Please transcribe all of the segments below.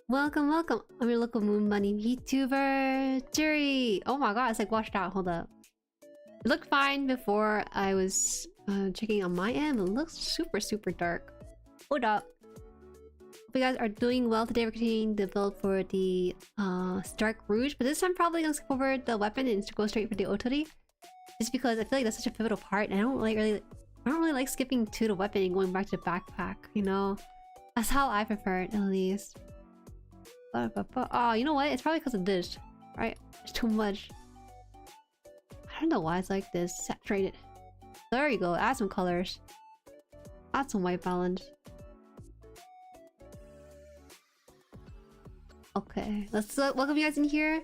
Welcome, welcome. I'm your local Moon Bunny VTuber, Jueri. Oh my god, it's like washed out. Hold up. It looked fine before I was checking on my end. It looks super, super dark. Hold up. Hope you guys are doing well today. We're continuing the build for the Stark Rouge, but this time probably gonna skip over the weapon and go straight for the Ootori. Just because I feel like that's such a pivotal part, and I don't really like skipping to the weapon and going back to the backpack. You know, that's how I prefer it, at least. Oh, you know what? It's probably because of this, right? It's too much. I don't know why it's like this. Saturated. There you go. Add some colors. Add some white balance. Okay, let's welcome you guys in here.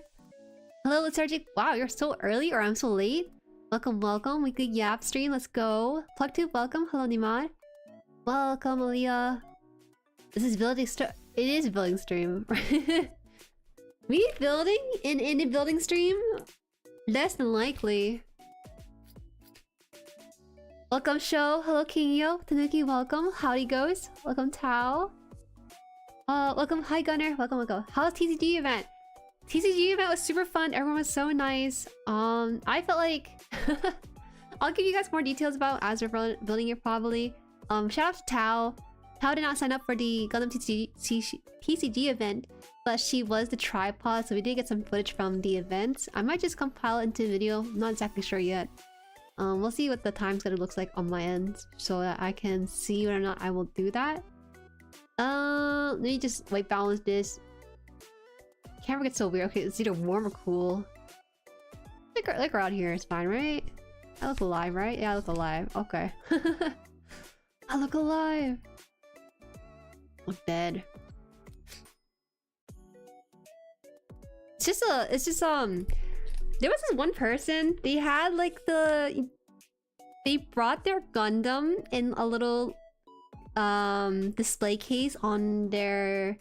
Hello, Lethargic. Wow, you're so early, or I'm so late. Welcome, welcome. Weekly Yap stream. Let's go. Plugtube, welcome. Hello, Nimad. Welcome, Aaliyah. This is building It is building stream. Me building in a building stream? Less than likely. Welcome, show. Hello, Kingyo. Tanuki, welcome. Howdy, goes. Welcome, Tao. Welcome. Hi, Gunner. Welcome, welcome. How's TCG event? TCG event was super fun. Everyone was so nice. I felt like I'll give you guys more details about as we're building it probably. Shout out to Tao. Tao did not sign up for the Gundam TCG event, but she was the tripod, so we did get some footage from the event. I might just compile it into a video. I'm not exactly sure yet. We'll see what the time schedule looks like on my end, so that I can see whether or not I will do that. Let me just white balance this. Camera gets so weird. Okay, it's either warm or cool. Like around here is fine, right? I look alive, right? Yeah, I look alive. Okay. I look alive. I'm dead. It's just there was this one person, they had like they brought their Gundam in a little display case on their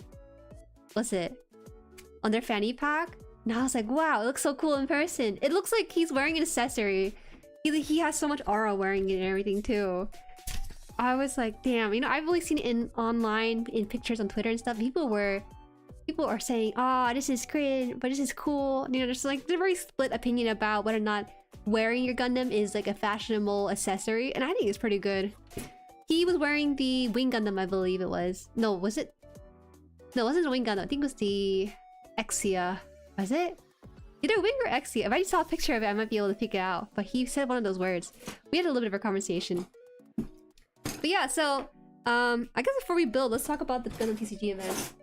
on their fanny pack, and I was like, wow, it looks so cool in person. It looks like he's wearing an accessory. He has so much aura wearing it and everything too. I was like, damn, you know, I've only seen it online in pictures on Twitter and stuff. People are saying, oh, this is great, but this is cool. You know, there's like a very split opinion about whether or not wearing your Gundam is like a fashionable accessory, and I think it's pretty good. He was wearing the Wing Gundam, I believe it was. No, was it? No, it wasn't the Wing Gundam. I think it was the Exia. Was it? Either Wing or Exia. If I just saw a picture of it, I might be able to pick it out. But he said one of those words. We had a little bit of a conversation. But yeah, so I guess before we build, let's talk about the Gundam TCG event.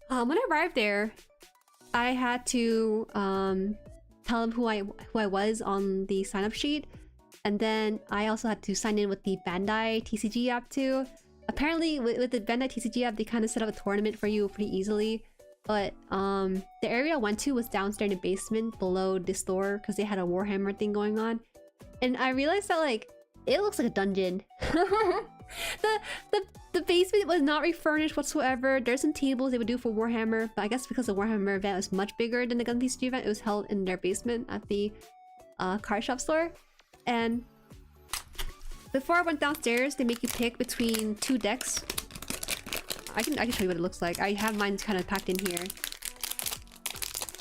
When I arrived there, I had to tell him who I was on the sign up sheet, and then I also had to sign in with the Bandai TCG app too. Apparently, with the Bandai TCG app, they kind of set up a tournament for you pretty easily. But the area I went to was downstairs in the basement below the store because they had a Warhammer thing going on, and I realized that like it looks like a dungeon. The basement was not refurnished whatsoever. There's some tables they would do for Warhammer, but I guess because the Warhammer event was much bigger than the Gundam TCG event, it was held in their basement at the card shop store. And before I went downstairs, they make you pick between two decks. I can show you what it looks like. I have mine kind of packed in here.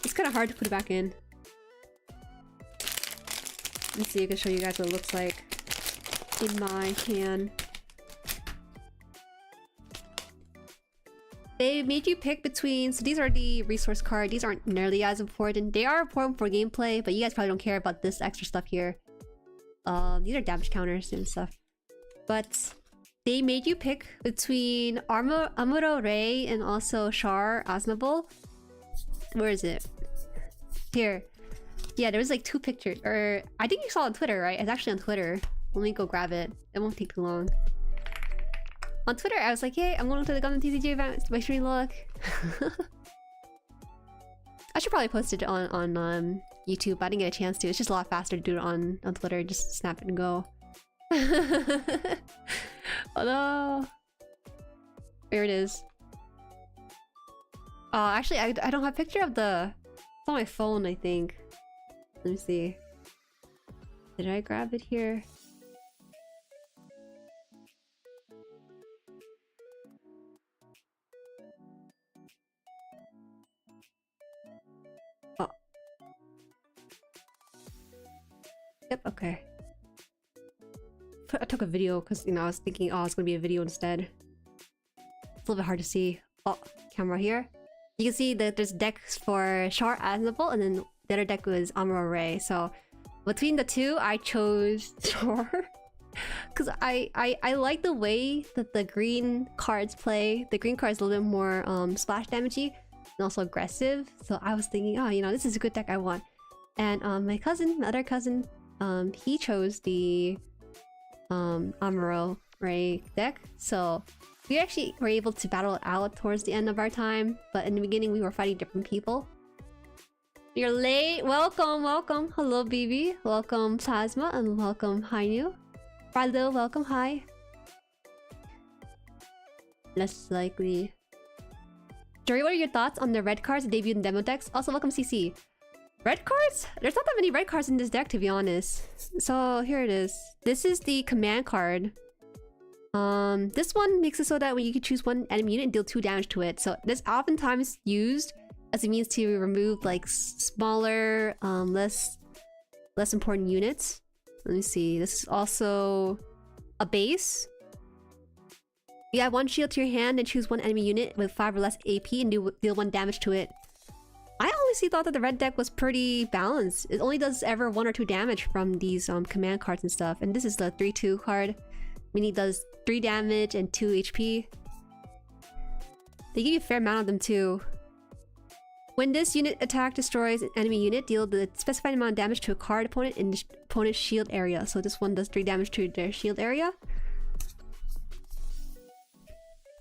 It's kind of hard to put it back in. Let's see, I can show you guys what it looks like in my hand. They made you pick between, so these are the resource cards. These aren't nearly as important. They are important for gameplay, but you guys probably don't care about this extra stuff here. These are damage counters and stuff. But they made you pick between Amuro Ray and also Char Aznavour. Where is it? Here. Yeah, there was like two pictures. Or I think you saw it on Twitter, right? It's actually on Twitter. Let me go grab it. It won't take too long. On Twitter, I was like, hey, I'm going to the Gundam TCG event. Make sure you look. I should probably post it on YouTube, but I didn't get a chance to. It's just a lot faster to do it on Twitter. Just snap it and go. Oh no. There it is. Oh, actually, I don't have a picture of the... It's on my phone, I think. Let me see. Did I grab it here? Yep, okay. I took a video because, you know, I was thinking, oh, it's gonna be a video instead. It's a little bit hard to see. Oh, camera here. You can see that there's decks for Char Admirable, and then the other deck was Amuro Ray. So between the two, I chose Char. Because I like the way that the green cards play. The green card is a little bit more splash damagey and also aggressive. So I was thinking, oh, you know, this is a good deck I want. And my other cousin, he chose the Amuro Ray deck. So we actually were able to battle it out towards the end of our time. But in the beginning, we were fighting different people. You're late. Welcome, welcome. Hello, BB. Welcome, Plasma, and welcome, Hainu. Raldo, welcome, hi. Less likely. Jueri, what are your thoughts on the red cards debuted in demo decks? Also, welcome, CC. Red cards? There's not that many red cards in this deck, to be honest. So, here it is. This is the command card. This one makes it so that when you can choose one enemy unit and deal 2 damage to it. So, this oftentimes used as a means to remove, like, smaller, less important units. Let me see. This is also a base. You add 1 shield to your hand and choose one enemy unit with 5 or less AP and deal 1 damage to it. I honestly thought that the red deck was pretty balanced. It only does ever 1 or 2 damage from these command cards and stuff. And this is the 3/2 card, meaning it does 3 damage and 2 HP. They give you a fair amount of them too. When this unit attack destroys an enemy unit, deal the specified amount of damage to a card opponent in the opponent's shield area. So this one does 3 damage to their shield area.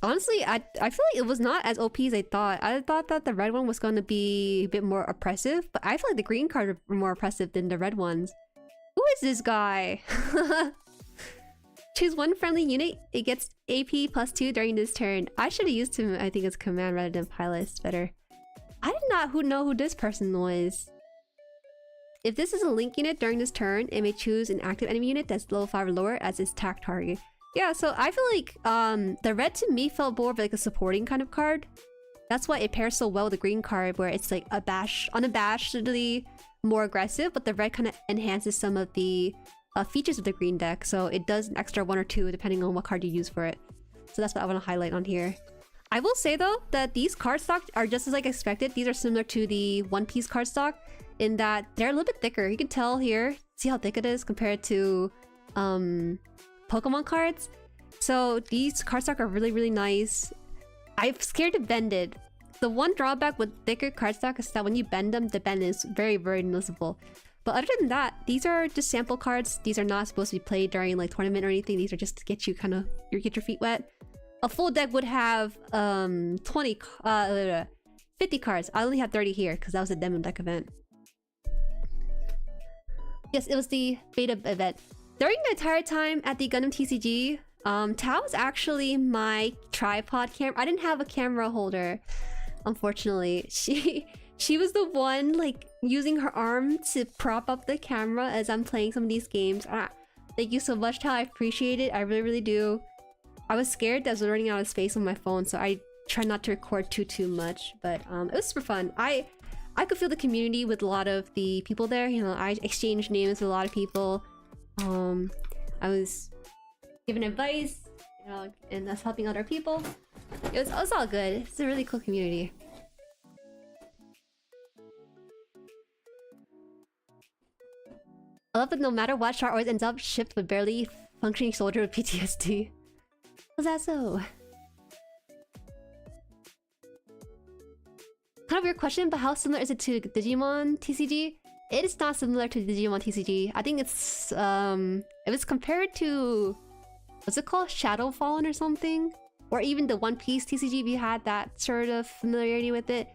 Honestly, I feel like it was not as OP as I thought. I thought that the red one was going to be a bit more oppressive, but I feel like the green cards were more oppressive than the red ones. Who is this guy? Choose one friendly unit. It gets AP +2 during this turn. I should have used him, I think, as command rather than pilot. It's better. I did not know who this person was. If this is a link unit during this turn, it may choose an active enemy unit that's level 5 or lower as its attack target. Yeah, so I feel like the red to me felt more of like a supporting kind of card. That's why it pairs so well with the green card, where it's like unabashedly more aggressive, but the red kind of enhances some of the features of the green deck. So it does an extra 1 or 2 depending on what card you use for it. So that's what I want to highlight on here. I will say though that these card stock are just as like expected. These are similar to the One Piece card stock in that they're a little bit thicker. You can tell here, see how thick it is compared to Pokemon cards. So these card stock are really nice. I'm scared to bend it. The one drawback with thicker card stock is that when you bend them, the bend is very noticeable. But other than that, these are just sample cards. These are not supposed to be played during like tournament or anything. These are just to get you get your feet wet. A full deck would have 50 cards. I only have 30 here because that was a demo deck event. Yes, it was the beta event. During the entire time at the Gundam TCG, Tao was actually my tripod camera. I didn't have a camera holder, unfortunately. She was the one like using her arm to prop up the camera as I'm playing some of these games. Thank you so much, Tao. I appreciate it. I really do. I was scared that I was running out of space on my phone, so I tried not to record too much. But it was super fun. I could feel the community with a lot of the people there. You know, I exchanged names with a lot of people. I was giving advice, you know, and us helping other people. It was all good. It's a really cool community. I love that no matter what, Char always ends up shipped with barely functioning soldier with PTSD. Was that so? Kind of weird question, but how similar is it to Digimon TCG? It is not similar to Digimon TCG. I think it's if it's compared to, what's it called, Shadow Fallen or something, or even the One Piece TCG, we had that sort of familiarity with it.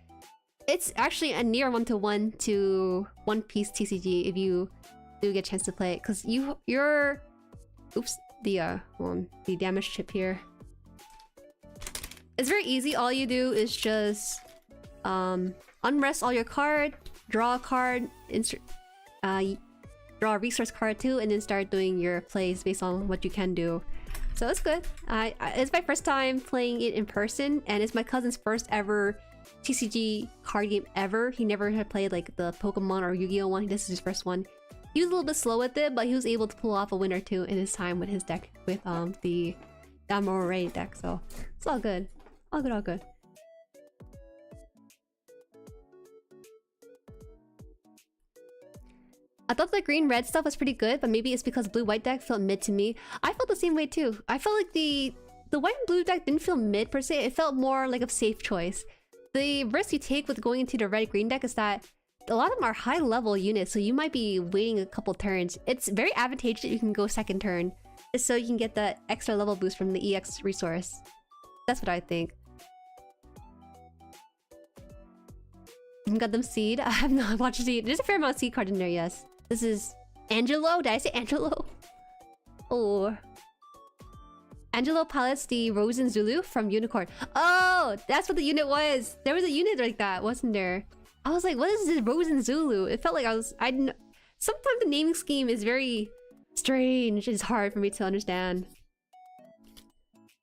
It's actually a near 1-to-1 to One Piece TCG if you do get a chance to play it, because you're oops, the damage chip here. It's very easy. All you do is just unrest all your card, draw a card, draw a resource card too, and then start doing your plays based on what you can do. So it's good. It's my first time playing it in person, and it's my cousin's first ever TCG card game ever. He never had played like the Pokemon or Yu-Gi-Oh one. This is his first one. He was a little bit slow with it, but he was able to pull off a win or two in his time with his deck with the Admiral Ray deck. So it's all good, all good, all good. I thought the green-red stuff was pretty good, but maybe it's because blue-white deck felt mid to me. I felt the same way too. I felt like the white and blue deck didn't feel mid per se. It felt more like a safe choice. The risk you take with going into the red-green deck is that a lot of them are high-level units, so you might be waiting a couple turns. It's very advantageous that you can go second turn, just so you can get the extra level boost from the EX resource. That's what I think. Gundam Seed. I have not watched Seed. There's a fair amount of Seed cards in there, yes. This is Angelo. Did I say Angelo? Oh. Angelo pilots the Rouge and Zulu from Unicorn. Oh, that's what the unit was. There was a unit like that, wasn't there? I was like, what is this Rouge and Zulu? It felt like I didn't... Sometimes the naming scheme is very strange. It's hard for me to understand.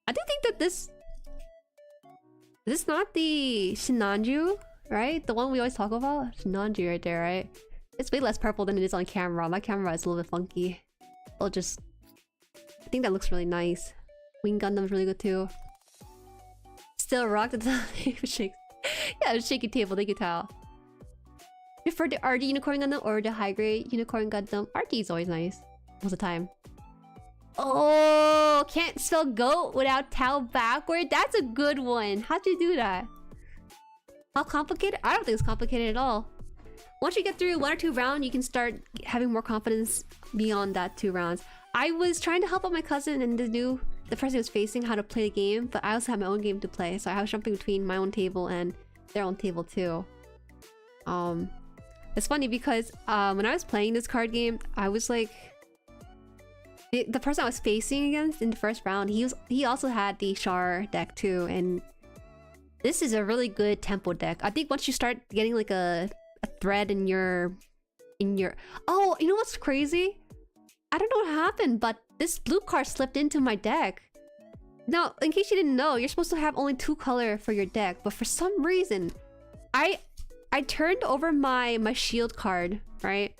I do think that this... Is this not the Shinanju? Right? The one we always talk about? Shinanju right there, right? It's way less purple than it is on camera. My camera is a little bit funky. I'll just... I think that looks really nice. Wing Gundam's really good too. Still rock the shakes. Yeah, it's shaky table, thank you, Tao. Prefer the RD Unicorn Gundam or the high grade Unicorn Gundam? RD is always nice. Most of the time. Oh, can't spell goat without Tao backward? That's a good one. How'd you do that? How complicated? I don't think it's complicated at all. Once you get through 1 or 2 rounds, you can start having more confidence beyond that 2 rounds. I was trying to help out my cousin and the person who was facing how to play the game, but I also have my own game to play, so I was jumping between my own table and their own table too. It's funny because when I was playing this card game, I was like... The person I was facing against in the first round, he also had the Char deck too, and this is a really good tempo deck. I think once you start getting like a thread in your... Oh, you know what's crazy? I don't know what happened, but this blue card slipped into my deck. Now, in case you didn't know, you're supposed to have only 2 color for your deck, but for some reason, I turned over my shield card, right?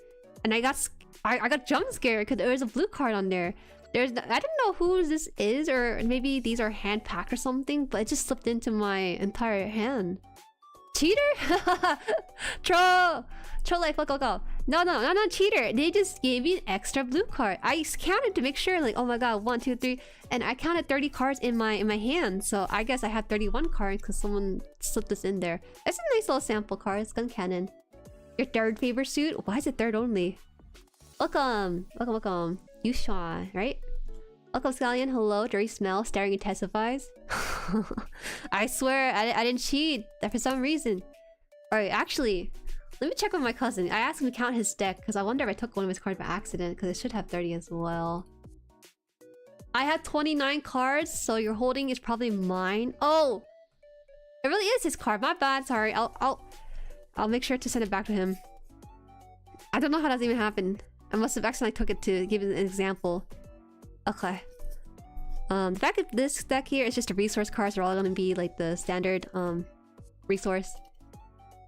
And I got jump scared because there was a blue card on there. I don't know who this is, or maybe these are hand packed or something, but it just slipped into my entire hand. Cheater? Troll life, go. No, cheater. They just gave me an extra blue card. I counted to make sure, like, oh my god, 1, 2, 3, and I counted 30 cards in my hand. So I guess I had 31 cards because someone slipped this in there. It's a nice little sample card. It's gun cannon. Your third favorite suit? Why is it third only? Welcome. Yusha, right? Welcome, Scallion. Hello. Dirty smell. Staring intensifies. I swear, I didn't cheat. For some reason. Alright, actually, let me check with my cousin. I asked him to count his deck because I wonder if I took one of his cards by accident because it should have 30 as well. I have 29 cards, so your holding is probably mine. Oh! It really is his card. My bad. Sorry. I'll make sure to send it back to him. I don't know how that even happened. I must have accidentally took it to give an example. Okay. The fact that this deck here is just the resource cards are all gonna be like the standard resource.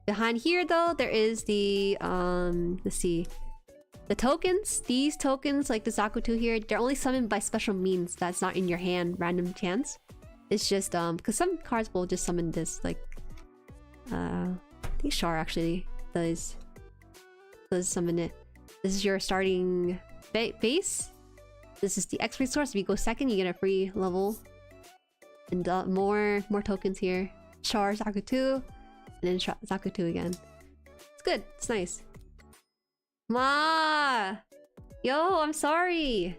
Behind here though, there is the let's see. The tokens, these tokens like the Zakuto here, they're only summoned by special means that's not in your hand, random chance. It's just because some cards will just summon this, like I think Char actually does summon it. This is your starting base. This is the X resource. If you go second, you get a free level. And more tokens here. Char, Zakuto, and then Zakuto again. It's good. It's nice. Ma! Yo, I'm sorry.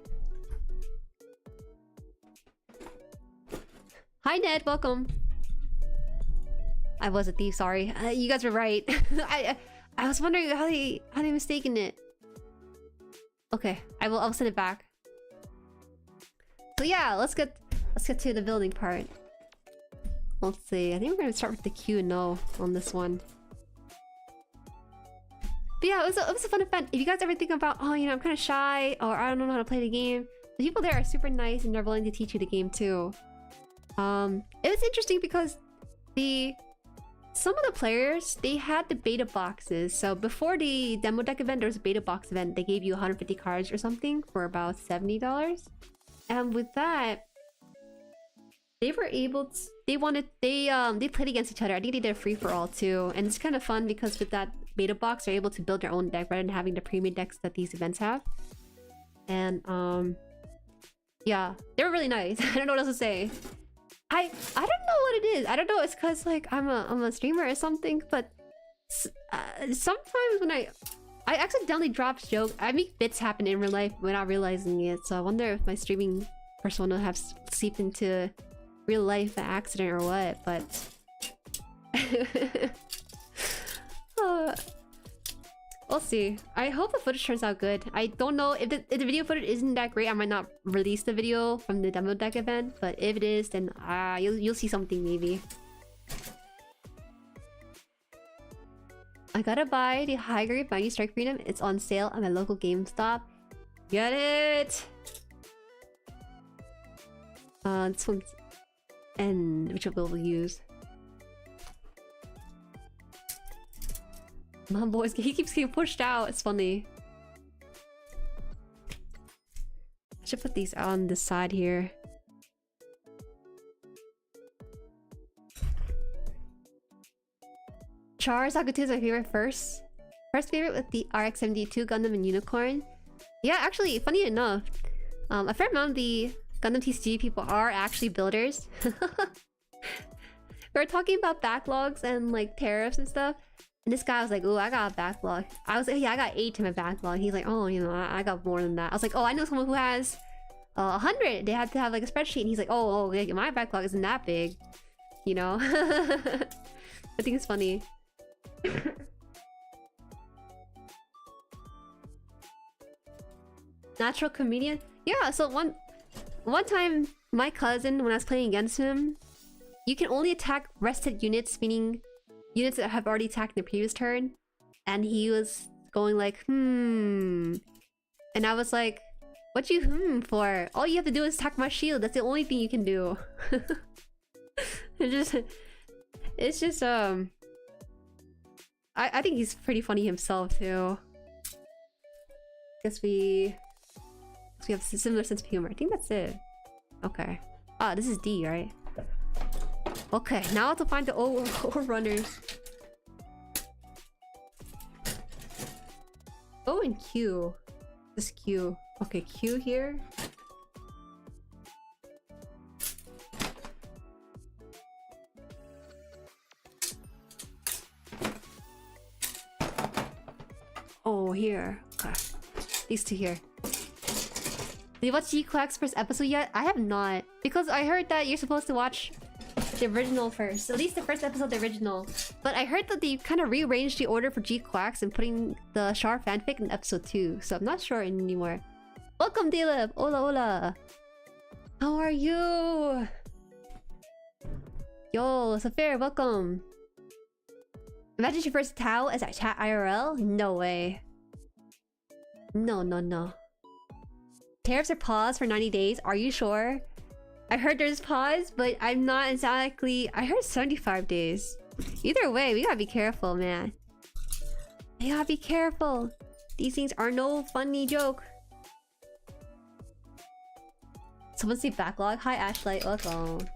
Hi, Ned. Welcome. I was a thief. Sorry. You guys were right. I was wondering how they mistaken it. Okay, I'll send it back. So yeah, let's get to the building part. Let's see. I think we're gonna start with the Q and O on this one. But yeah, it was a fun event. If you guys ever think about, oh, you know, I'm kind of shy or I don't know how to play the game, the people there are super nice and they're willing to teach you the game too. It was interesting because some of the players, they had the beta boxes. So before the demo deck event, there was a beta box event. They gave you 150 cards or something for about $70. And with that, they were able to, they played against each other. I think they did a free-for-all too. And it's kind of fun because with that beta box, they're able to build their own deck rather than having the premium decks that these events have. And yeah, they were really nice. I don't know what else to say. I don't know what it is. I don't know. It's because like I'm a streamer or something. But sometimes when I accidentally drop jokes, I make bits happen in real life without realizing it. So I wonder if my streaming persona has seeped into real life by accident or what. But we'll see. I hope the footage turns out good. I don't know if the video footage isn't that great. I might not release the video from the demo deck event, but if it is, then you'll see something maybe. I gotta buy the high grade Mighty Strike Freedom. It's on sale at my local GameStop. Get it! This one's and which we'll use. My boys, he keeps getting pushed out. It's funny. I should put these on the side here. Char Sakutu is my favorite first favorite with the RX-72 Gundam and Unicorn. Yeah, actually, funny enough, a fair amount of the Gundam TCG people are actually builders. We're talking about backlogs and like tariffs and stuff. And this guy was like, "Oh, I got a backlog." I was like, "Yeah, I got 8 in my backlog." He's like, "Oh, you know, I got more than that." I was like, "Oh, I know someone who has 100. They had to have like a spreadsheet." And he's like, "Oh, yeah, my backlog isn't that big," you know. I think it's funny. Natural comedian. Yeah. So one time, my cousin, when I was playing against him, you can only attack rested units, meaning units that have already attacked in the previous turn. And he was going like, And I was like, what you for? All you have to do is attack my shield. That's the only thing you can do. It's just I think he's pretty funny himself too. Guess we have a similar sense of humor. I think that's it. Okay. Ah, this is D, right? Okay, now to find the O runners. O and Q. This Q. Okay, Q here. Oh, here. Okay. These two here. Did you watch G-Quack's first episode yet? I have not. Because I heard that you're supposed to watch the original first. At least the first episode, the original. But I heard that they kind of rearranged the order for G-Quacks and putting the Char fanfic in episode 2. So I'm not sure anymore. Welcome, Daleb! Hola, hola! How are you? Yo, Safir, welcome! Imagine your first Tao as a chat IRL? No way. No, no, no. Tariffs are paused for 90 days. Are you sure? I heard there's pause, but I'm not exactly... I heard 75 days. Either way, we gotta be careful, man. We gotta be careful. These things are no funny joke. Someone say backlog. Hi, Ashlight. Welcome.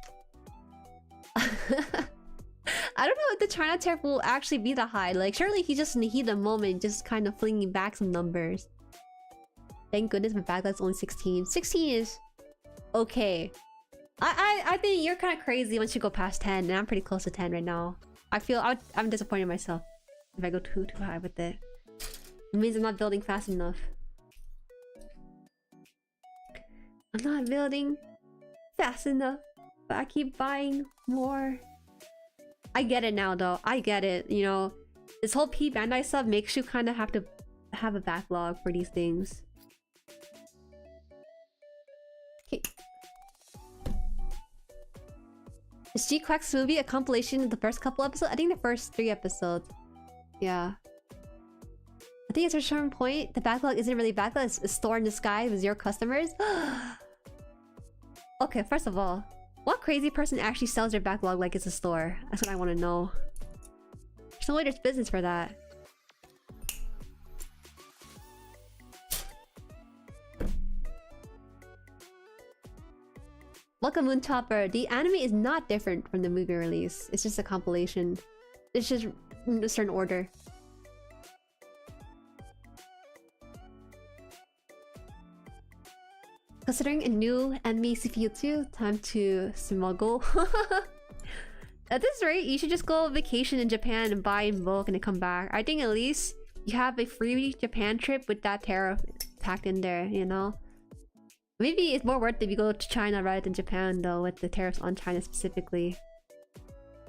I don't know if the China tariff will actually be that high. Like, surely he's just in the heat of the moment, just kind of flinging back some numbers. Thank goodness my backlog's only 16. 16 is okay. I think you're kind of crazy once you go past 10, and I'm pretty close to 10 right now. I'm disappointed in myself if I go too high with it. It means I'm not building fast enough. I'm not building fast enough, but I keep buying more. I get it now, though. I get it. You know, this whole P Bandai stuff makes you kind of have to have a backlog for these things. Okay. Is G-Quack's movie a compilation of the first couple episodes? I think the first 3 episodes. Yeah. I think at a certain point, the backlog isn't really backlog. It's a store in the sky with 0 customers. Okay, first of all, what crazy person actually sells their backlog like it's a store? That's what I want to know. There's no way there's business for that. Welcome Moon Chopper. The anime is not different from the movie release. It's just a compilation. It's just in a certain order. Considering a new enemy CPU 2, time to smuggle. At this rate, you should just go on vacation in Japan and buy in bulk and then come back. I think at least you have a free Japan trip with that tariff packed in there, you know? Maybe it's more worth it if you go to China rather than Japan, though, with the tariffs on China specifically.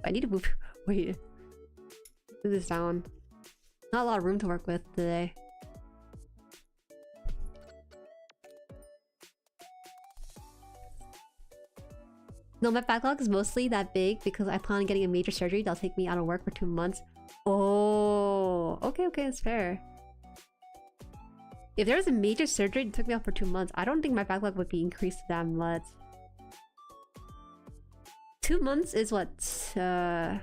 I need to move. Wait. Move this down. Not a lot of room to work with today. No, my backlog is mostly that big because I plan on getting a major surgery that'll take me out of work for 2 months. Oh, okay, that's fair. If there was a major surgery that took me out for 2 months, I don't think my backlog would be increased that much. 2 months is what? 2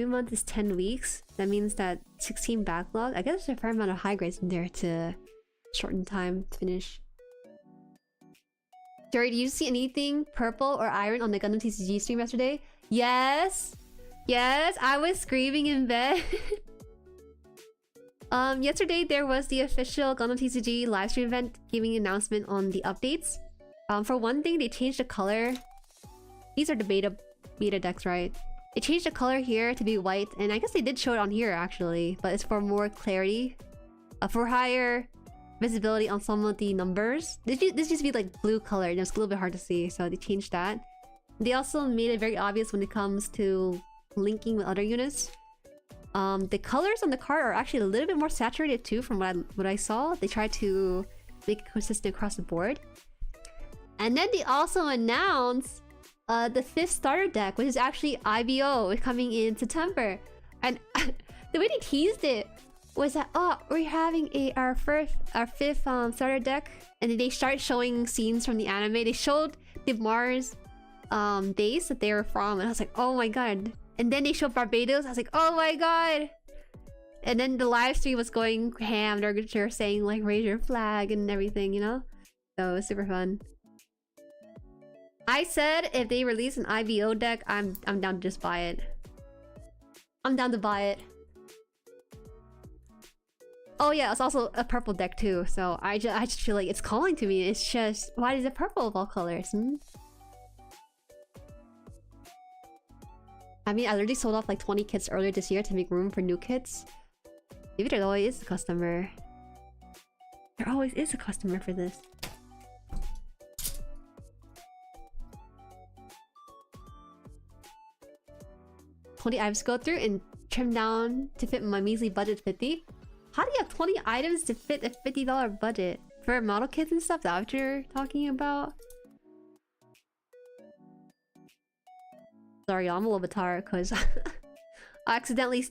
months is 10 weeks. That means that 16 backlog. I guess there's a fair amount of high grades in there to shorten time to finish. Jueri, did you see anything purple or iron on the Gundam TCG stream yesterday? Yes! Yes, I was screaming in bed. Yesterday there was the official Gundam TCG livestream event giving an announcement on the updates. For one thing, they changed the color. These are the beta decks, right? They changed the color here to be white, and I guess they did show it on here actually, but it's for more clarity. For higher visibility on some of the numbers. This used to be like blue color, and it's a little bit hard to see, so they changed that. They also made it very obvious when it comes to linking with other units. The colors on the card are actually a little bit more saturated too from what I saw. They tried to make it consistent across the board. And then they also announced the 5th starter deck, which is actually IBO coming in September. And the way they teased it was that, oh, we're having our 5th starter deck, and then they started showing scenes from the anime. They showed the Mars base that they were from, and I was like, oh my god. And then they showed Barbados. I was like, oh my god. And then the live stream was going ham. They're saying like raise your flag and everything, you know? So it was super fun. I said if they release an IBO deck, I'm down to just buy it. I'm down to buy it. Oh yeah, it's also a purple deck too. So I just feel like it's calling to me. It's just, why is it purple of all colors? I mean, I literally sold off like 20 kits earlier this year to make room for new kits. Maybe there always is a customer. There always is a customer for this. items to go through and trim down to fit my measly budget 50. How do you have 20 items to fit a $50 budget? For model kits and stuff, that's what you're talking about? Sorry, I'm a little bit tired because I accidentally...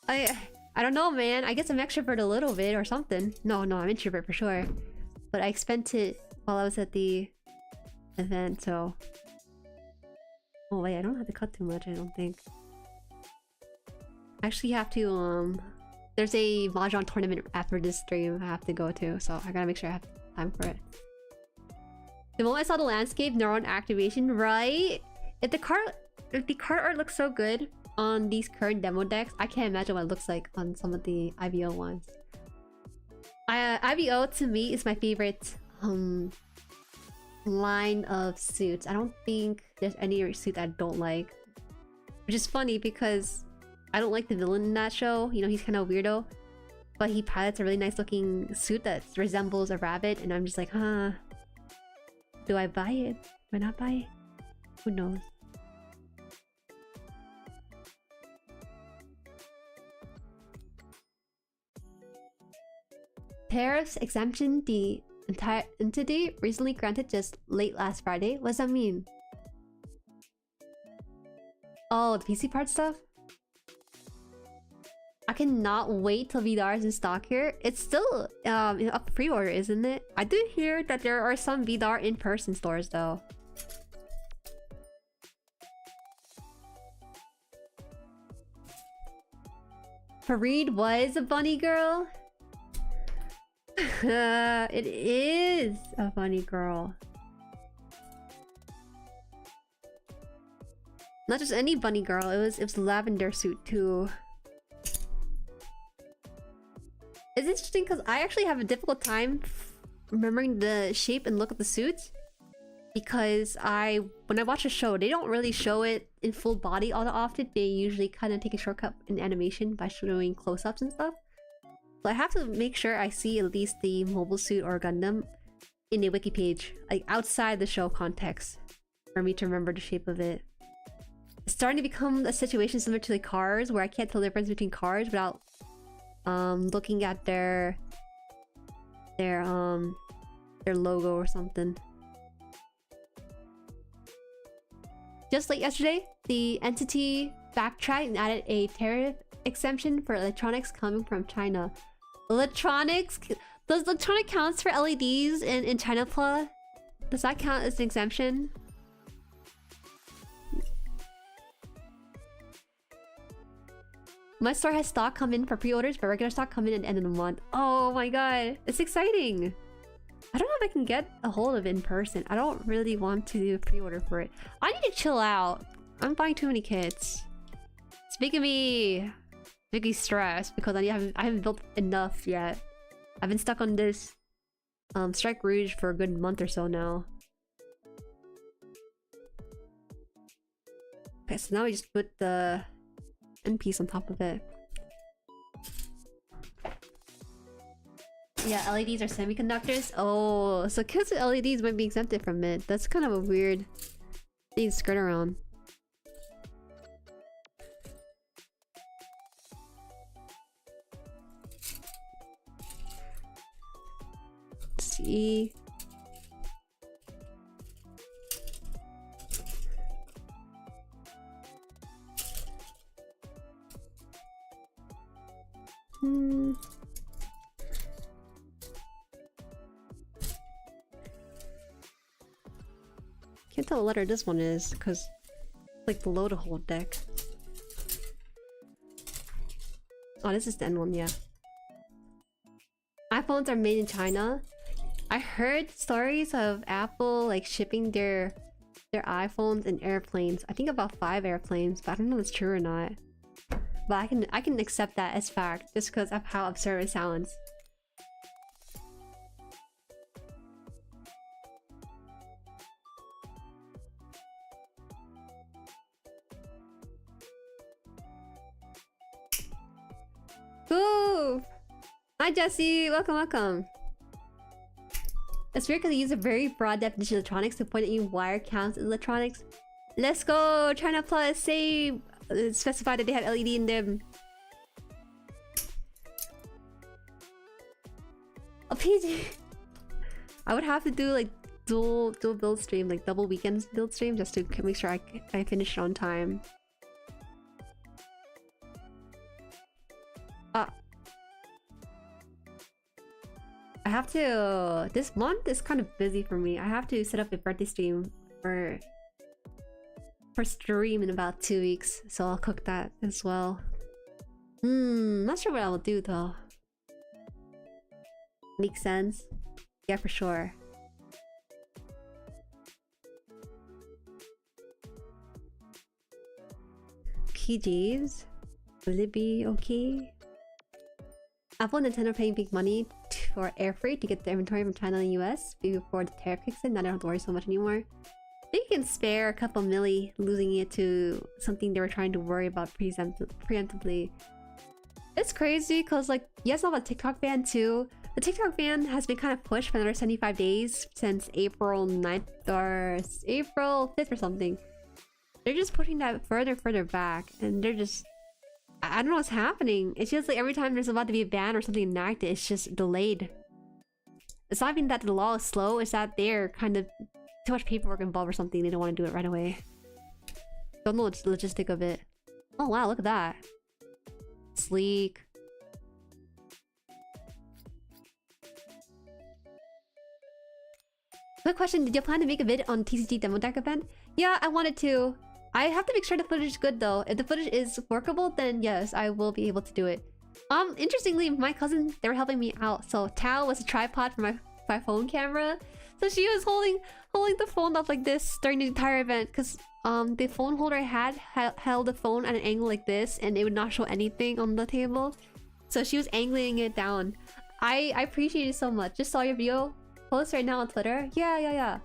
I don't know, man. I guess I'm extrovert a little bit or something. No, I'm introvert for sure. But I spent it while I was at the event, so... Oh wait, I don't have to cut too much, I don't think. Actually, you have to, there's a Mahjong tournament after this stream I have to go to, so I gotta make sure I have time for it. The moment I saw the landscape, neuron activation, right? If the card art looks so good on these current demo decks, I can't imagine what it looks like on some of the IBO ones. IBO to me is my favorite line of suits. I don't think there's any suit that I don't like. Which is funny because I don't like the villain in that show. You know, he's kind of weirdo. But he pilots a really nice looking suit that resembles a rabbit, and I'm just like, huh. Do I buy it? Do I not buy it? Who knows? Tariffs exemption, the entire entity recently granted just late last Friday. What does that mean? Oh, the PC part stuff? I cannot wait till VTubers is in stock here. It's still up for pre-order, isn't it? I do hear that there are some VTubers in-person stores though. Fareed was a bunny girl? It is a bunny girl. Not just any bunny girl, it was lavender suit too. It's interesting because I actually have a difficult time remembering the shape and look of the suits. Because when I watch a show, they don't really show it in full body all that often. They usually kind of take a shortcut in animation by showing close-ups and stuff. So I have to make sure I see at least the mobile suit or Gundam in a wiki page, like outside the show context, for me to remember the shape of it. It's starting to become a situation similar to the cars, where I can't tell the difference between cars without looking at their logo or something. Just like yesterday, the entity backtracked and added a tariff exemption for electronics coming from China. Electronics? Does electronic counts for LEDs in GUNPLA? Does that count as an exemption? My store has stock come in for pre-orders, but regular stock come in at the end of the month. Oh my god, it's exciting! I don't know if I can get a hold of it in person. I don't really want to do a pre-order for it. I need to chill out. I'm buying too many kits. It's making me stressed because I haven't built enough yet. I've been stuck on this Strike Rouge for a good month or so now. Okay, so now we just put the end piece on top of it. Yeah, LEDs are semiconductors. Oh, so kids with LEDs might be exempted from it. That's kind of a weird thing to skirt around. Let's see. Can't tell what letter this one is because it's like below the whole deck. Oh, this is the end one, yeah. iPhones are made in China. I heard stories of Apple like shipping their iPhones in airplanes. I think about 5 airplanes, but I don't know if it's true or not. But I can accept that as fact just because of how absurd it sounds. Ooh! Hi Jesse! Welcome, welcome! It's weird because they use a very broad definition of electronics to point at you wire counts as electronics. Let's go! China Plus! Say... specified that they had LED in them. A PG! I would have to do like dual build stream, like double weekends build stream, just to make sure I finish it on time. I have to... This month is kind of busy for me. I have to set up a birthday stream for stream in about 2 weeks, so I'll cook that as well. Not sure what I will do though. Makes sense? Yeah, for sure. PGs? Will it be okay? Apple and Nintendo are paying big money for air freight to get the inventory from China and the US before the tariff kicks in. Now they don't have to worry so much anymore. I think you can spare a couple milli losing it to something they were trying to worry about preemptively. It's crazy because, like, you guys know about TikTok ban too. The TikTok ban has been kind of pushed for another 75 days since April 9th or April 5th or something. They're just pushing that further and further back, and they're just... I don't know what's happening. It's just like every time there's about to be a ban or something enacted, it's just delayed. It's not even that the law is slow, it's that they're kind of too much paperwork involved or something. They don't want to do it right away. Don't know the logistic of it. Oh wow, look at that. Sleek. Quick question, did you plan to make a vid on TCG demo deck event? Yeah, I wanted to. I have to make sure the footage is good though. If the footage is workable, then yes, I will be able to do it. Interestingly, my cousin, they were helping me out. So Tao was a tripod for my phone camera. So she was holding the phone up like this during the entire event, because the phone holder held the phone at an angle like this, and it would not show anything on the table. So she was angling it down. I appreciate it so much. Just saw your video post right now on Twitter. Yeah.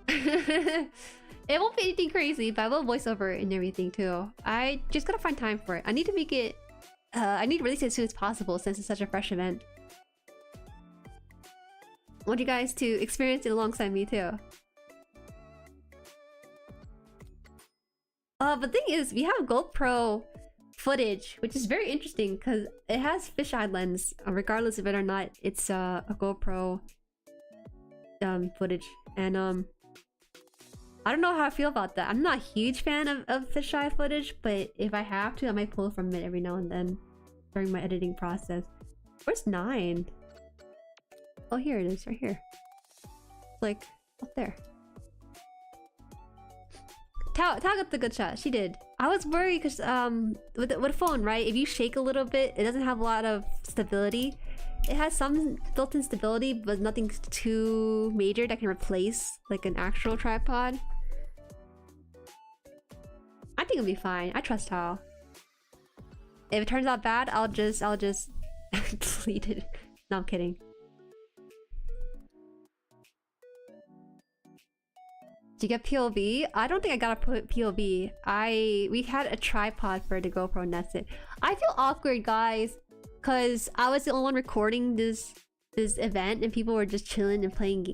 It won't be anything crazy, but I will voice over it and everything too. I just gotta find time for it. I need to make it. I need to release it as soon as possible since it's such a fresh event. I want you guys to experience it alongside me too. But the thing is, we have GoPro footage, which is very interesting because it has fisheye lens, regardless of whether or not it's a GoPro footage. And I don't know how I feel about that. I'm not a huge fan of fisheye footage, but if I have to, I might pull from it every now and then during my editing process. Where's 9? Oh, here it is, right here. It's like up there. Tao got the good shot. She did. I was worried because with a phone, right? If you shake a little bit, it doesn't have a lot of stability. It has some built-in stability, but nothing too major that can replace like an actual tripod. I think it'll be fine. I trust Tao. If it turns out bad, I'll just delete it. No, I'm kidding. Did you get POV? I don't think I got a POV. We had a tripod for the GoPro and that's it. I feel awkward, guys, because I was the only one recording this event and people were just chilling and playing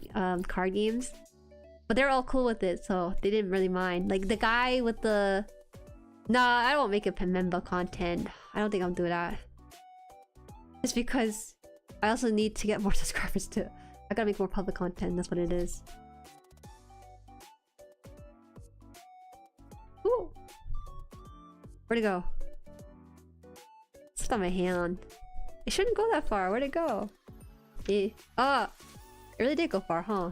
card games. But they're all cool with it, so they didn't really mind. Like the guy with the... Nah, I won't make a member content. I don't think I'll do that. Just because I also need to get more subscribers too. I gotta make more public content, that's what it is. Ooh. Where'd it go? It's on my hand. It shouldn't go that far. Where'd it go? It really did go far, huh?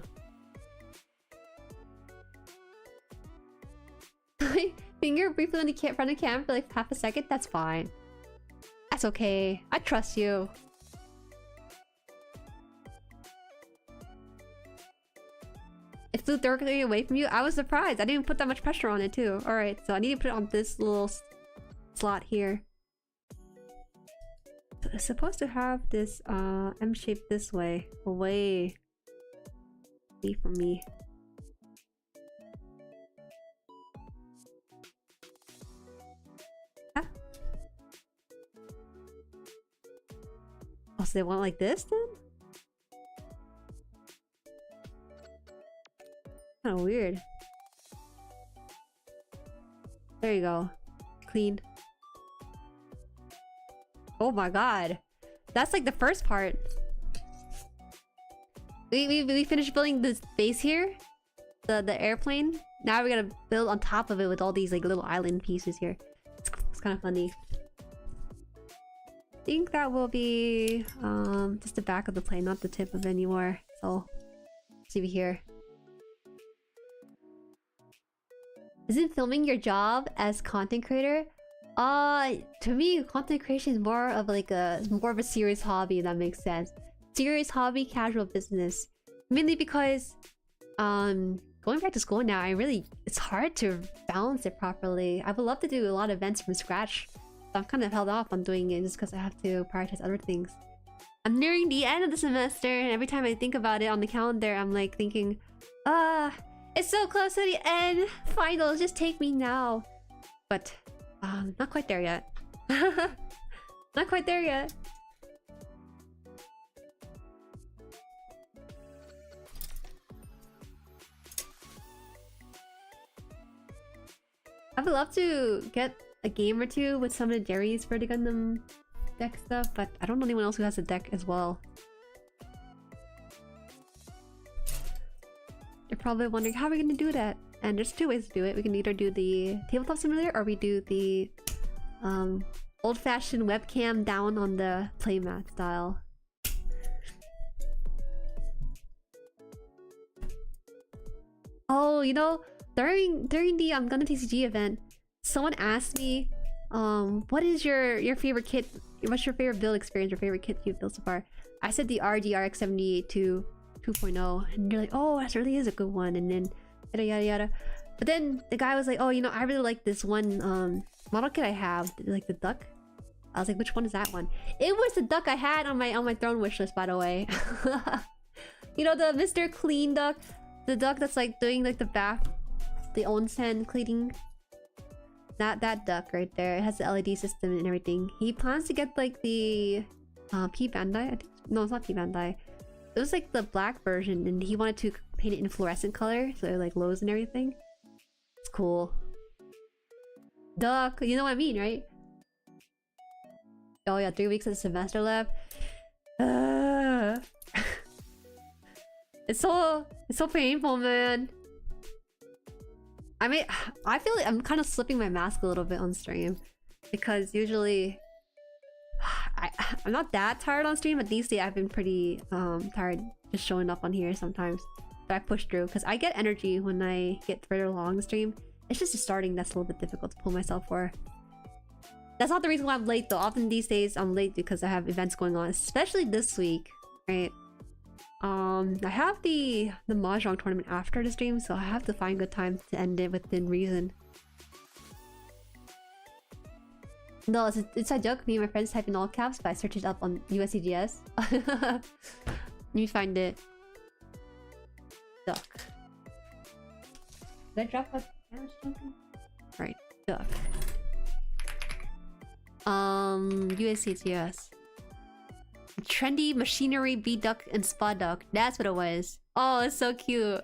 Finger briefly on the front of the cam for like half a second. That's fine. That's okay. I trust you. It flew directly away from you. I was surprised. I didn't even put that much pressure on it too. Alright, so I need to put it on this little slot here. So it's supposed to have this M shape this way. Away from me. Huh? Oh, so they want it like this then? Kind of weird. There you go. Clean. Oh my god. That's like the first part. We finished building this base here. The airplane. Now we're gonna build on top of it with all these like little island pieces here. It's kind of funny. I think that will be just the back of the plane, not the tip of it anymore. So see we here. Isn't filming your job as content creator? To me, content creation is more of like a serious hobby, if that makes sense. Serious hobby, casual business. Mainly because going back to school now, it's hard to balance it properly. I would love to do a lot of events from scratch. So I'm kind of held off on doing it just because I have to prioritize other things. I'm nearing the end of the semester, and every time I think about it on the calendar, I'm like thinking, it's so close to the end. Finals, just take me now. But not quite there yet. Not quite there yet. I would love to get a game or two with some of the Jueris for the Gundam deck stuff, but I don't know anyone else who has a deck as well. You're probably wondering how are we gonna do that? And there's two ways to do it. We can either do the tabletop simulator or we do the old-fashioned webcam down on the playmat style. Oh, you know, during the Gundam TCG event, someone asked me what is your favorite kit? What's your favorite build experience? Your favorite kit you've built so far? I said the RDRX 78 to 2.0, and you're like, oh, that really is a good one. And then yada yada yada. But then the guy was like, oh, you know, I really like this one model kit I have, like the duck. I was like, which one is that one? It was the duck I had on my throne wish list, by the way. You know, the Mr. Clean duck, the duck that's like doing like the bath, the onsen cleaning. That duck right there. It has the LED system and everything. He plans to get like the P Bandai. I think, no, it's not P Bandai. It was like the black version, and he wanted to paint it in fluorescent color, so it like glows and everything. It's cool. Duck, you know what I mean, right? Oh yeah, 3 weeks of the semester left. It's so painful, man. I mean, I feel like I'm kind of slipping my mask a little bit on stream, because usually I'm not that tired on stream, but these days I've been pretty tired just showing up on here sometimes. But I push through because I get energy when I get further along the stream. It's just the starting that's a little bit difficult to pull myself for. That's not the reason why I'm late though. Often these days I'm late because I have events going on, especially this week, right? I have the Mahjong tournament after the stream, so I have to find good time to end it within reason. No, it's a joke. Me and my friends type in all caps, but I search it up on USCGS. Let me find it. Duck. Did I drop a damage token? Right, duck. USCGS. Trendy machinery bee duck and spa duck. That's what it was. Oh, it's so cute.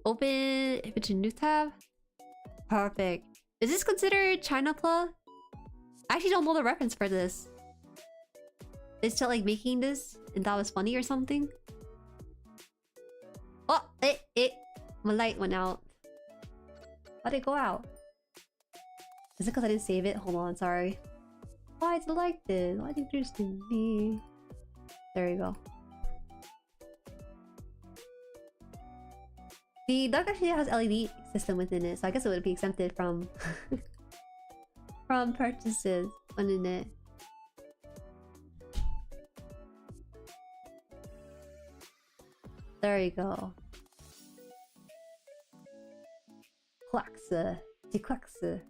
Open image in new tab. Perfect. Is this considered GUNPLA? I actually don't know the reference for this. Is it like making this and that was funny or something? Oh, my light went out. How'd it go out? Is it because I didn't save it? Hold on, sorry. Why is it like this? Why did you do me? There you go. The duck actually has LED system within it, so I guess it would be exempted from from purchases within it. There you go. Quaxa. Quaxa.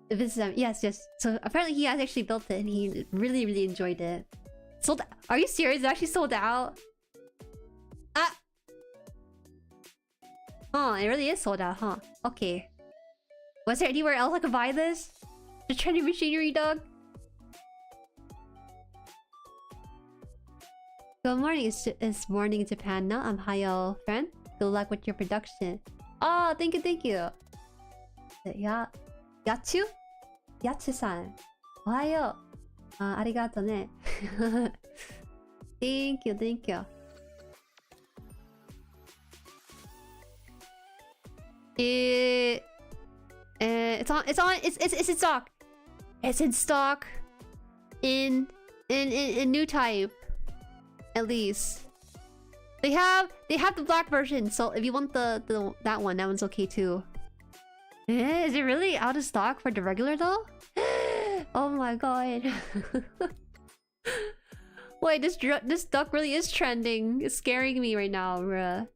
This is, yes. So apparently he has actually built it and he really enjoyed it. Sold. Are you serious? It actually sold out. Ah. Oh, it really is sold out, huh? Okay. Was there anywhere else I could buy this? The trendy machinery dog. Good morning. It's morning in Japan now. I'm Hayo, friend. Good luck with your production. Oh, thank you. Yeah. Yachu? Yachu-san. Ohayo. Arigato ne. Thank you. It's in stock. It's in stock. In new type. At least. They have the black version, so if you want that one's okay too. Is it really out of stock for the regular though? Oh my god. Wait, this duck really is trending. It's scaring me right now, bruh.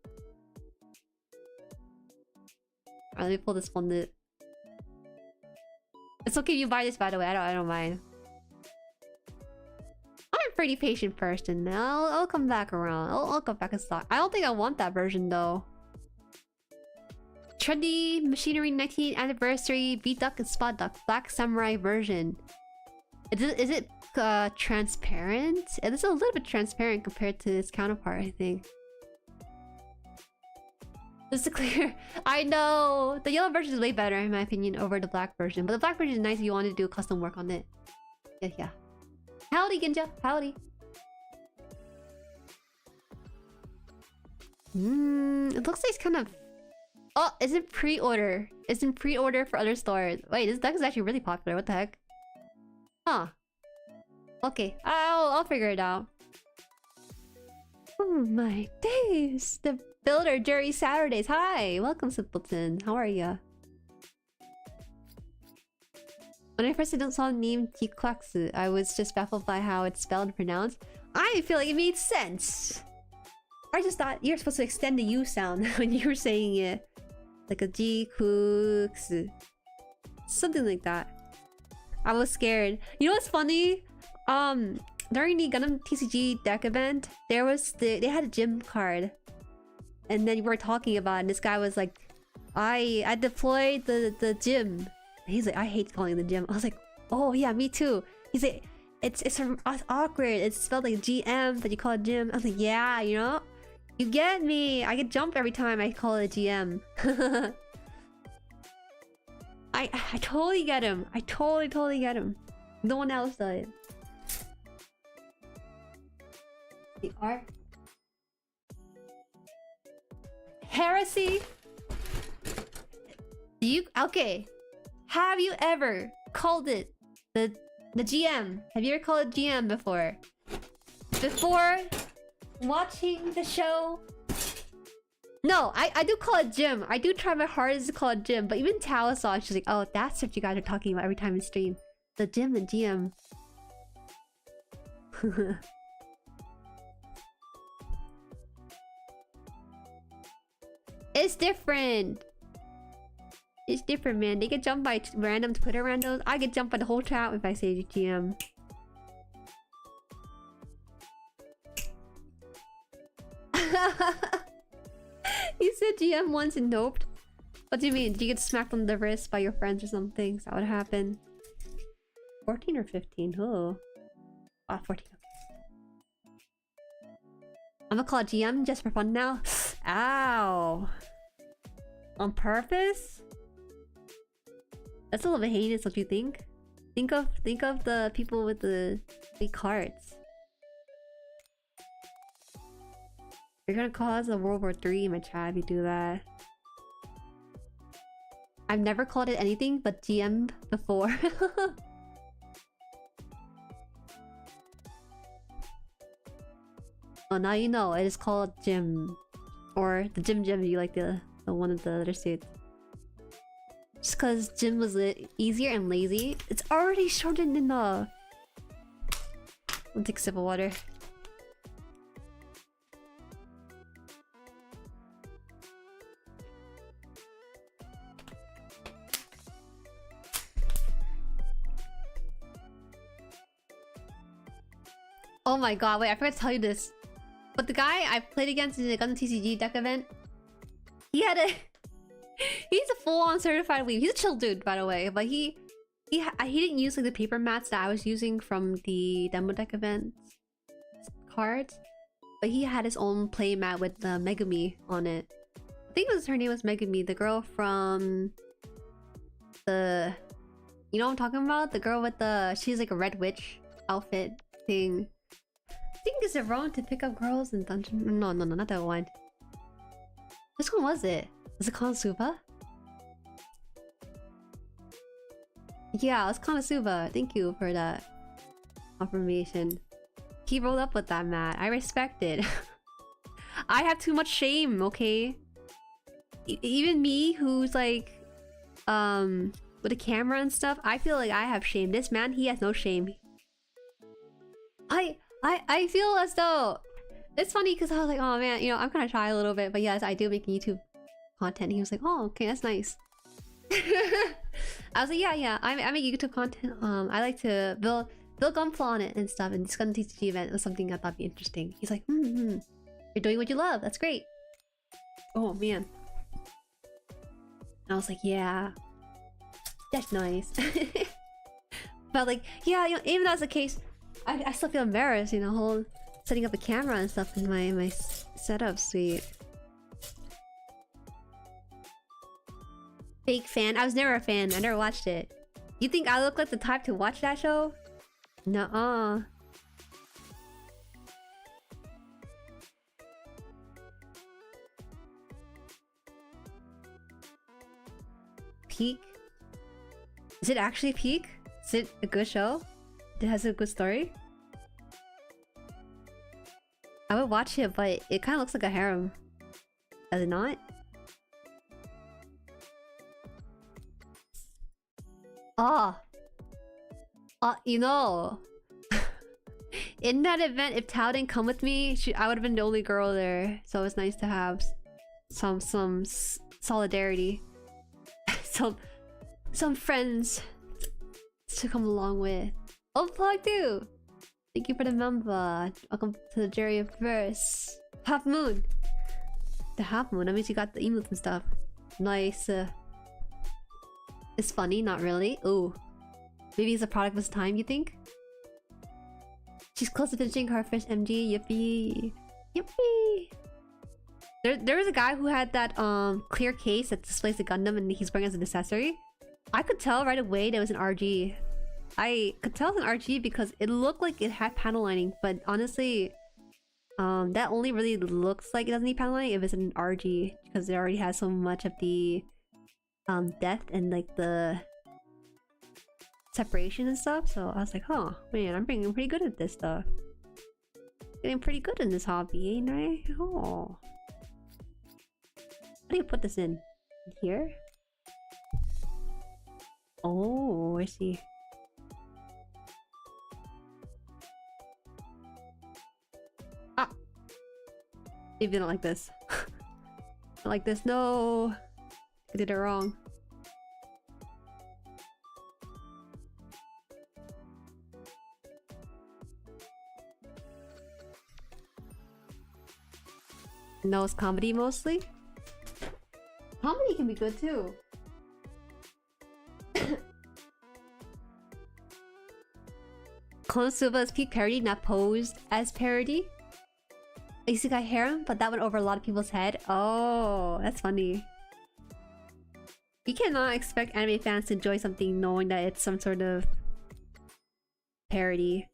Alright, let me pull this one. It's okay if you buy this, by the way. I don't mind. I'm a pretty patient person. I'll come back around. I'll come back in stock. I don't think I want that version though. Trendy machinery 19th anniversary beat duck and spot duck black samurai version. Is it transparent? It is a little bit transparent compared to its counterpart, I think. Just to clear, I know the yellow version is way better in my opinion over the black version, but the black version is nice if you want to do custom work on it. Yeah. Howdy, Ginja. Howdy. It looks like it's kind of. Oh, it's in pre-order. It's in pre-order for other stores. Wait, this deck is actually really popular. What the heck? Huh. Okay, I'll figure it out. Oh my days! The builder, Jueri Saturdays. Hi! Welcome, Simpleton. How are ya? When I first saw the name Tikwaksu, I was just baffled by how it's spelled and pronounced. I feel like it made sense! I just thought you're supposed to extend the U sound when you were saying it. Like a Jikuksu. Something like that. I was scared. You know what's funny? During the Gundam TCG deck event, they had a gym card. And then we were talking about it, and this guy was like, I deployed the gym. And he's like, I hate calling it the gym. I was like, oh yeah, me too. He's like, it's awkward. It's spelled like GM, but you call it gym. I was like, yeah, you know? You get me. I get jumped every time I call it GM. I totally get him. I totally get him. No one else does. The art. Heresy? Okay. Have you ever called it the GM? Have you ever called it GM before? Before watching the show? No, I do call it Jim. I do try my hardest to call it Jim, but even Tao saw it. She's like, oh, that's what you guys are talking about every time you stream. The Jim and GM. It's different. It's different, man. They get jumped by random Twitter randos. I get jumped by the whole chat if I say GM. You said GM once and noped. What do you mean? Did you get smacked on the wrist by your friends or something? Is that what happened? 14 or 15? Oh. Ah, 14. I'm gonna call it GM just for fun now. Ow. On purpose? That's a little bit heinous, don't you think? Think of the people with the big cards. You're gonna cause a World War III in my chat if you do that. I've never called it anything but GM before. Oh, now you know. It is called Jim. Or the Jim if you like the one of the other suits. Just because Jim was easier and lazy. It's already shortened enough. I'll take a sip of water. Oh my god, wait, I forgot to tell you this. But the guy I played against in the Gundam TCG deck event, he had a... He's a full-on certified weeb. He's a chill dude, by the way. But he didn't use like the paper mats that I was using from the demo deck event cards. But he had his own play mat with the Megami on it. I think her name was Megami, the girl from... the... You know what I'm talking about? The girl with the... She's like a red witch outfit thing. I think it's wrong to pick up girls in dungeon. No, not that one. Which one was it? Was it Konosuba? Yeah, it was Konosuba. Thank you for that confirmation. He rolled up with that, Matt. I respect it. I have too much shame, okay? Even me, who's like, with a camera and stuff, I feel like I have shame. This man, he has no shame. I feel as though it's funny because I was like, oh man, you know, I'm kind of shy a little bit, but yes, I do make YouTube content. He was like, oh, okay, that's nice. I was like, yeah, I make YouTube content. I like to build GUNPLA on it and stuff. And this Gundam TCG event was something I thought would be interesting. He's like, you're doing what you love. That's great. Oh man. And I was like, yeah, that's nice. But like, yeah, you know, even that's the case. I still feel embarrassed, you know, whole setting up a camera and stuff in my setup suite. Fake fan? I was never a fan. I never watched it. You think I look like the type to watch that show? Nuh-uh. Peak? Is it actually Peak? Is it a good show? It has a good story? I would watch it, but it kind of looks like a harem. Does it not? Oh. You know. In that event, if Tao didn't come with me, I would have been the only girl there. So it's nice to have some solidarity. some friends to come along with. Oh, Plug too! Thank you for the member. Welcome to the Jueriverse. Half Moon! The Half Moon, that means you got the emotes and stuff. Nice. It's funny, not really. Ooh. Maybe it's a product of its time, you think? She's close to finishing her first MG. Yippee! Yippee! There was a guy who had that clear case that displays the Gundam and he's wearing as an accessory. I could tell right away that it was an RG. I could tell it was an RG because it looked like it had panel lining, but honestly, that only really looks like it doesn't need panel lining if it's an RG because it already has so much of the depth and like the separation and stuff. So I was like, huh, man, I'm getting pretty good at this stuff. Getting pretty good in this hobby, ain't I? Oh. How do you put this in? Here? Oh, I see. Ah! Maybe I don't like this. I like this. No! I did it wrong. No, it's comedy mostly. Comedy can be good too. Konosuba is peak parody, not posed as parody. Isekai harem, but that went over a lot of people's head. Oh, that's funny. You cannot expect anime fans to enjoy something knowing that it's some sort of parody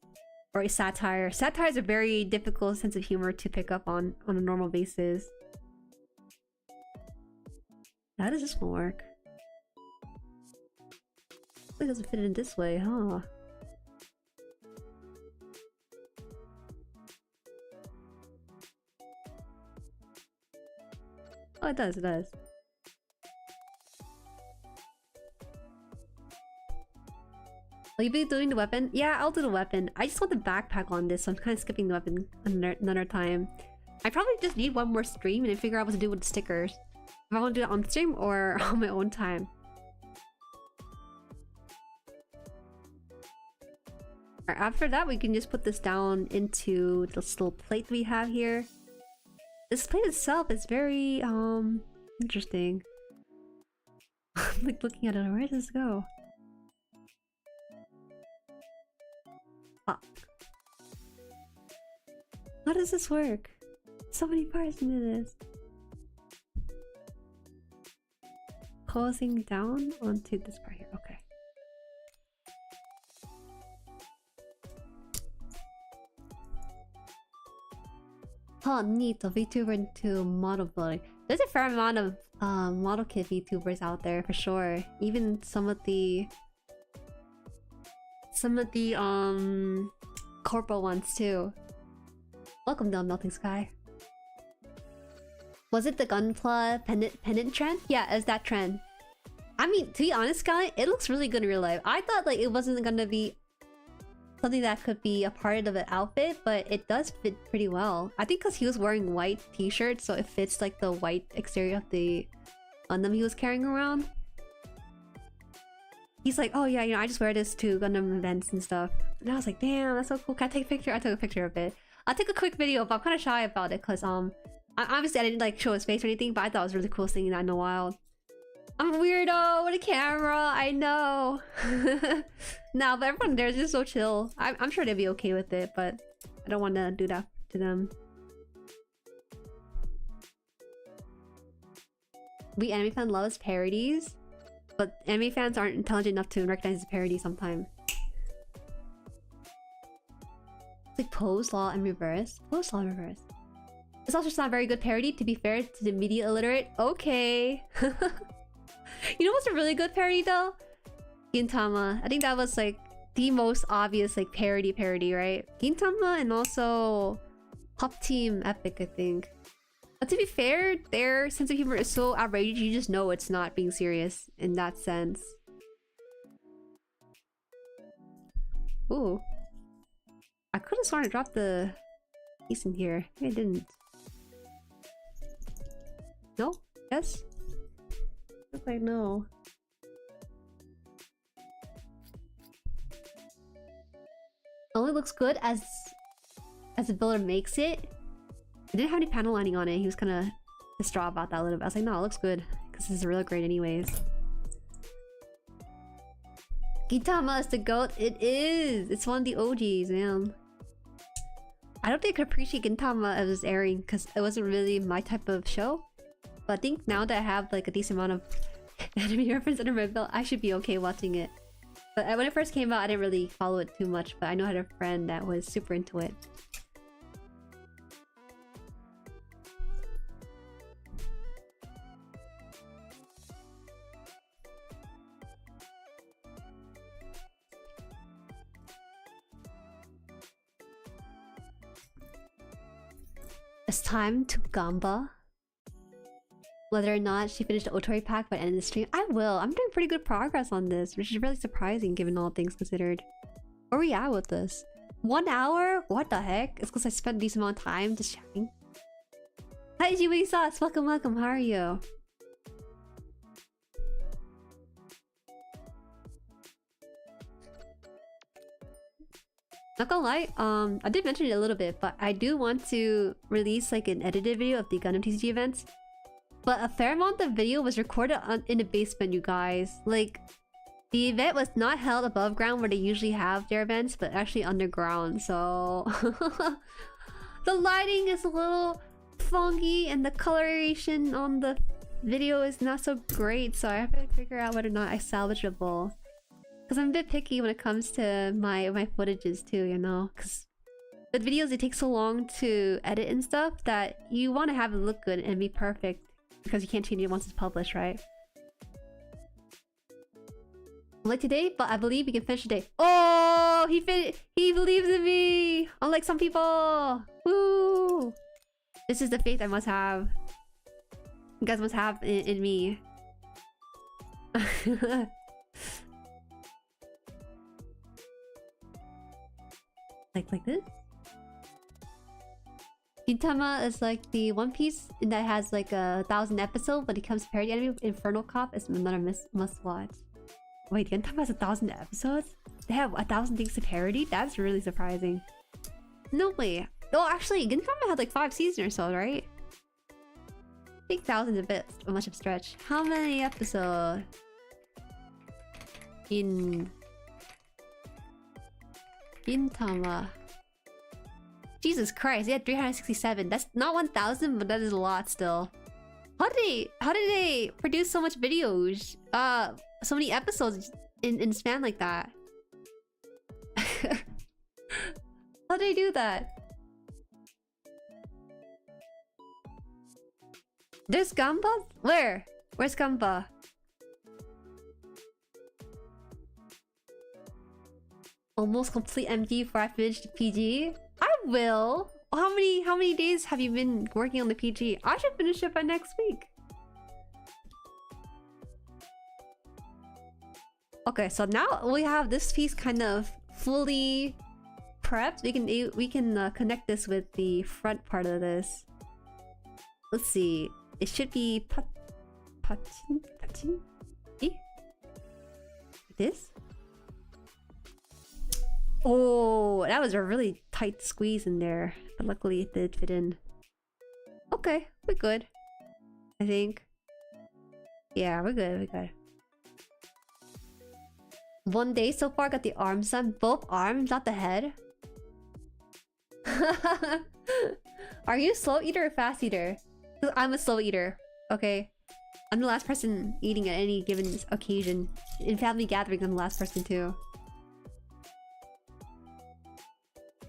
or a satire. Satire is a very difficult sense of humor to pick up on a normal basis. How does this one work? It doesn't fit in this way, huh? Oh, it does, it does. Will you be doing the weapon? Yeah, I'll do the weapon. I just want the backpack on this, so I'm kind of skipping the weapon another time. I probably just need one more stream and then figure out what to do with the stickers. If I want to do it on stream or on my own time. Alright, after that, we can just put this down into this little plate we have here. This plate itself is very, interesting. I'm like looking at it, where does this go? Ah. How does this work? So many parts into this. Closing down onto this part here, okay. Oh, neat. A VTuber into model building. There's a fair amount of model kit VTubers out there for sure. Even some of the corporal ones too. Welcome down Melting Sky. Was it the GUNPLA pendant trend? Yeah, it's that trend. I mean, to be honest, guy, it looks really good in real life. I thought like it wasn't gonna be something that could be a part of an outfit, but it does fit pretty well. I think because he was wearing white t-shirts, so it fits like the white exterior of the Gundam he was carrying around. He's like, oh yeah, you know, I just wear this to Gundam events and stuff. And I was like, damn, that's so cool. Can I take a picture? I took a picture of it. I'll take a quick video, but I'm kind of shy about it because obviously I didn't like show his face or anything, but I thought it was really cool seeing that in the wild. I'm a weirdo with a camera, I know. No, but everyone there is just so chill. I'm sure they'll be okay with it, but I don't want to do that to them. We anime fan loves parodies, but anime fans aren't intelligent enough to recognize the parody sometimes. It's like pose, law, and reverse. Pose, law, and reverse. It's also just not a very good parody, to be fair to the media illiterate. Okay. You know what's a really good parody though? Gintama. I think that was like the most obvious like parody, right? Gintama and also Pop Team Epic, I think. But to be fair, their sense of humor is so outrageous, you just know it's not being serious in that sense. Ooh. I could have sworn I dropped the piece in here. Maybe I didn't. No? Yes? Looks like no. Only looks good as the builder makes it. I didn't have any panel lining on it. He was kind of distraught about that a little bit. I was like, no, it looks good because this is real great anyways. Gintama is the GOAT. It is. It's one of the OGs, man. I don't think I could appreciate Gintama as it was airing because it wasn't really my type of show. But I think now that I have like a decent amount of anime reference under my belt, I should be okay watching it. But when it first came out, I didn't really follow it too much. But I know I had a friend that was super into it. It's time to Gamba. Whether or not she finished the Ootori pack by the end of the stream, I will. I'm doing pretty good progress on this, which is really surprising given all things considered. Where are we at with this? 1 hour? What the heck? It's because I spent a decent amount of time just chatting. Hi Jueri Sauce! Welcome, welcome. How are you? Not gonna lie, I did mention it a little bit, but I do want to release like an edited video of the Gundam TCG events. But a fair amount of video was recorded in the basement, you guys. Like, the event was not held above ground where they usually have their events, but actually underground, so... the lighting is a little funky and the coloration on the video is not so great, so I have to figure out whether or not it's salvageable. Because I'm a bit picky when it comes to my footages too, you know? Because the videos, they take so long to edit and stuff that you want to have it look good and be perfect. Because you can't change it once it's published, right? Late today, but I believe we can finish today. Oh, he believes in me! Unlike some people! Woo! This is the faith I must have. You guys must have in me. like this? Gintama is like the One Piece that has like 1,000 episodes, but it comes to parody anime. Infernal Cop is another must watch. Wait, Gintama has 1,000 episodes? They have 1,000 things to parody? That's really surprising. No way. Oh, actually, Gintama had like 5 seasons or so, right? I think 1,000 is a bit much of a stretch. How many episodes? In Gintama. Jesus Christ, he had 367. That's not 1,000, but that is a lot still. How did they produce so much videos? So many episodes in span like that? How did they do that? There's Gamba? Where? Where's Gamba? Almost complete MG before I finish the PG? I will! How many days have you been working on the PG? I should finish it by next week. Okay, so now we have this piece kind of fully prepped. We can connect this with the front part of this. Let's see. It should be patchin? This? Oh, that was a really tight squeeze in there, but luckily it did fit in. Okay, we're good. I think. Yeah, we're good, we're good. 1 day so far, got the arms done. Both arms, not the head. Are you a slow eater or fast eater? I'm a slow eater, okay? I'm the last person eating at any given occasion. In family gatherings, I'm the last person too.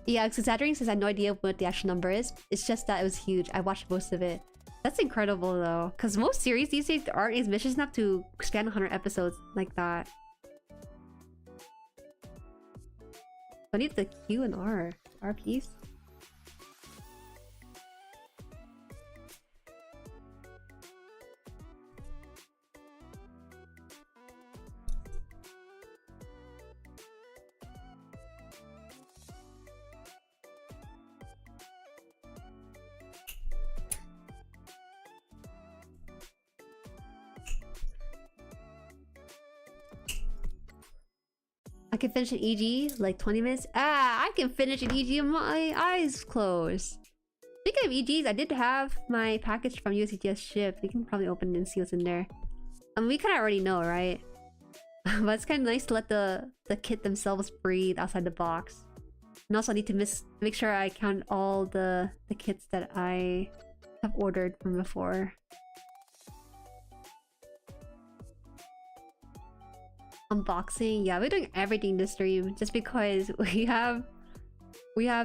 Yeah, it's exaggerating since I had no idea what the actual number is. It's just that it was huge. I watched most of it. That's incredible though, because most series these days aren't ambitious enough to span 100 episodes like that. I need the Q and R piece. I can finish an EG like 20 minutes. Ah, I can finish an EG with my eyes closed. Speaking of EGs, I did have my package from USCTS shipped. We can probably open it and see what's in there. We kind of already know, right? But it's kind of nice to let the kit themselves breathe outside the box. And also I need to make sure I count all the kits that I have ordered from before. Unboxing, yeah, we're doing everything this stream just because we have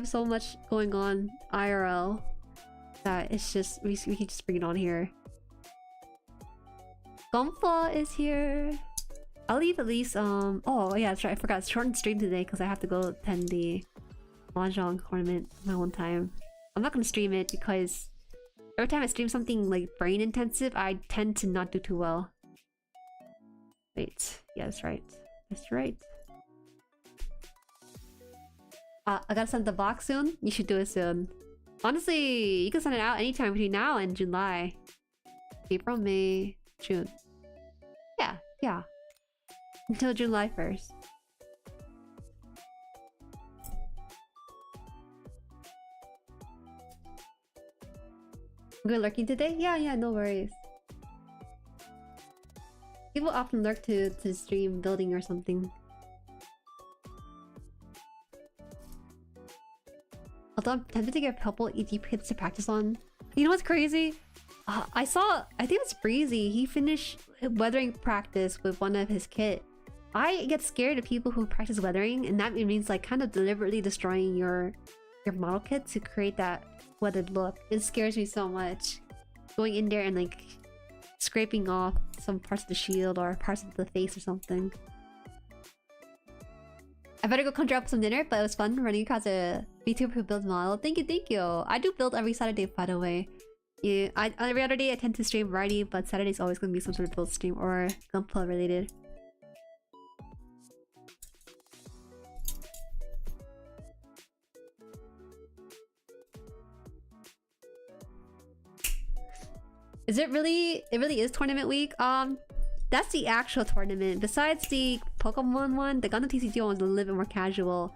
so much going on IRL that it's just we can just bring it on here. GUNPLA is here. I'll leave at least oh yeah, that's right, I forgot, it's shortened stream today because I have to go attend the Mahjong tournament my own time. I'm not gonna stream it because every time I stream something like brain intensive, I tend to not do too well. Wait, yeah, that's right. That's right. I gotta send the box soon. You should do it soon. Honestly, you can send it out anytime between now and July. April, May, June. Yeah. Until July 1st. Good lurking today? Yeah, no worries. People often lurk to stream building or something. Although I'm tempted to get a couple EG kits to practice on. You know what's crazy? I think it's Breezy. He finished weathering practice with one of his kit. I get scared of people who practice weathering, and that means like kind of deliberately destroying your model kit to create that weathered look. It scares me so much. Going in there and like scraping off some parts of the shield or parts of the face or something. I better go conjure up some dinner, but it was fun running across a VTuber who builds model. Thank you. I do build every Saturday, by the way. Yeah, every other day I tend to stream variety, but Saturday's always gonna be some sort of build stream or GUNPLA related. Is it really? It really is tournament week. That's the actual tournament. Besides the Pokemon one, the Gundam TCG one was a little bit more casual.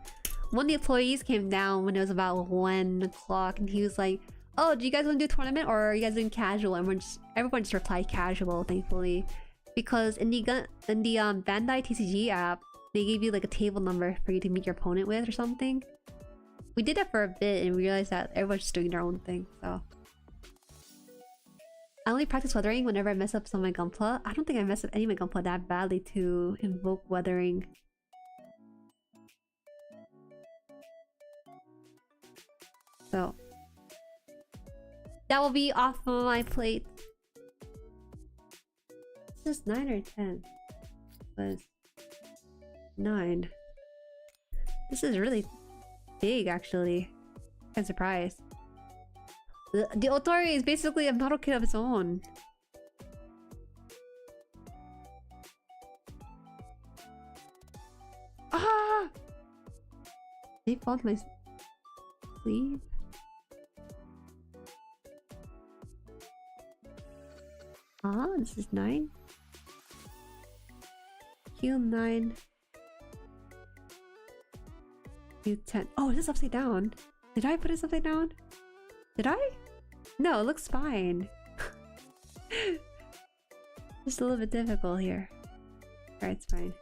One of the employees came down when it was about 1 o'clock, and he was like, "Oh, do you guys want to do a tournament, or are you guys doing casual?" And everyone just replied casual, thankfully, because in the Bandai TCG app, they gave you like a table number for you to meet your opponent with or something. We did that for a bit and realized that everyone's just doing their own thing, so. I only practice weathering whenever I mess up some of my GUNPLA. I don't think I mess up any of my GUNPLA that badly to invoke weathering. So that will be off of my plate. Is this 9 or 10? Was 9. This is really big, actually. I'm surprised. The Ootori is basically a model kit of its own. Ah! They fall to my sleeve. Ah, this is 9. Q9. Q10. Oh, this is upside down. Did I put this upside down? Did I? No, it looks fine. Just a little bit difficult here. Alright, it's fine.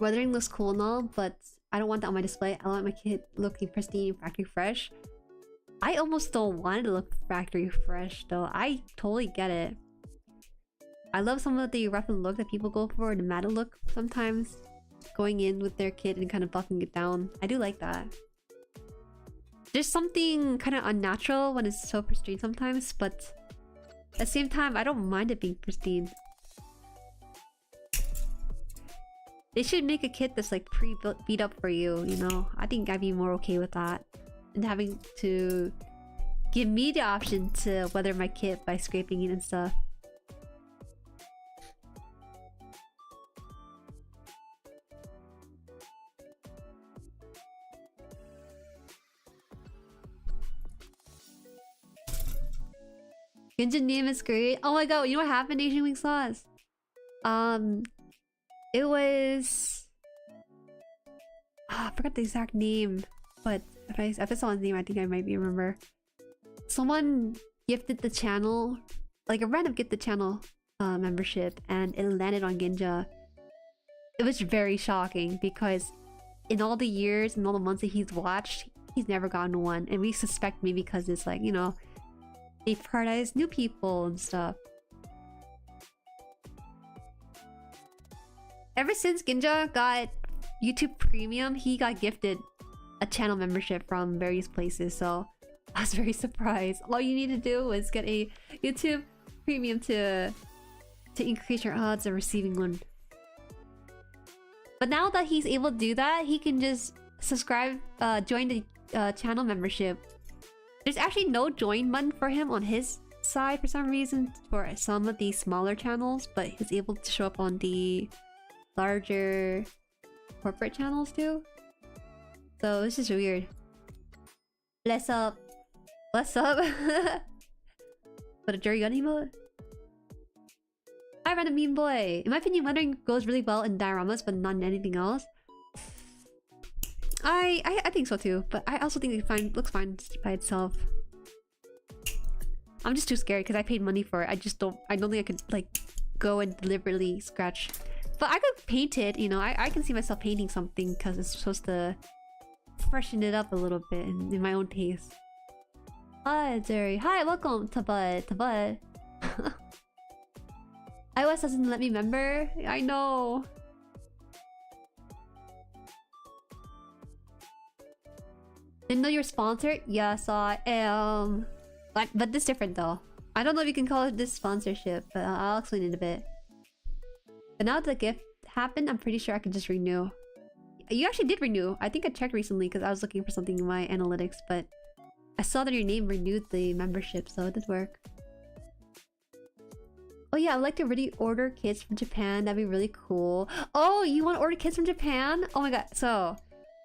Weathering looks cool and all, but I don't want that on my display. I want my kit looking pristine, factory fresh. I almost don't want it to look factory fresh though. I totally get it. I love some of the rough and look that people go for, the matte look sometimes. Going in with their kit and kind of buffing it down. I do like that. There's something kind of unnatural when it's so pristine sometimes, but at the same time, I don't mind it being pristine. They should make a kit that's like pre-built, beat up for you, you know? I think I'd be more okay with that. And having to give me the option to weather my kit by scraping it and stuff. Ginja name is great. Oh my god, you know what happened, Asian Wing Sauce? It was... I forgot the exact name. But if I saw his name, I think I might remember. Someone gifted the channel, like a random gifted channel membership, and it landed on Ginja. It was very shocking because in all the years and all the months that he's watched, he's never gotten one. And we suspect maybe because it's like, you know, they prioritize new people and stuff. Ever since Ginja got YouTube Premium, he got gifted a channel membership from various places, so I was very surprised. All you need to do is get a YouTube Premium to increase your odds of receiving one. But now that he's able to do that, he can just subscribe, join the channel membership. There's actually no join button for him on his side for some reason for some of the smaller channels, but he's able to show up on the larger corporate channels too. So this is weird. Bless up. What's up? But a Jueri gun emote? Hi, random meme boy. In my opinion, lettering goes really well in dioramas, but not in anything else. I think so too, but I also think it looks fine by itself. I'm just too scared because I paid money for it. I don't think I could like go and deliberately scratch. But I could paint it, you know. I can see myself painting something because it's supposed to freshen it up a little bit in my own taste. Hi, Jueri. Hi, welcome to Bud. iOS doesn't let me member. I know. Didn't know you're sponsored? Yeah, saw but this different though. I don't know if you can call it this sponsorship, but I'll explain it a bit. But now that the gift happened, I'm pretty sure I can just renew. You actually did renew. I think I checked recently because I was looking for something in my analytics, but I saw that your name renewed the membership, so it did work. Oh yeah, I would like to really order kits from Japan. That'd be really cool. Oh, you want to order kits from Japan? Oh my god. So,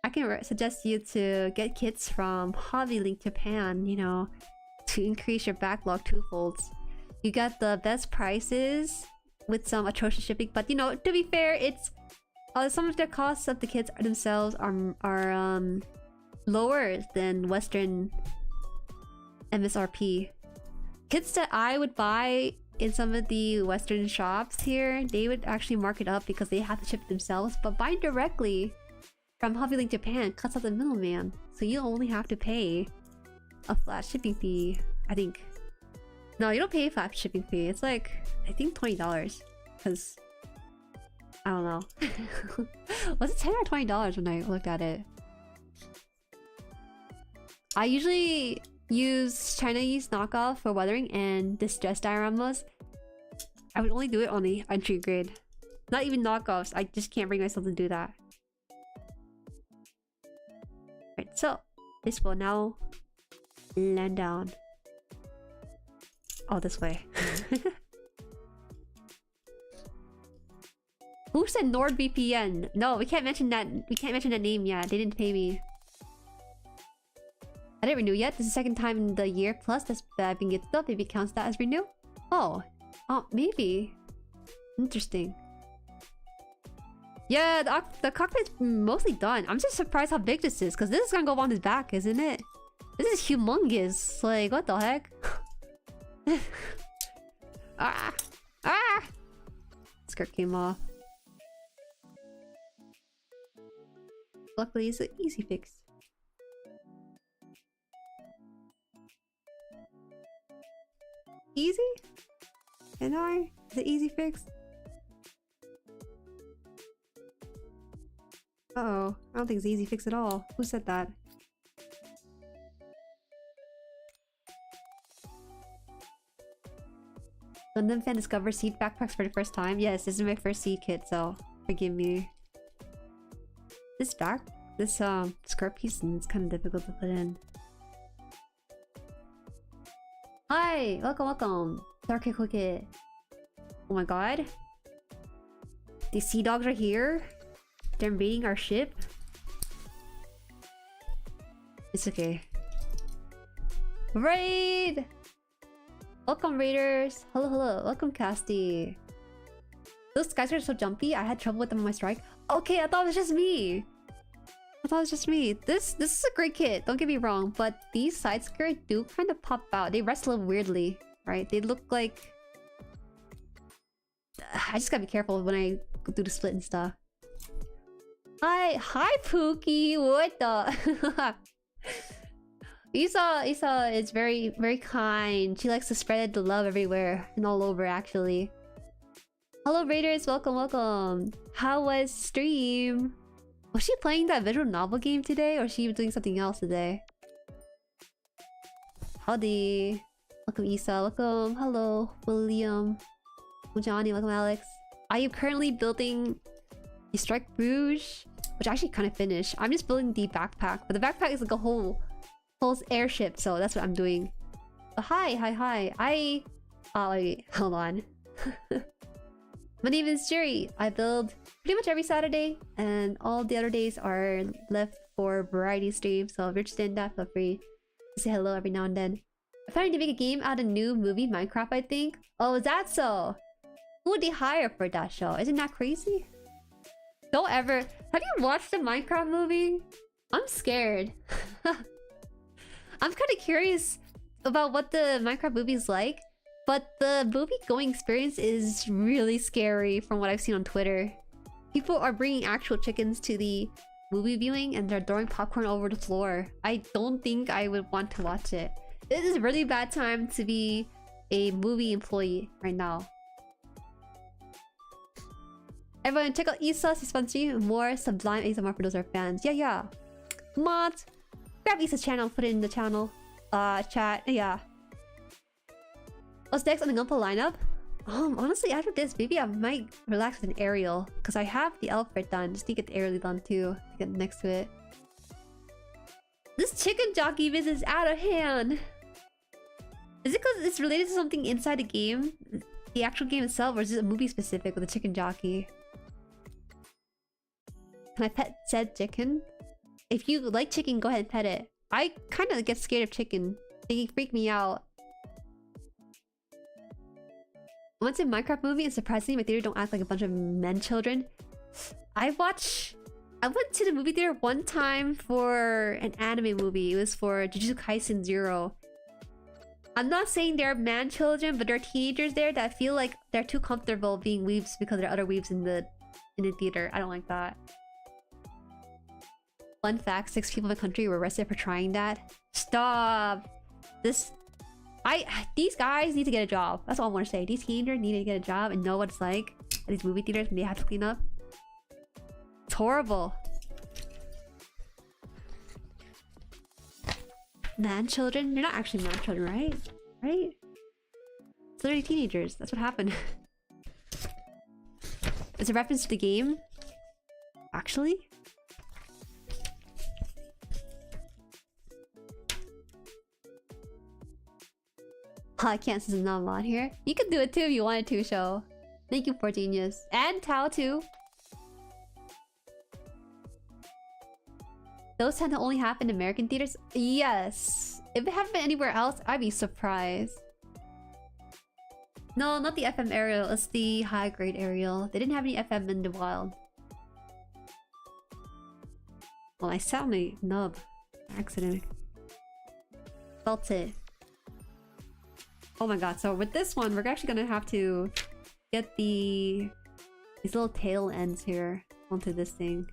I can suggest you to get kits from Hobbylink Japan, you know, to increase your backlog twofolds. You got the best prices with some atrocious shipping, but you know, to be fair, it's some of the costs of the kits themselves are lower than Western MSRP. Kits that I would buy in some of the Western shops here, they would actually mark it up because they have to ship it themselves, but buying directly from Hobbylink Japan cuts out the middleman, so you only have to pay a flat shipping fee, I think. No, you don't pay a flat shipping fee. It's like, I think $20, because I don't know. Was it $10 or $20 when I looked at it? I usually use Chinese knockoff for weathering and distress dioramas. I would only do it on the entry grade. Not even knockoffs. I just can't bring myself to do that. Right, so this will now land down. Oh, this way. Who said NordVPN? No, we can't mention that. We can't mention that name yet. They didn't pay me. I didn't renew yet. This is the second time in the year plus that I've been gifted up. Maybe counts that as renew. Oh, maybe. Interesting. Yeah, the cockpit's mostly done. I'm just surprised how big this is, because this is gonna go on his back, isn't it? This is humongous. Like, what the heck? Ah! Skirt came off. Luckily, it's an easy fix. Easy? Is it easy fix? Uh-oh. I don't think it's easy fix at all. Who said that? Gundam fan discovers seed backpacks for the first time. Yes, this is my first seed kit, so forgive me. This skirt piece is kind of difficult to put in. Hi! Welcome! Dark Wicket. Oh my god. These sea dogs are here. They're invading our ship. It's okay. Raid! Welcome, Raiders. Hello, hello. Welcome, Casty. Those guys are so jumpy. I had trouble with them on my strike. Okay, I thought it was just me. I thought it was just me. This is a great kit. Don't get me wrong, but these side skirts do kind of pop out. They rest a little weirdly, right? They look like. I just gotta be careful when I go through the split and stuff. Hi, Pookie. What the? Isa is very, very kind. She likes to spread the love everywhere and all over, actually. Hello, Raiders. Welcome, welcome. How was stream? Was she playing that visual novel game today, or was she doing something else today? Howdy. Welcome, Isa. Welcome. Hello, William. Welcome, Johnny. Welcome, Alex. I am currently building a Strike Rouge, which I actually kind of finished. I'm just building the backpack, but the backpack is like a whole airship, so that's what I'm doing. But hi. Oh, wait, hold on. My name is Jueri. I build pretty much every Saturday, and all the other days are left for variety streams. So if you're interested in that, feel free to say hello every now and then. I'm planning to make a game out of new movie Minecraft, I think. Oh, is that so? Who would they hire for that show? Isn't that crazy? Don't ever... Have you watched the Minecraft movie? I'm scared. I'm kind of curious about what the Minecraft movie is like. But the movie-going experience is really scary from what I've seen on Twitter. People are bringing actual chickens to the movie viewing and they're throwing popcorn over the floor. I don't think I would want to watch it. This is a really bad time to be a movie employee right now. Everyone, check out Isa's sponsoring more Sublime ASMR for those who are fans. Yeah. Mods, grab Isa's channel, put it in the channel. Chat, yeah. What's next on the GUNPLA lineup? Honestly, after this, maybe I might relax with an aerial. Because I have the outfit done. Just need to get the aerial done too. To get next to it. This chicken jockey business is out of hand. Is it because it's related to something inside the game? The actual game itself? Or is it a movie specific with a chicken jockey? Can I pet said chicken? If you like chicken, go ahead and pet it. I kind of get scared of chicken. They freak me out. I went to a Minecraft movie and surprisingly my theater don't act like a bunch of men children. I went to the movie theater one time for an anime movie. It was for Jujutsu Kaisen 0. I'm not saying they're man children, but there are teenagers there that feel like they're too comfortable being weebs because there are other weebs in the theater. I don't like that. Fun fact, 6 people in the country were arrested for trying that. Stop! These guys need to get a job. That's all I want to say. These teenagers need to get a job and know what it's like at these movie theaters when they have to clean up. It's horrible. Man children? They're not actually man children, right? Right? It's literally teenagers. That's what happened. It's a reference to the game. Actually? I can't since I'm not a mod here. You could do it too if you wanted to, show. Thank you for Genius. And Tao too. Those tend to only happen in American theaters? Yes. If it happened anywhere else, I'd be surprised. No, not the FM aerial. It's the high grade aerial. They didn't have any FM in the wild. Well, I sat on my nub. Accident. Felt it. Oh my god, so with this one, we're actually gonna have to get these little tail ends here onto this thing.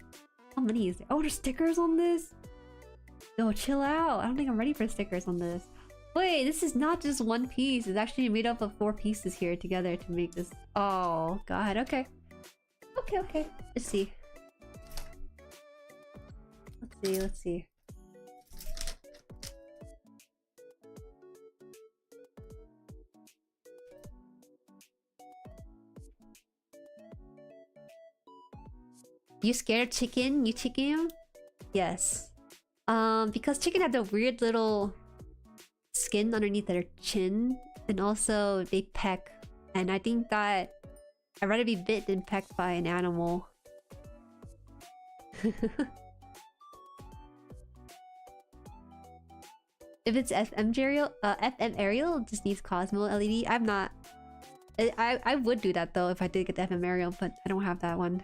How many is there? Oh, there's stickers on this? No, chill out. I don't think I'm ready for stickers on this. Wait, this is not just one piece. It's actually made up of 4 pieces here together to make this. Oh god, okay. Okay. Let's see. Let's see. You scared of chicken? You chicken? Yes. Because chicken have the weird little skin underneath their chin, and also they peck. And I think that I'd rather be bit than pecked by an animal. If it's FM Ariel, it just needs Cosmo LED. I'm not. I would do that though if I did get the FM Ariel, but I don't have that one.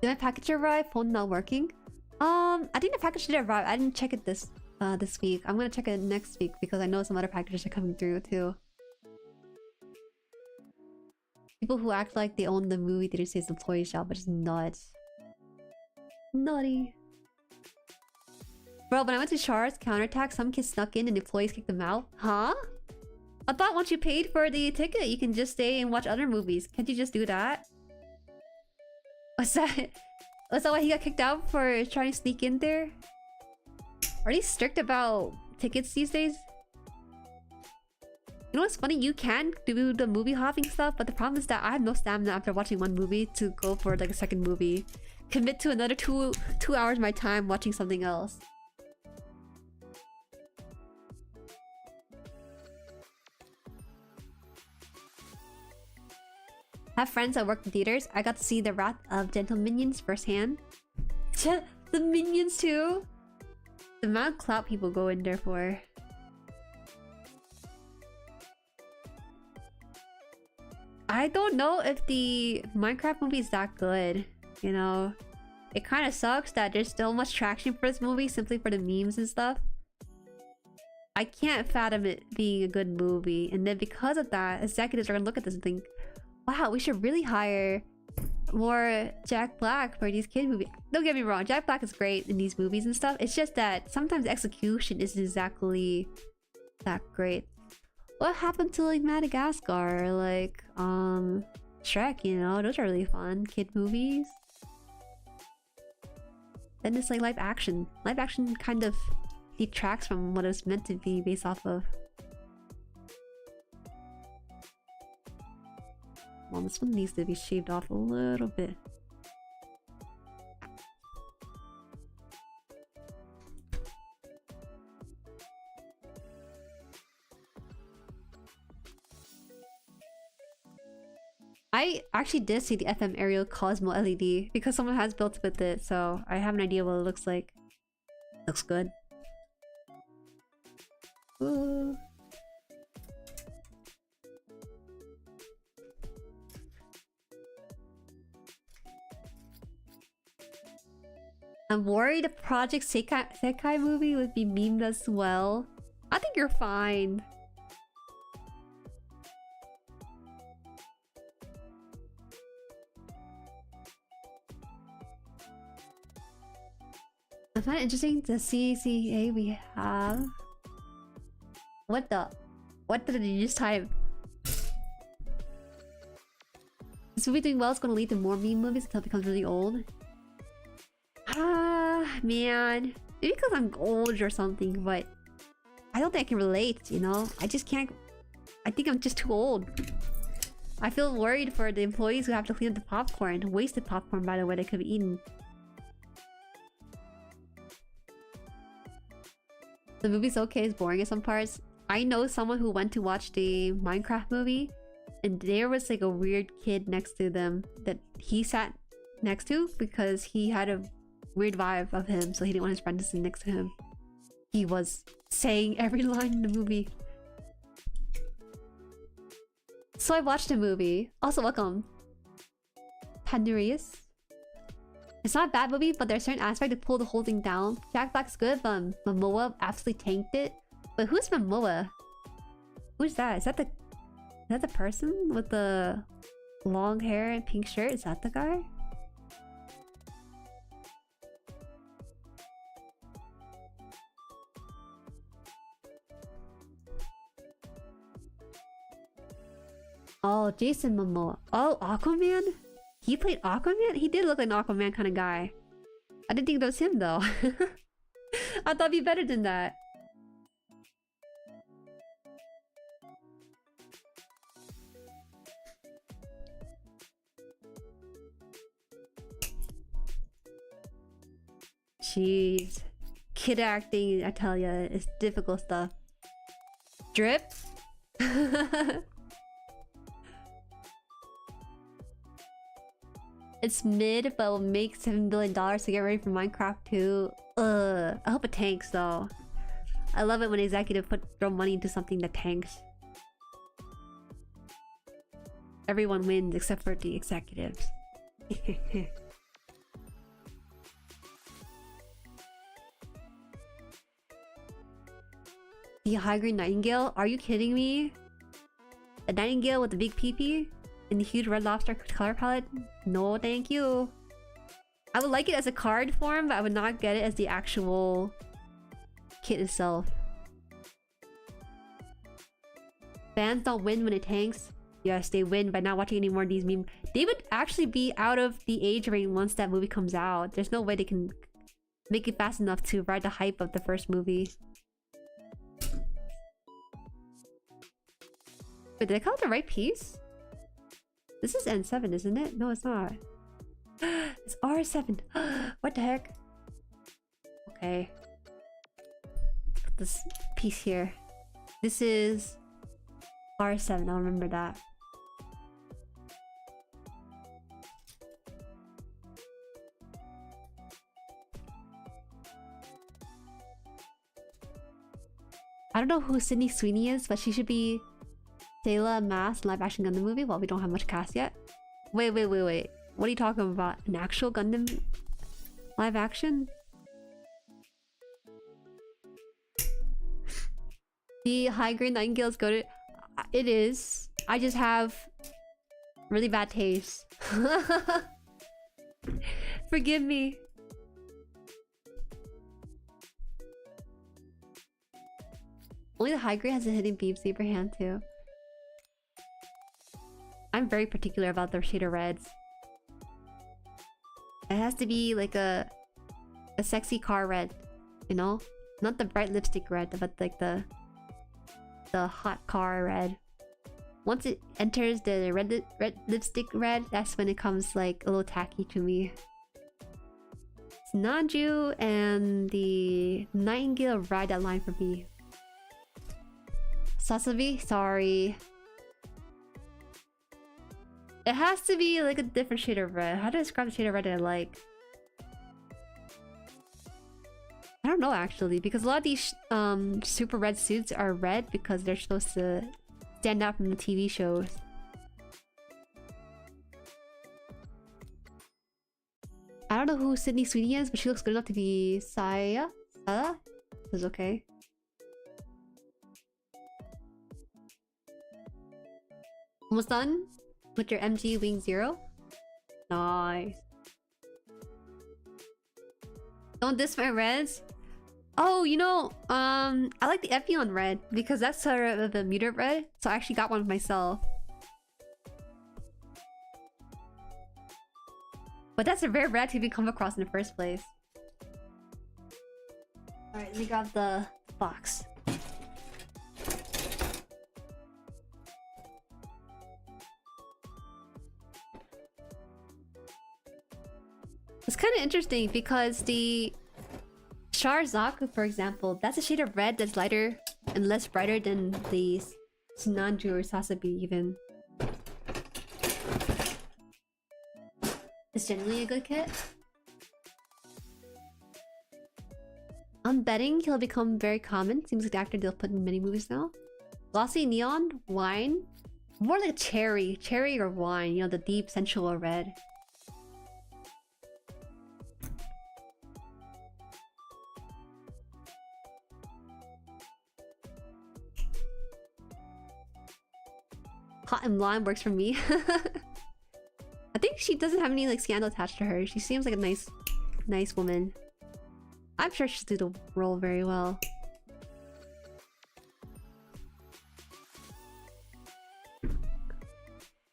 Did my package arrive? Phone not working? I think the package did arrive. I didn't check it this week. I'm gonna check it next week because I know some other packages are coming through too. People who act like they own the movie theater says the employee shop, which is nuts. Naughty. Bro, when I went to Char's counterattack, some kids snuck in and the employees kicked them out. Huh? I thought once you paid for the ticket, you can just stay and watch other movies. Can't you just do that? Was that why he got kicked out for trying to sneak in there? Are they strict about tickets these days? You know what's funny? You can do the movie hopping stuff, but the problem is that I have no stamina after watching one movie to go for like a second movie. Commit to another two hours of my time watching something else. I have friends that work in theaters. I got to see the Wrath of Gentle Minions firsthand. The Minions too? The amount of clout people go in there for. I don't know if the Minecraft movie is that good, you know? It kind of sucks that there's so much traction for this movie simply for the memes and stuff. I can't fathom it being a good movie, and then because of that, executives are gonna look at this and think, wow, we should really hire more Jack Black for these kid movies. Don't get me wrong, Jack Black is great in these movies and stuff. It's just that sometimes execution isn't exactly that great. What happened to like Madagascar, like Shrek, you know, those are really fun kid movies. Then it's like live action. Live action kind of detracts from what it's meant to be based off of. Well, this one needs to be shaved off a little bit. I actually did see the FM Ariel Cosmo LED because someone has built with it, so I have an idea what it looks like. Looks good. Ooh. I'm worried the Project Sekai movie would be memed as well. I think you're fine. I find it interesting the CCA we have. What did you just type? This movie doing well is going to lead to more meme movies until it becomes really old. Man. Maybe because I'm old or something, but I don't think I can relate, you know? I just can't. I think I'm just too old. I feel worried for the employees who have to clean up the popcorn. Wasted popcorn, by the way, they could be eaten. The movie's okay, it's boring at some parts. I know someone who went to watch the Minecraft movie, and there was like a weird kid next to them that he sat next to because he had a weird vibe of him, so he didn't want his friend to sit next to him. He was saying every line in the movie. So I watched the movie. Also, welcome. Pandurius. It's not a bad movie, but there's a certain aspect to pull the whole thing down. Jack Black's good, but Momoa absolutely tanked it. But who's Momoa? Who's that? Is that the person with the long hair and pink shirt? Is that the guy? Oh, Jason Momoa. Oh, Aquaman? He played Aquaman? He did look like an Aquaman kind of guy. I didn't think that was him though. I thought it'd be better than that. Jeez. Kid acting, I tell ya, is difficult stuff. Drip? It's mid, but will make $7 billion to get ready for Minecraft 2. I hope it tanks though. I love it when executives throw money into something that tanks. Everyone wins except for the executives. The high-grade nightingale? Are you kidding me? A nightingale with a big peepee? In the huge red lobster color palette? No, thank you. I would like it as a card form, but I would not get it as the actual kit itself. Fans don't win when it tanks. Yes, they win by not watching any more of these memes. They would actually be out of the age range once that movie comes out. There's no way they can make it fast enough to ride the hype of the first movie. Wait, did I call it the right piece? This is N7, isn't it? No, it's not. It's R7. What the heck? Okay. Put this piece here. This is R7. I'll remember that. I don't know who Sydney Sweeney is, but she should be Sayla Mass live action Gundam movie. Well, we don't have much cast yet. Wait. What are you talking about? An actual Gundam live action? The high-grade nightingale is goated. It is. I just have really bad taste. Forgive me. Only the high grade has a hidden beam saber hand too. I'm very particular about the shade of reds. It has to be like a sexy car red, you know? Not the bright lipstick red, but like the hot car red. Once it enters the red lipstick red, that's when it comes like a little tacky to me. It's Nanju and the Nightingale ride that line for me. Sasabi? Sorry. It has to be like a different shade of red. How do I describe the shade of red that I like? I don't know actually, because a lot of these super red suits are red because they're supposed to stand out from the TV shows. I don't know who Sydney Sweeney is, but she looks good enough to be Saya. This is okay. Almost done with your MG Wing Zero. Nice. Don't diss my reds. Oh, you know, I like the Epion red because that's sort of the muted red. So I actually got one myself. But that's a rare red to even come across in the first place. Alright, let me grab the box. It's kind of interesting because the Zaku, for example, that's a shade of red that's lighter and less brighter than the Sinanju or Sasabi even. It's generally a good kit. I'm betting he'll become very common. Seems like the actor they'll put in many movies now. Glossy neon, wine. More like cherry. Cherry or wine, you know, the deep sensual red. Hot and blonde works for me. I think she doesn't have any like scandal attached to her. She seems like a nice woman. I'm sure she'll do the role very well.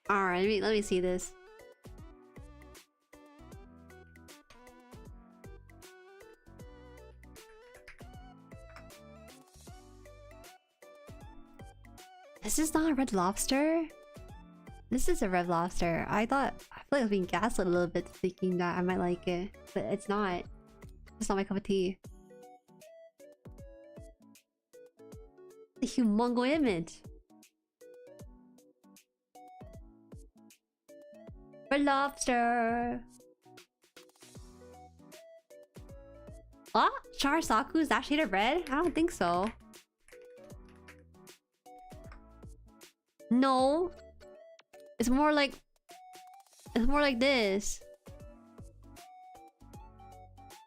Alright, let me see this. This is not a red lobster? This is a red lobster. I feel like I was being gaslit a little bit thinking that I might like it. But it's not. It's not my cup of tea. The humongo image. Red lobster. What? Charasaku is that shade of red? I don't think so. No. It's more like this.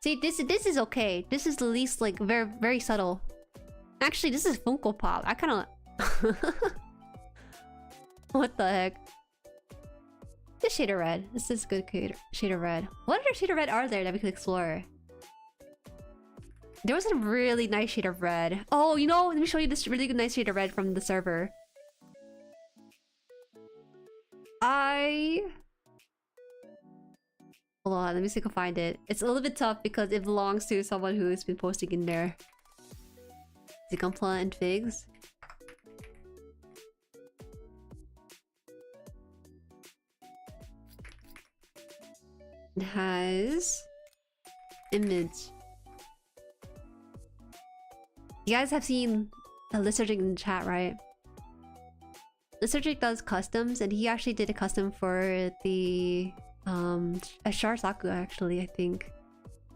See, this is okay. This is the least like very subtle. Actually, this is Funko Pop. I kind of what the heck? This shade of red. This is good shade of red. What other shade of red are there that we could explore? There was a really nice shade of red. Oh, you know, let me show you this really good nice shade of red from the server. Hold on, let me see if I can find it. It's a little bit tough because it belongs to someone who's been posting in there. The GUNPLA and Figs. It has image. You guys have seen Lizardrick in the chat, right? Lizardrick does customs, and he actually did a custom for the a Sharasaku actually, I think.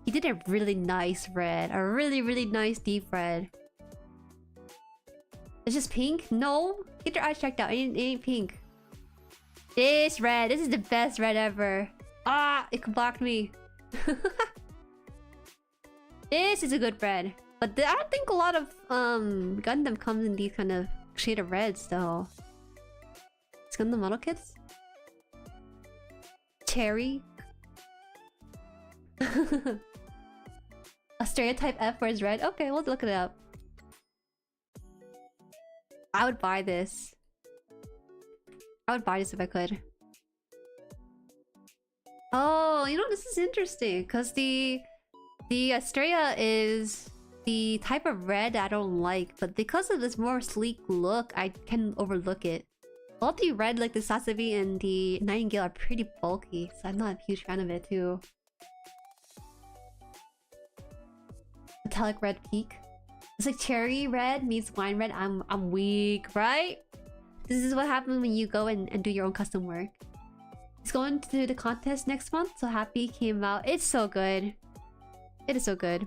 He did a really nice red, a really nice deep red. It's just pink? No, get your eyes checked out. It ain't pink. This red, this is the best red ever. Ah, it blocked me. This is a good red. But I don't think a lot of Gundam comes in these kind of shade of reds though. It's Gundam model kits? Cherry? A stereotype F where it's red? Okay, we'll look it up. I would buy this. I would buy this if I could. Oh, you know, this is interesting because the Astrea is the type of red I don't like, but because of this more sleek look, I can overlook it. All the red like the Sasabi and the Nightingale are pretty bulky, so I'm not a huge fan of it too. Metallic red peak. It's like cherry red meets wine red. I'm weak, right? This is what happens when you go and do your own custom work. It's going to the contest next month, so happy came out. It's so good. It is so good.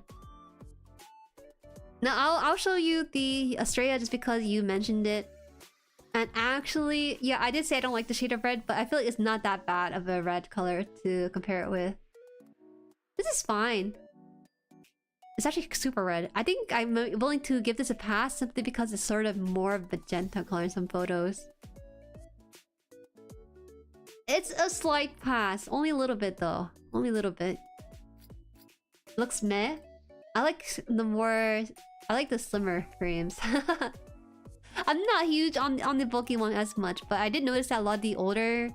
Now I'll show you the Astrea just because you mentioned it. And actually, yeah, I did say I don't like the shade of red, but I feel like it's not that bad of a red color to compare it with. This is fine. It's actually super red. I think I'm willing to give this a pass simply because it's sort of more of magenta color in some photos. It's a slight pass. Only a little bit though. Only a little bit. Looks meh. I like the slimmer frames. I'm not huge on the bulky one as much, but I did notice that a lot of the older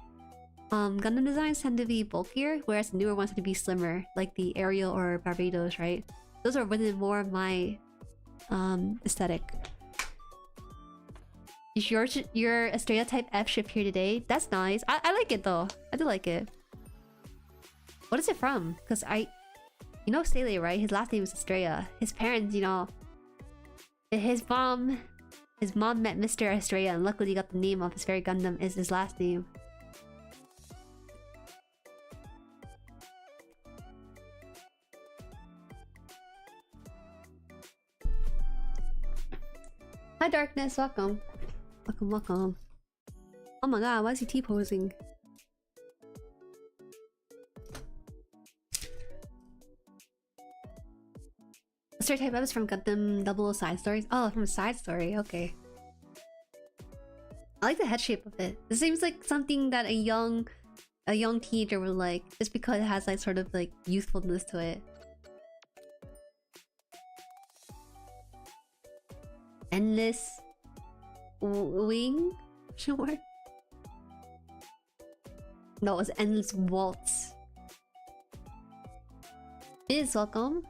Gundam designs tend to be bulkier, whereas the newer ones tend to be slimmer, like the Ariel or Barbados, right? Those are within more of my aesthetic. Is your Astrea type F ship here today? That's nice. I like it though. I do like it. What is it from? Because you know Sele, right? His last name is Astrea. His parents, you know, his mom met Mr. Astrea and luckily got the name of his fairy Gundam as his last name. Hi Darkness, welcome. Welcome. Oh my god, why is he T-posing? Stereotype F is from Gundam 00 Side Stories. Oh, from a side story, okay. I like the head shape of it. It seems like something that a young teenager would like, just because it has like sort of like youthfulness to it. Endless wing? Sure. No, it's endless waltz. Biz, welcome.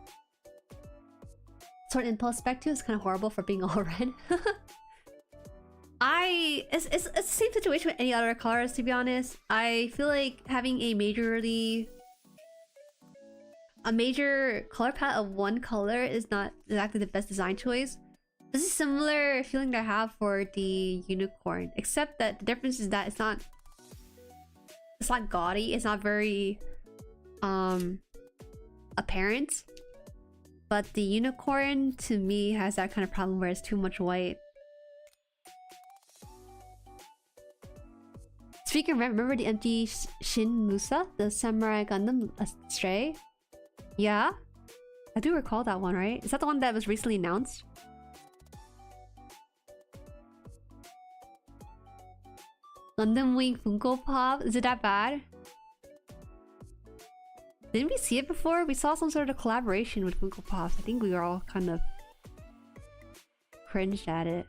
Sword Impulse Spec 2 is kind of horrible for being all red. It's the same situation with any other colors, to be honest. I feel like having a major color palette of one color is not exactly the best design choice. This is similar feeling that I have for the unicorn, except that the difference is that it's not It's not gaudy. It's not very apparent. But the unicorn to me has that kind of problem where it's too much white. Speaking of, remember the empty Shin Musa, the Samurai Gundam Stray? Yeah, I do recall that one, right? Is that the one that was recently announced? Gundam Wing Funko Pop? Is it that bad? Didn't we see it before? We saw some sort of collaboration with Funko Pops. I think we were all kind of cringed at it.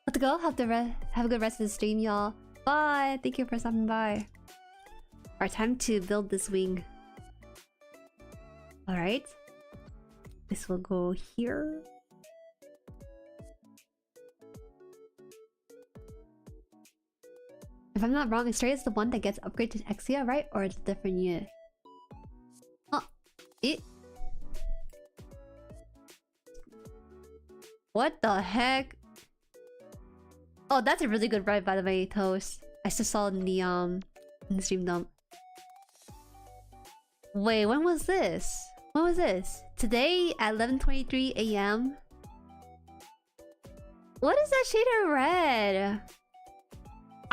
Let's go. Have a good rest of the stream, y'all. Bye. Thank you for stopping by. Alright, time to build this wing. Alright. This will go here. If I'm not wrong, Stray is the one that gets upgraded to Exia, right? Or it's a different unit? Oh, it. What the heck? Oh, that's a really good ride, by the way, Toast. I just saw it in the stream dump. Wait, when was this? When was this? Today at 11:23 AM? What is that shade of red?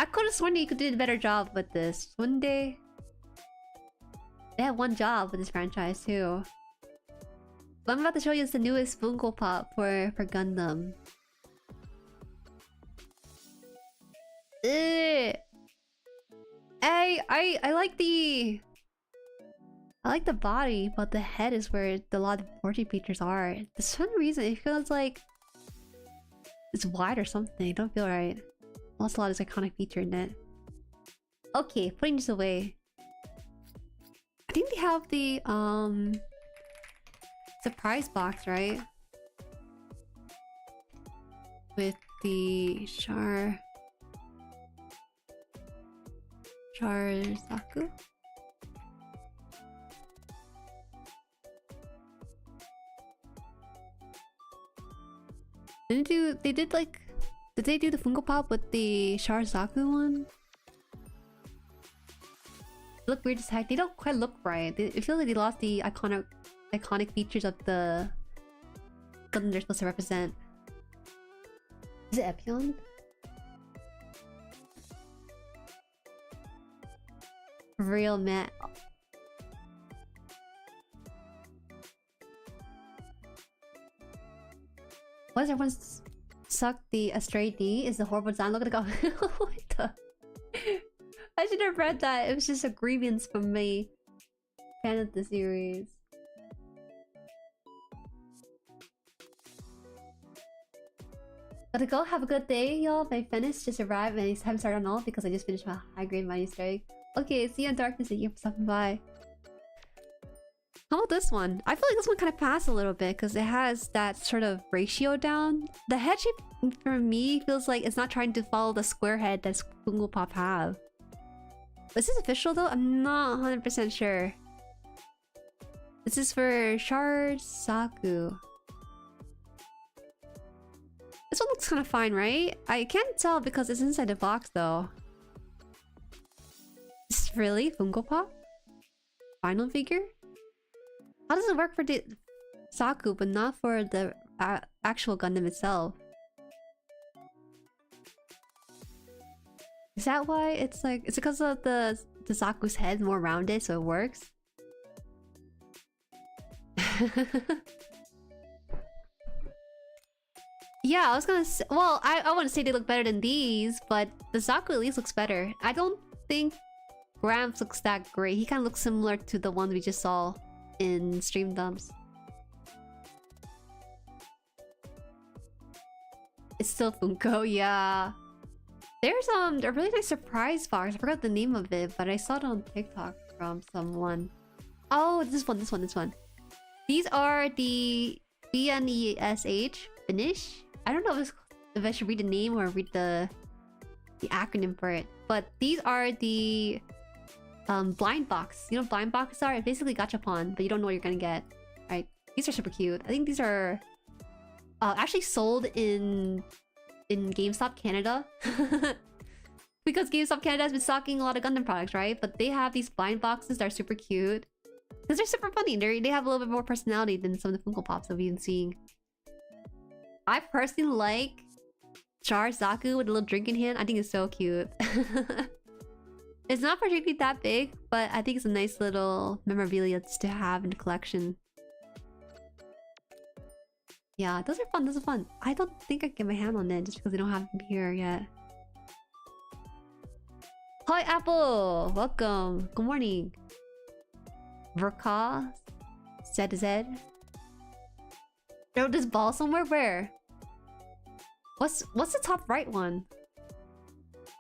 I could have sworn you could do a better job with this. One day, they have one job with this franchise too. What I'm about to show you is the newest Funko Pop for Gundam. I like the body, but the head is where a lot of important features are. For some reason, it feels like it's wide or something. I don't feel right. Lost a lot of this iconic feature in it. Okay, putting this away. I think they have the surprise box, right? With the Saku? Did they do the Funko Pop with the Saku one? They look weird as heck. They don't quite look right. It feels like they lost the iconic features of the Gundam they're supposed to represent. Is it Epion? Real man. Why does everyone suck the Astray D? Is the horrible design? Look at the go. What the? I should have read that. It was just a grievance from me. Fan of the series. Gotta go. Have a good day, y'all. My finish just arrived and it's time to start on all because I just finished my high grade minus strike. Okay, see you in darkness. Thank you for stopping by. How about this one? I feel like this one kind of passed a little bit because it has that sort of ratio down. The head shape for me feels like it's not trying to follow the square head that Funko Pop have. Is this official though? I'm not 100% sure. This is for Saku. This one looks kind of fine, right? I can't tell because it's inside the box though. Is this really Funko Pop? Final figure? How does it work for the Saku but not for the actual Gundam itself? Is that why it's like... It's because of the Saku's head more rounded so it works? Yeah, I was gonna say... Well, I want to say they look better than these, but the Saku at least looks better. I don't think Gramps looks that great. He kind of looks similar to the one we just saw in stream dumps. It's still Funko, yeah. There's a really nice surprise box. I forgot the name of it, but I saw it on TikTok from someone. Oh, this one. These are the BNESH finish. I don't know if I should read the name or read the acronym for it, but these are the blind box. You know what blind boxes are? It's basically gachapon, but you don't know what you're gonna get. Right? These are super cute. I think these are actually sold in GameStop Canada. Because GameStop Canada has been stocking a lot of Gundam products, right? But they have these blind boxes that are super cute. Because they're super funny. They have a little bit more personality than some of the Funko Pops that we've been seeing. I personally like Char Zaku with a little drink in hand. I think it's so cute. It's not particularly that big, but I think it's a nice little memorabilia just to have in the collection. Yeah, those are fun. Those are fun. I don't think I can get my hand on it just because they don't have them here yet. Hi, Apple! Welcome. Good morning. Verka. ZZ. Throw this ball somewhere? Where? What's the top right one?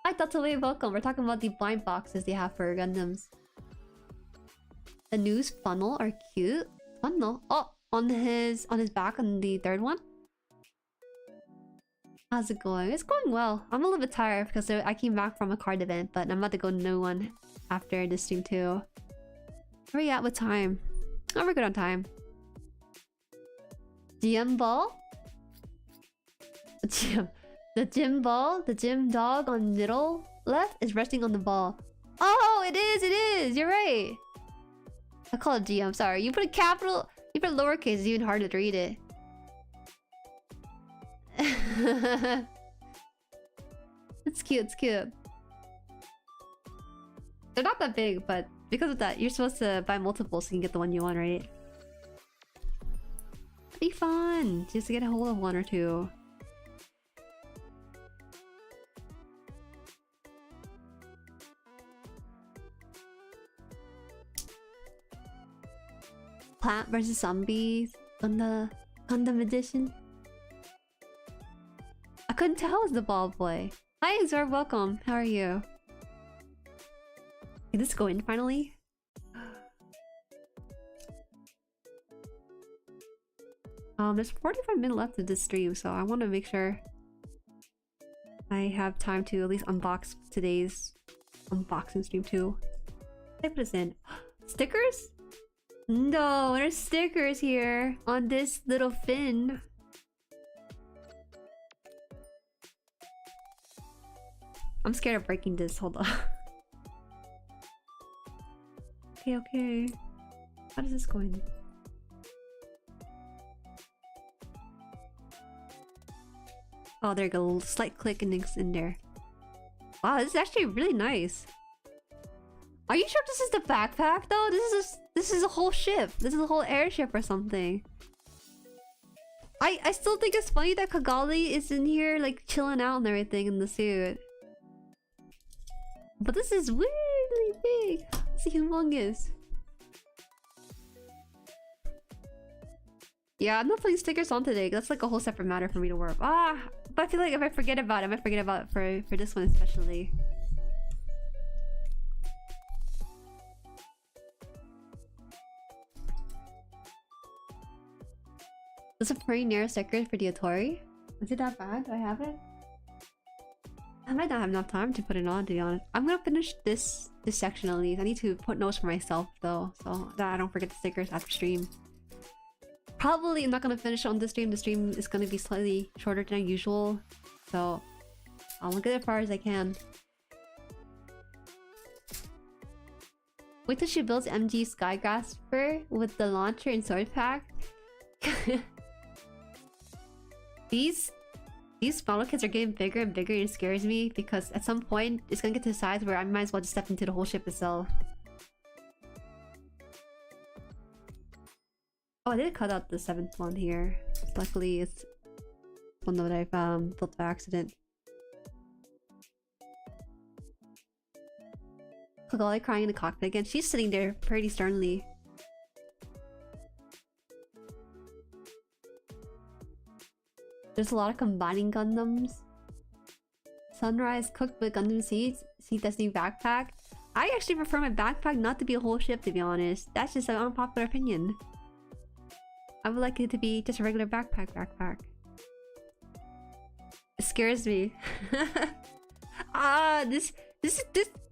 Hi, Tataway. Welcome. We're talking about the blind boxes they have for Gundams. The news funnel are cute. Funnel? Oh! On his back on the third one. How's it going? It's going well. I'm a little bit tired because I came back from a card event, but I'm about to go to no one after this stream too. Where are we at with time? Oh, we're good on time. GM ball? The gym ball? The gym dog on middle left is resting on the ball. Oh, it is! You're right. I call it GM, sorry. You put a capital... You put lowercase, it's even harder to read it. It's cute, it's cute. They're not that big, but because of that, you're supposed to buy multiples so you can get the one you want, right? It'd be fun just to get a hold of one or two. Plant vs Zombies on the Gundam edition. I couldn't tell it was the ball boy. Hi, Zor, welcome. How are you? Can this go in finally? There's 45 minutes left of this stream, so I want to make sure I have time to at least unbox today's unboxing stream too. I put this in. Stickers? No, there's stickers here on this little fin. I'm scared of breaking this. Hold on. Okay. How does this go in? Oh, there you go. Slight click and it's in there. Wow, this is actually really nice. Are you sure this is the backpack though? This is a whole ship. This is a whole airship or something. I still think it's funny that Kagali is in here like chilling out and everything in the suit. But this is weirdly big. It's humongous. Yeah, I'm not putting stickers on today. That's like a whole separate matter for me to work. But I feel like if I forget about it, I might forget about it for this one especially. There's a pretty narrow sticker for the Ootori. Is it that bad? Do I have it? I might not have enough time to put it on, to be honest. I'm gonna finish this section at least. I need to put notes for myself though, so that I don't forget the stickers after stream. Probably I'm not gonna finish on this stream. The stream is gonna be slightly shorter than usual, so I'll get it as far as I can. Wait till she builds MG Skygrasper with the launcher and sword pack. These model kits are getting bigger and bigger and it scares me because at some point it's gonna get to the size where I might as well just step into the whole ship itself. Oh, I did cut out the 7th one here. Luckily it's one that I've built by accident. Kagali crying in the cockpit again. She's sitting there pretty sternly. There's a lot of combining Gundams. Sunrise cooked with Gundam seeds. See Destiny backpack. I actually prefer my backpack not to be a whole ship, to be honest. That's just an unpopular opinion. I would like it to be just a regular backpack. It scares me.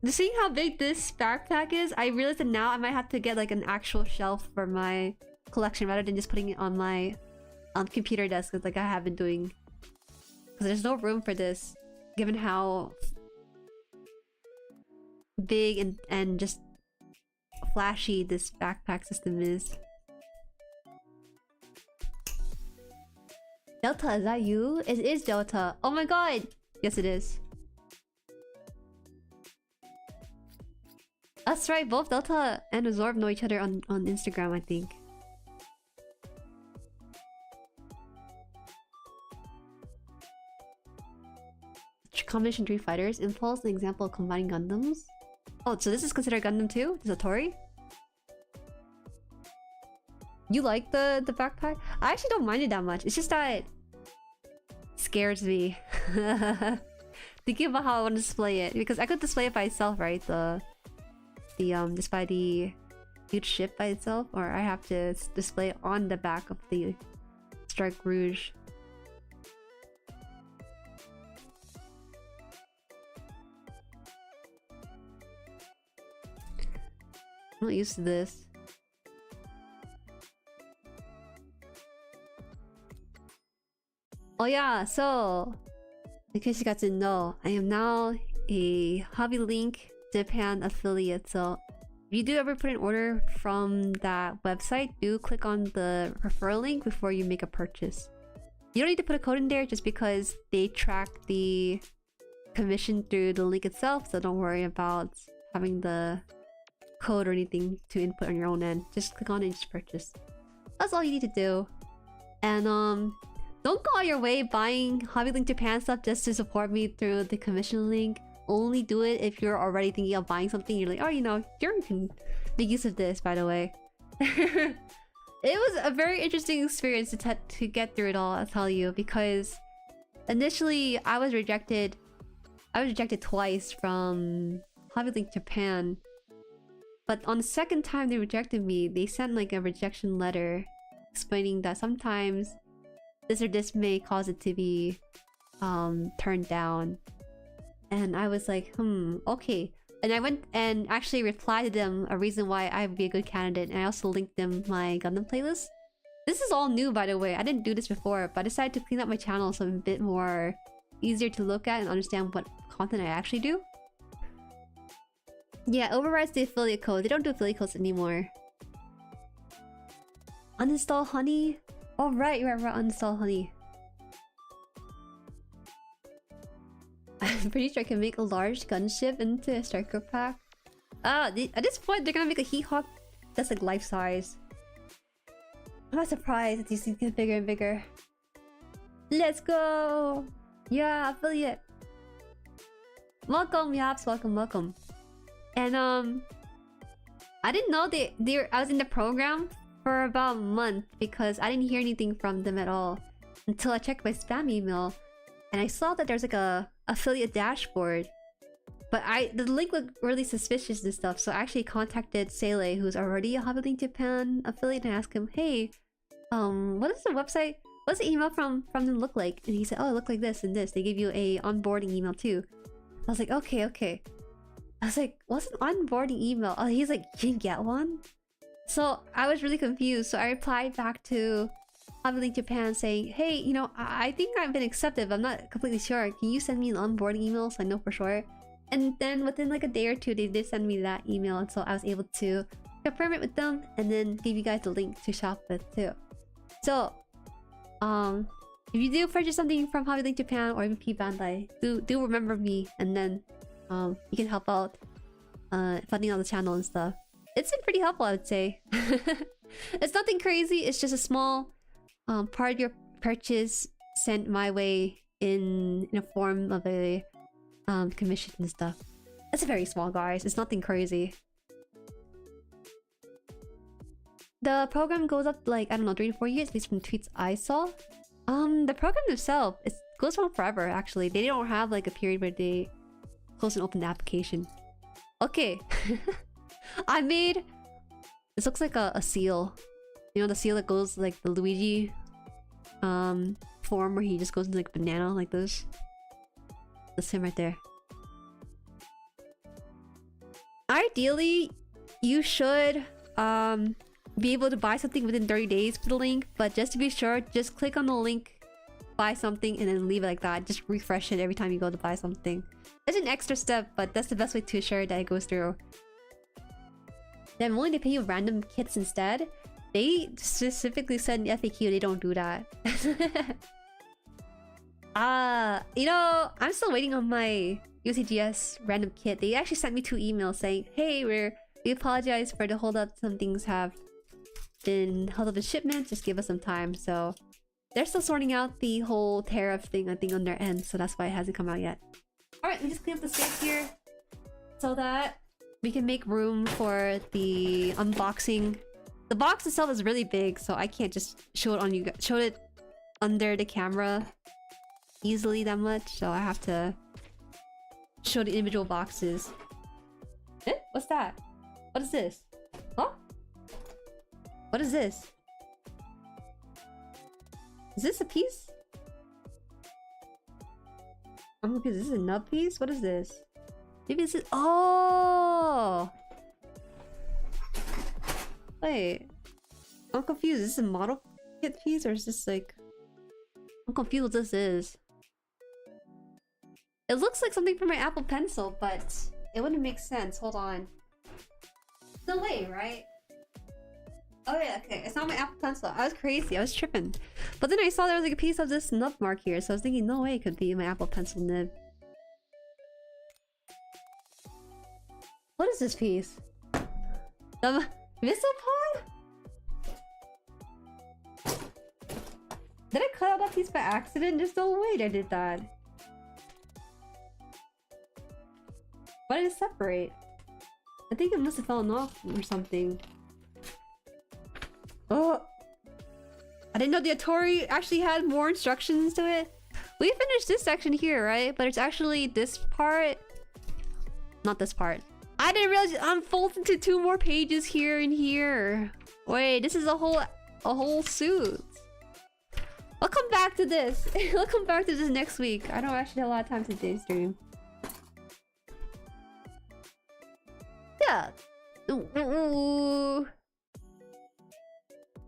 Seeing how big this backpack is, I realize that now I might have to get like an actual shelf for my collection rather than just putting it on my computer desk, like I have been doing. Because there's no room for this, given how big and just flashy this backpack system is. Delta, is that you? It is Delta. Oh my god! Yes, it is. That's right, both Delta and Azorb know each other on Instagram, I think. Combination Dream Fighters. Impulse, an example of combining Gundams. Oh, so this is considered Gundam too? This is Ootori? You like the backpack? I actually don't mind it that much. It's just that it scares me. Thinking about how I want to display it. Because I could display it by itself, right? Just by the huge ship by itself. Or I have to display it on the back of the Strike Rouge. I'm not used to this. Oh yeah, so in case you guys didn't know, I am now a Hobby Link Japan affiliate. So if you do ever put an order from that website, do click on the referral link before you make a purchase. You don't need to put a code in there just because they track the commission through the link itself, so don't worry about having the code or anything to input on your own end. Just click on it and just purchase. That's all you need to do. And don't go out your way buying Hobby Link Japan stuff just to support me through the commission link. Only do it if you're already thinking of buying something. You're like, oh, you know, you can make use of this, by the way. It was a very interesting experience to get through it all, I'll tell you, because initially I was rejected twice from Hobby Link Japan. But on the second time they rejected me, they sent like a rejection letter explaining that sometimes this or this may cause it to be turned down. And I was like, okay. And I went and actually replied to them a reason why I would be a good candidate. And I also linked them my Gundam playlist. This is all new, by the way. I didn't do this before, but I decided to clean up my channel so I'm a bit more easier to look at and understand what content I actually do. Yeah, overrides the affiliate code. They don't do affiliate codes anymore. Uninstall Honey? Oh right, you're right, uninstall Honey. I'm pretty sure I can make a large gunship into a striker pack. At this point, they're gonna make a Heat Hawk that's like life size. I'm not surprised that these things get bigger and bigger. Let's go! Yeah, affiliate. Welcome, Yaps. Welcome. And I didn't know I was in the program for about a month because I didn't hear anything from them at all until I checked my spam email and I saw that there's like a affiliate dashboard. But the link looked really suspicious and stuff, so I actually contacted Sele, who's already a Hobby Link Japan affiliate, and asked him, hey, what is the website? What's the email from them look like? And he said, oh, it looked like this and this. They gave you a onboarding email too. I was like, okay. I was like, what's an onboarding email? Oh, he's like, you didn't get one? So I was really confused. So I replied back to Hobby Link Japan saying, hey, you know, I think I've been accepted, but I'm not completely sure. Can you send me an onboarding email so I know for sure? And then within like a day or two, they did send me that email. And so I was able to confirm it with them and then give you guys the link to shop with too. So, if you do purchase something from Hobby Link Japan or even P Bandai, do remember me, and then you can help out funding on the channel and stuff. It's been pretty helpful, I would say. It's nothing crazy. It's just a small part of your purchase sent my way in a form of a commission and stuff. It's very small, guys. It's nothing crazy. The program goes up like, I don't know, 3 to 4 years based from tweets I saw. The program itself, it goes on forever actually. They don't have like a period where they close and open the application. Okay. I made... This looks like a seal. You know the seal that goes like the Luigi form where he just goes into like banana like this? That's him right there. Ideally, you should be able to buy something within 30 days for the link, but just to be sure, just click on the link, buy something, and then leave it like that. Just refresh it every time you go to buy something. It's an extra step, but that's the best way to ensure that it goes through. Then I'm willing to pay you random kits instead. They specifically said in the FAQ they don't do that. You know, I'm still waiting on my UCGS random kit. They actually sent me 2 emails saying, hey, we apologize for the hold up. Some things have been held up in shipment. Just give us some time. So they're still sorting out the whole tariff thing, I think, on their end. So that's why it hasn't come out yet. Alright, let me just clean up the space here so that we can make room for the unboxing. The box itself is really big, so I can't just show it on you guys, show it under the camera easily that much. So I have to show the individual boxes. Eh? What's that? What is this? Huh? What is this? Is this a piece? I'm confused. Is this a nub piece? What is this? Maybe this is... Oh! Wait. I'm confused. Is this a model kit piece or is this like... I'm confused what this is. It looks like something for my Apple Pencil, but it wouldn't make sense. Hold on. No way, right? Oh yeah, okay. It's not my Apple Pencil. I was crazy. I was tripping. But then I saw there was like a piece of this nub mark here, so I was thinking, no way it could be my Apple Pencil nib. What is this piece? The Misopod? Did I cut out that piece by accident? There's no way I did that. Why did it separate? I think it must have fallen off or something. Oh! I didn't know the Ootori actually had more instructions to it. We finished this section here, right? But it's actually this part. Not this part. I didn't realize it unfolds into 2 more pages here and here. Wait, this is a whole suit. I'll come back to this. I'll come back to this next week. I don't actually have a lot of time to day stream. Yeah. Ooh.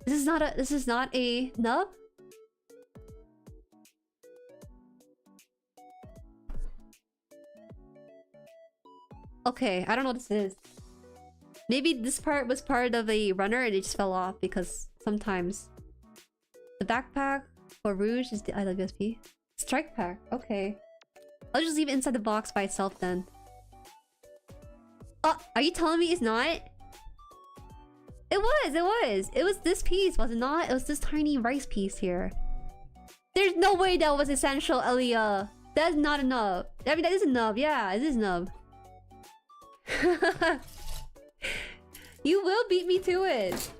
This is not a nub? Okay, I don't know what this is. Maybe this part was part of a runner and it just fell off because sometimes the backpack for Rouge is the IWSP. Strike pack, okay. I'll just leave it inside the box by itself then. Oh, are you telling me it's not? It was this piece, was it not? It was this tiny rice piece here. There's no way that was essential, Elia. That's not a nub. I mean, that is a nub. Yeah, it is a nub. You will beat me to it.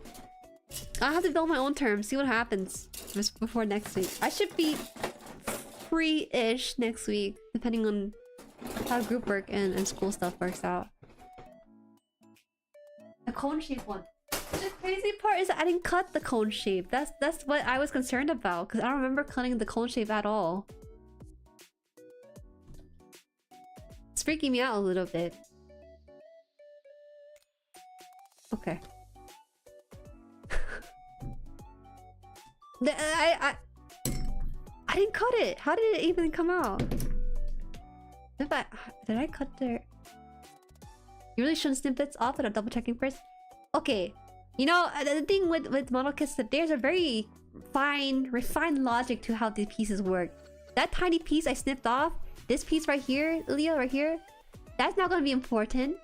I'll have to build my own terms, see what happens just before next week. I should be free-ish next week, depending on how group work and school stuff works out. The cone shape one. The crazy part is that I didn't cut the cone shape. That's what I was concerned about, because I don't remember cutting the cone shape at all. It's freaking me out a little bit. Okay. I didn't cut it. How did it even come out? Did I cut there? You really shouldn't snip bits off without double checking first. Okay, you know the thing with model kits that there's a very refined logic to how these pieces work. That tiny piece I snipped off, this piece right here, Leo, right here, that's not gonna be important.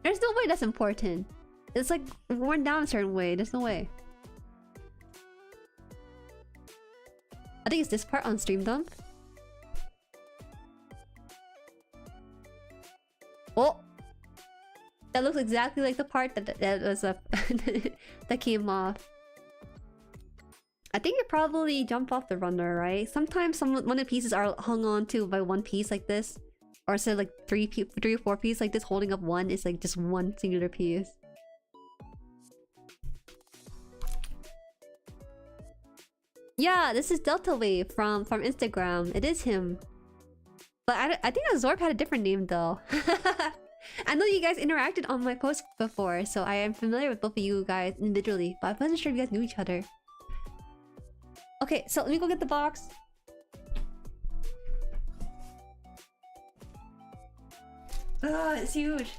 There's no way that's important. It's like worn down a certain way. There's no way. I think it's this part on stream dump. Oh, that looks exactly like the part that was up that came off. I think it probably jumped off the runner, right? Sometimes one of the pieces are hung on to by one piece like this, or instead like three or four pieces like this holding up one is like just one singular piece. Yeah, this is Delta Wave from Instagram. It is him. But I think Azorb had a different name though. I know you guys interacted on my post before, so I am familiar with both of you guys individually, but I wasn't sure if you guys knew each other. Okay, so let me go get the box. Oh, it's huge.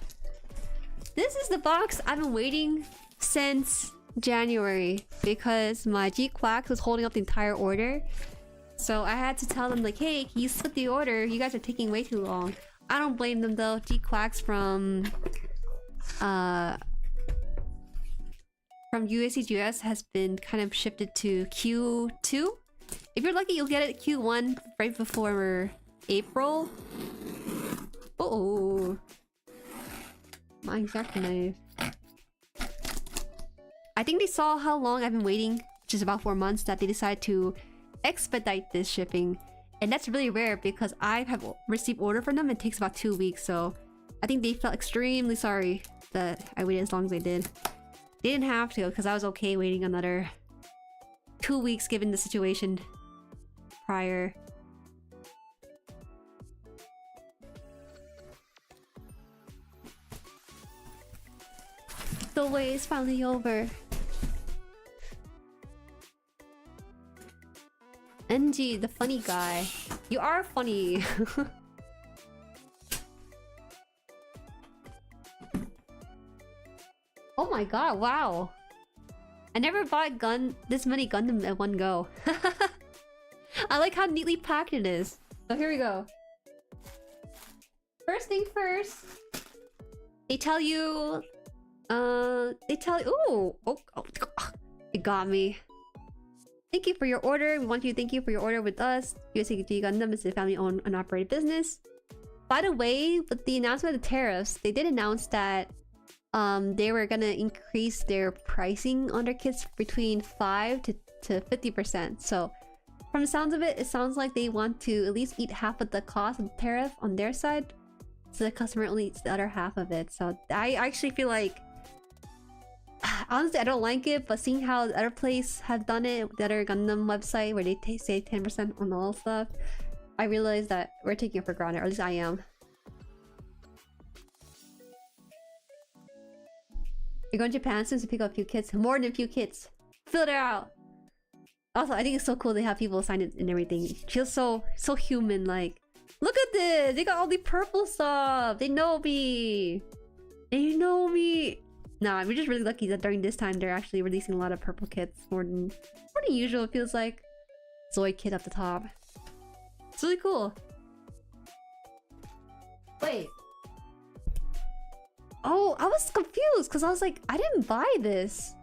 This is the box I've been waiting since January because my G-Quacks was holding up the entire order. So I had to tell them like, hey, can you split the order? You guys are taking way too long. I don't blame them though. G-Quacks from USCGS has been kind of shifted to Q2. If you're lucky, you'll get it Q1 right before April. Oh, my exact knife. I think they saw how long I've been waiting, which is about 4 months, that they decided to expedite this shipping. And that's really rare because I have received order from them. It takes about 2 weeks, so I think they felt extremely sorry that I waited as long as they did. They didn't have to because I was okay waiting another 2 weeks given the situation prior. The wait is finally over. NG, the funny guy. You are funny. Oh my god, wow. I never bought this many Gundam at one go. I like how neatly packed it is. So here we go. First thing first. They tell you... Ooh! Oh, it got me. Thank you for your order. We want to thank you for your order with us. USCG Gundam is a family-owned and operated business. By the way, with the announcement of the tariffs, they did announce that they were gonna increase their pricing on their kits between 5 to 50%. So, from the sounds of it, it sounds like they want to at least eat half of the cost of the tariff on their side, so the customer only eats the other half of it. So, I actually feel like, honestly, I don't like it, but seeing how the other place have done it, the other Gundam website where they say 10% on all stuff, I realized that we're taking it for granted, or at least I am. You're going to Japan soon to pick up a few kits. More than a few kits. Fill it out. Also, I think it's so cool they have people sign it and everything. It feels so human. Like, look at this. They got all the purple stuff. They know me. They know me. Nah, we're just really lucky that during this time they're actually releasing a lot of purple kits more than usual. It feels like Zoid kit up the top. It's really cool. Wait. Oh, I was confused because I was like, I didn't buy this.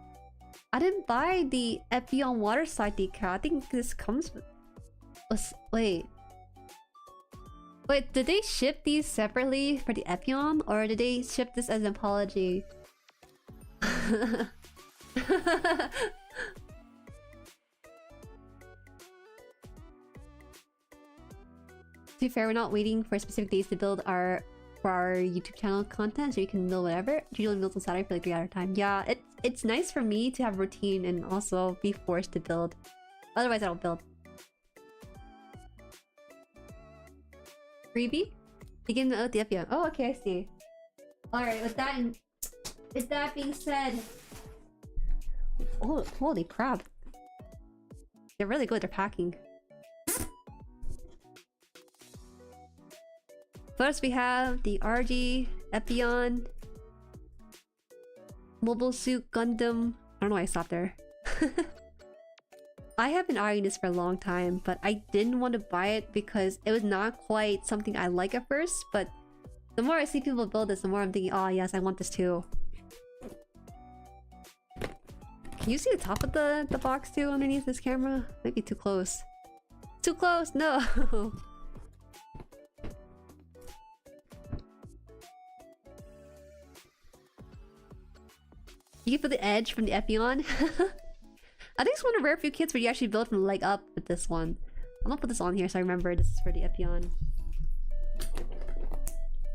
I didn't buy the Epion water slide decal. I think this comes with... Wait, did they ship these separately for the Epion? Or did they ship this as an apology? To be fair, we're not waiting for specific days to build for our YouTube channel content, so you can build whatever. Usually builds on Saturday for like 3 hours time. Yeah, it's nice for me to have routine and also be forced to build. Otherwise, I don't build. Freebie? Begin with the FBM. Oh, okay, I see. Alright, with that being said... Oh, holy crap. They're really good, they're packing. First, we have the RG, Epion, Mobile Suit Gundam. I don't know why I stopped there. I have been eyeing this for a long time, but I didn't want to buy it because it was not quite something I like at first. But the more I see people build this, the more I'm thinking, oh yes, I want this too. Can you see the top of the box too underneath this camera? Might be too close. Too close, no! You can feel the edge from the Epion. I think it's one of the rare few kits where you actually build from the leg up with this one. I'm gonna put this on here so I remember this is for the Epion.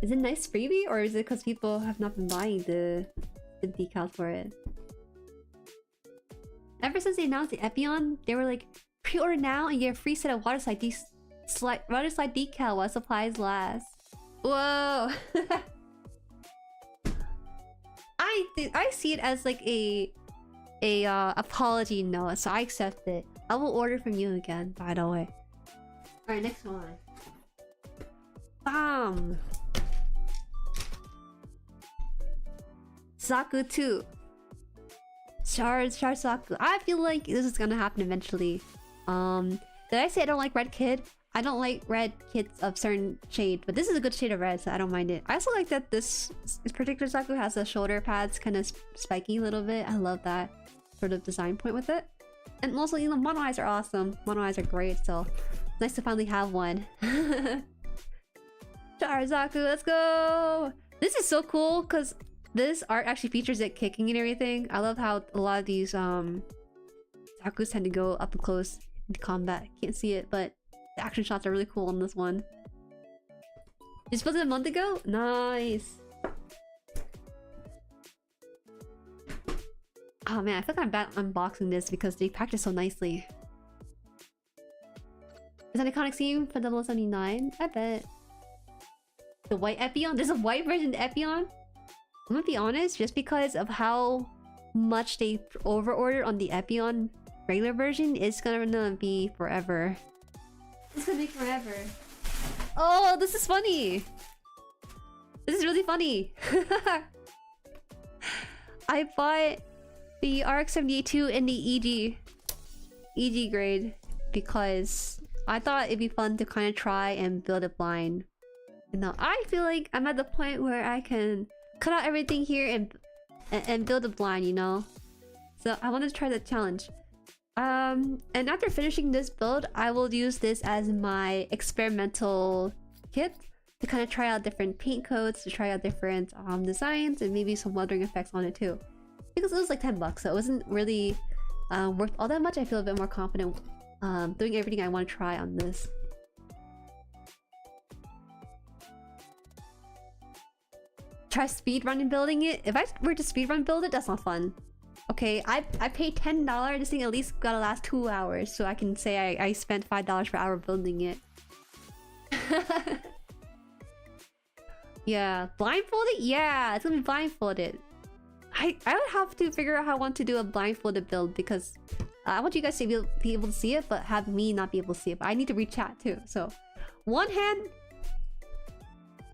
Is it a nice freebie, or is it because people have not been buying the decal for it? Ever since they announced the Epion, they were like, pre-order now and get a free set of water slide decal while supplies last. Whoa! I see it as like a apology note, so I accept it. I will order from you again, by the way. Alright, next one. Bam! Saku 2. Char Saku. I feel like this is gonna happen eventually. Did I say I don't like red kid? I don't like red kids of certain shade, but this is a good shade of red, so I don't mind it. I also like that this particular Saku has the shoulder pads kind of spiky a little bit. I love that sort of design point with it. And also, you know, mono eyes are awesome. Mono eyes are great, so it's nice to finally have one. Saku, let's go! This is so cool because this art actually features it kicking and everything. I love how a lot of these Sakus tend to go up and close into combat. Can't see it, but the action shots are really cool on this one. You built it a month ago? Nice! Oh man, I feel like I'm bad unboxing this because they packed it so nicely. Is that an iconic theme for 0079? I bet. The white Epion? There's a white version of Epion? I'm gonna be honest, just because of how much they over-ordered on the Epion regular version, it's gonna be forever. It's gonna be forever. Oh, this is funny! This is really funny! I bought the RX-78 in the EG grade because I thought it'd be fun to kind of try and build it blind. You know, I feel like I'm at the point where I can cut out everything here and build it blind, you know? So I wanted to try that challenge. And after finishing this build, I will use this as my experimental kit to kind of try out different paint coats, to try out different designs, and maybe some weathering effects on it too. Because it was like 10 bucks, so it wasn't really worth all that much. I feel a bit more confident doing everything I want to try on this. Try speedrunning building it. If I were to speedrun build it, that's not fun. Okay, I paid $10. This thing at least gotta last 2 hours, so I can say I spent $5 per hour building it. Yeah, blindfolded? Yeah, it's gonna be blindfolded. I would have to figure out how I want to do a blindfolded build because I want you guys to be able to see it, but have me not be able to see it. But I need to read chat too, so one hand.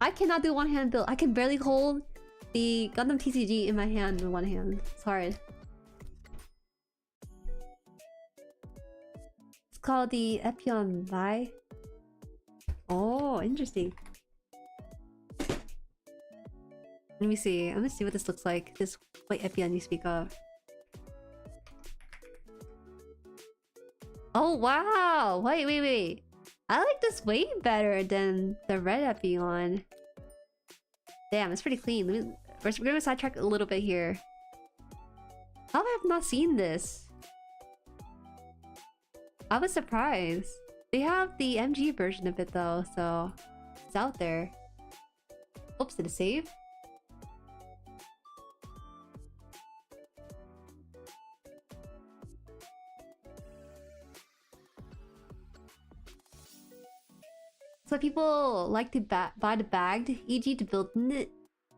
I cannot do one hand build. I can barely hold the Gundam TCG in my hand with one hand. It's hard. It's called the Epion Vi. Oh, interesting. Let me see. I'm gonna see what this looks like. This white Epion you speak of. Oh wow! Wait. I like this way better than the red Epion. Damn, it's pretty clean. We're gonna sidetrack a little bit here. How have I not seen this? I was surprised. They have the MG version of it though, so it's out there. Oops, did it save? So people like to buy the bagged EG to build it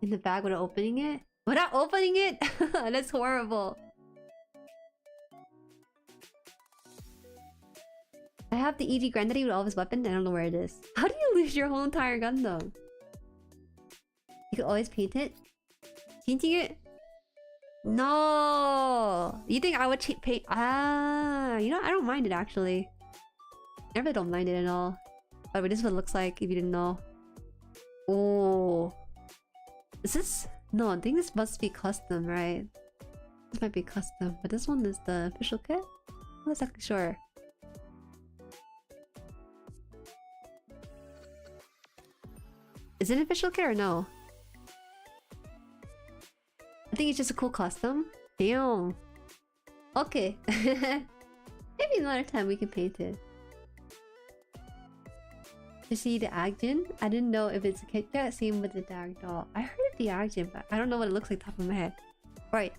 in the bag without opening it? Without opening it? That's horrible. I have the EG Granddaddy with all of his weapons. I don't know where it is. How do you lose your whole entire Gundam? You can always paint it? Painting it? No! You think I would paint? Ah, you know, I don't mind it actually. I really don't mind it at all. By the way, this is what it looks like if you didn't know. Oh. Is this? No, I think this must be custom, right? This might be custom, but this one is the official kit? I'm not exactly sure. Is it an official kit or no? I think it's just a cool custom. Damn. Okay. Maybe another time we can paint it. To see the Agjin? I didn't know if it's a kit yet. Same with the Dag doll. I heard of the Agjin, but I don't know what it looks like top of my head. Right.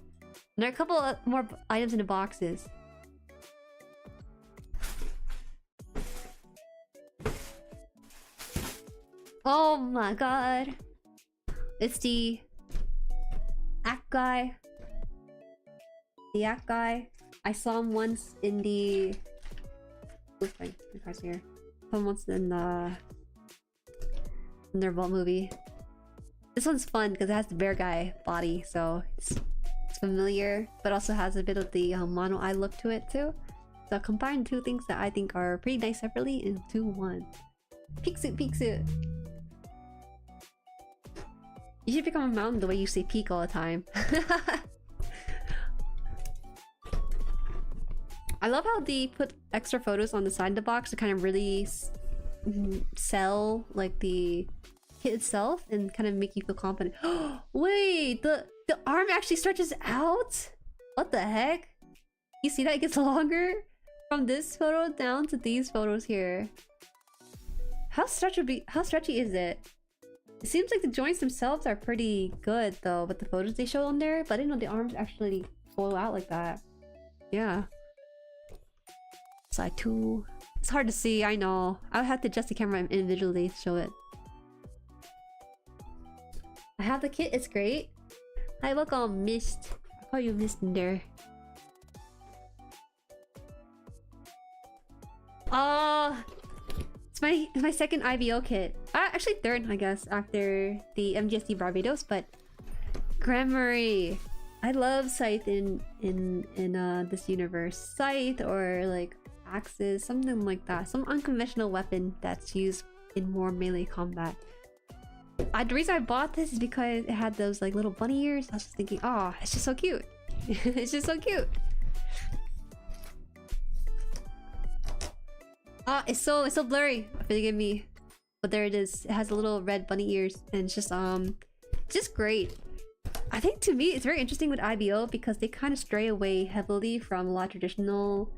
There are a couple more items in the boxes. Oh my god. It's the Akko guy. The app guy. I saw him once in the... Oops, my car's here. Saw him once in their Vault movie. This one's fun because it has the bear guy body, so it's familiar, but also has a bit of the mono eye look to it too. So combine two things that I think are pretty nice separately into one. Peak suit, peak suit. You should become a mountain the way you say peak all the time. I love how they put extra photos on the side of the box to kind of really sell like the kit itself and kind of make you feel confident. Wait, the arm actually stretches out? What the heck? You see that it gets longer from this photo down to these photos here. How stretchy is it? It seems like the joints themselves are pretty good though with the photos they show on there, but I didn't know the arms actually go out like that. Yeah. Side 2. It's hard to see, I know. I would have to adjust the camera individually to show it. I have the kit, it's great. Hi, welcome, Mist. I call you Mister. It's my second IBO kit. Actually third, I guess, after the MGSD Barbados, but Grammary. I love Scythe in this universe. Scythe or like Axes, something like that. Some unconventional weapon that's used in more melee combat. The reason I bought this is because it had those like little bunny ears. I was just thinking, oh, it's just so cute. It's just so cute. It's so blurry. Forgive me, but there it is. It has the little red bunny ears, and it's just great. I think to me it's very interesting with IBO because they kind of stray away heavily from a lot of traditional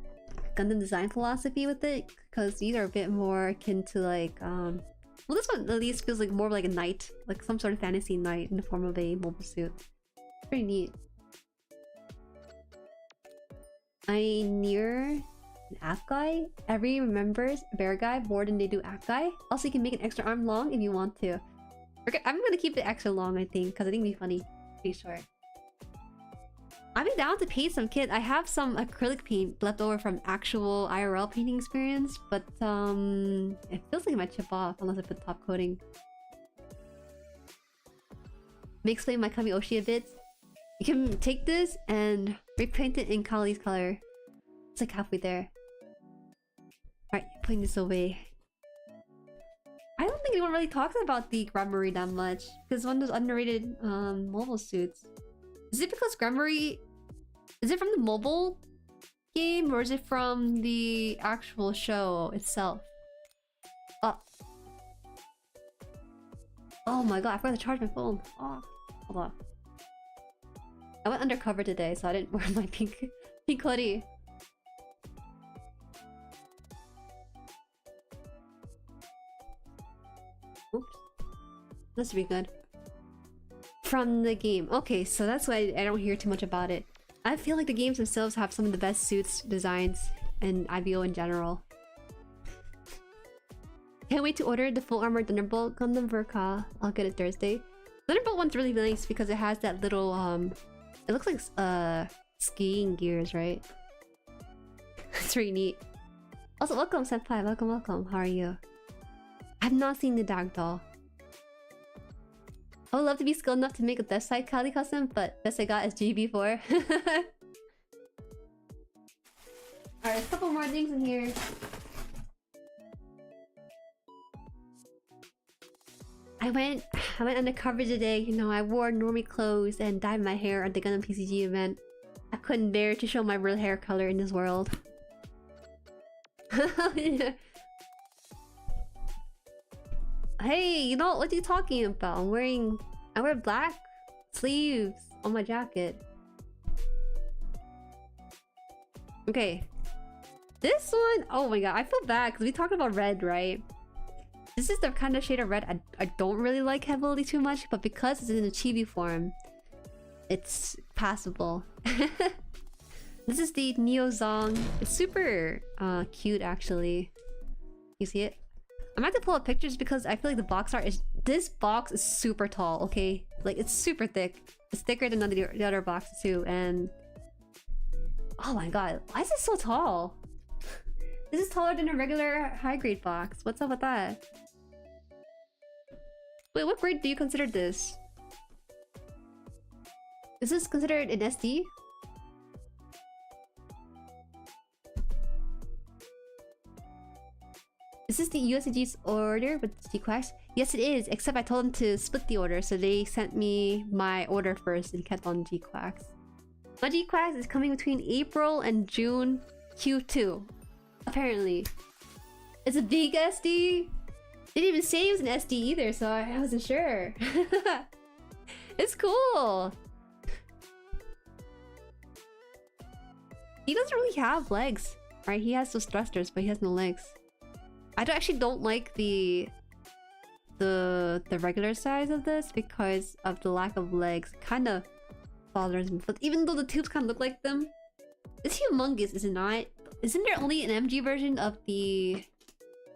Gundam design philosophy with it, because these are a bit more akin to like well, this one at least feels like more like a knight, like some sort of fantasy knight in the form of a mobile suit. Pretty neat. I near an app guy. Every remembers bear guy more than they do app guy. Also, you can make an extra arm long if you want to. Okay, I'm gonna keep it extra long, I think, because I think it'd be funny. Pretty short. I'd be down to paint some kit. I have some acrylic paint left over from actual IRL painting experience, but it feels like it might chip off unless I put top coating. May explain my Kamioshi a bit. You can take this and repaint it in Kali's color. It's like halfway there. Alright, putting this away. I don't think anyone really talks about the Grammary that much, because one of those underrated mobile suits. Is it because Grammary... Is it from the mobile game, or is it from the actual show itself? Oh my god, I forgot to charge my phone. Oh, hold on. I went undercover today, so I didn't wear my pink hoodie. Oops. This would be good. From the game. Okay, so that's why I don't hear too much about it. I feel like the games themselves have some of the best suits, designs, and IBO in general. Can't wait to order the full armor Thunderbolt Gundam Verka. I'll get it Thursday. Thunderbolt one's really nice because it has that little it looks like skiing gears, right? It's really neat. Also, welcome Senpai, welcome. How are you? I've not seen the Dag doll. I would love to be skilled enough to make a Death Side Kali custom, but best I got is GB4. Alright, a couple more things in here. I went undercover today, you know, I wore normie clothes and dyed my hair at the Gundam TCG event. I couldn't bear to show my real hair color in this world. Yeah. Hey, you know what are you talking about? I wear black sleeves on my jacket. Okay. This one, oh my god, I feel bad because we talked about red, right? This is the kind of shade of red I don't really like heavily too much, but because it's in a chibi form, it's passable. This is the Neo Zong. It's super cute actually. You see it? I'm gonna have to pull up pictures because I feel like the box art is... This box is super tall, okay? Like, it's super thick. It's thicker than the other boxes too, and... Oh my god, why is this so tall? This is taller than a regular high-grade box. What's up with that? Wait, what grade do you consider this? Is this considered an SD? Is this the USDG's order with G-Quacks? Yes, it is, except I told them to split the order, so they sent me my order first and kept on G-Quacks. My G-Quacks is coming between April and June Q2. Apparently. It's a big SD? They didn't even say it was an SD either, so I wasn't sure. It's cool! He doesn't really have legs, right? He has those thrusters, but he has no legs. I actually don't like the regular size of this because of the lack of legs. Kind of bothers me. But even though the tubes kind of look like them, it's humongous, is it not? Isn't there only an MG version of the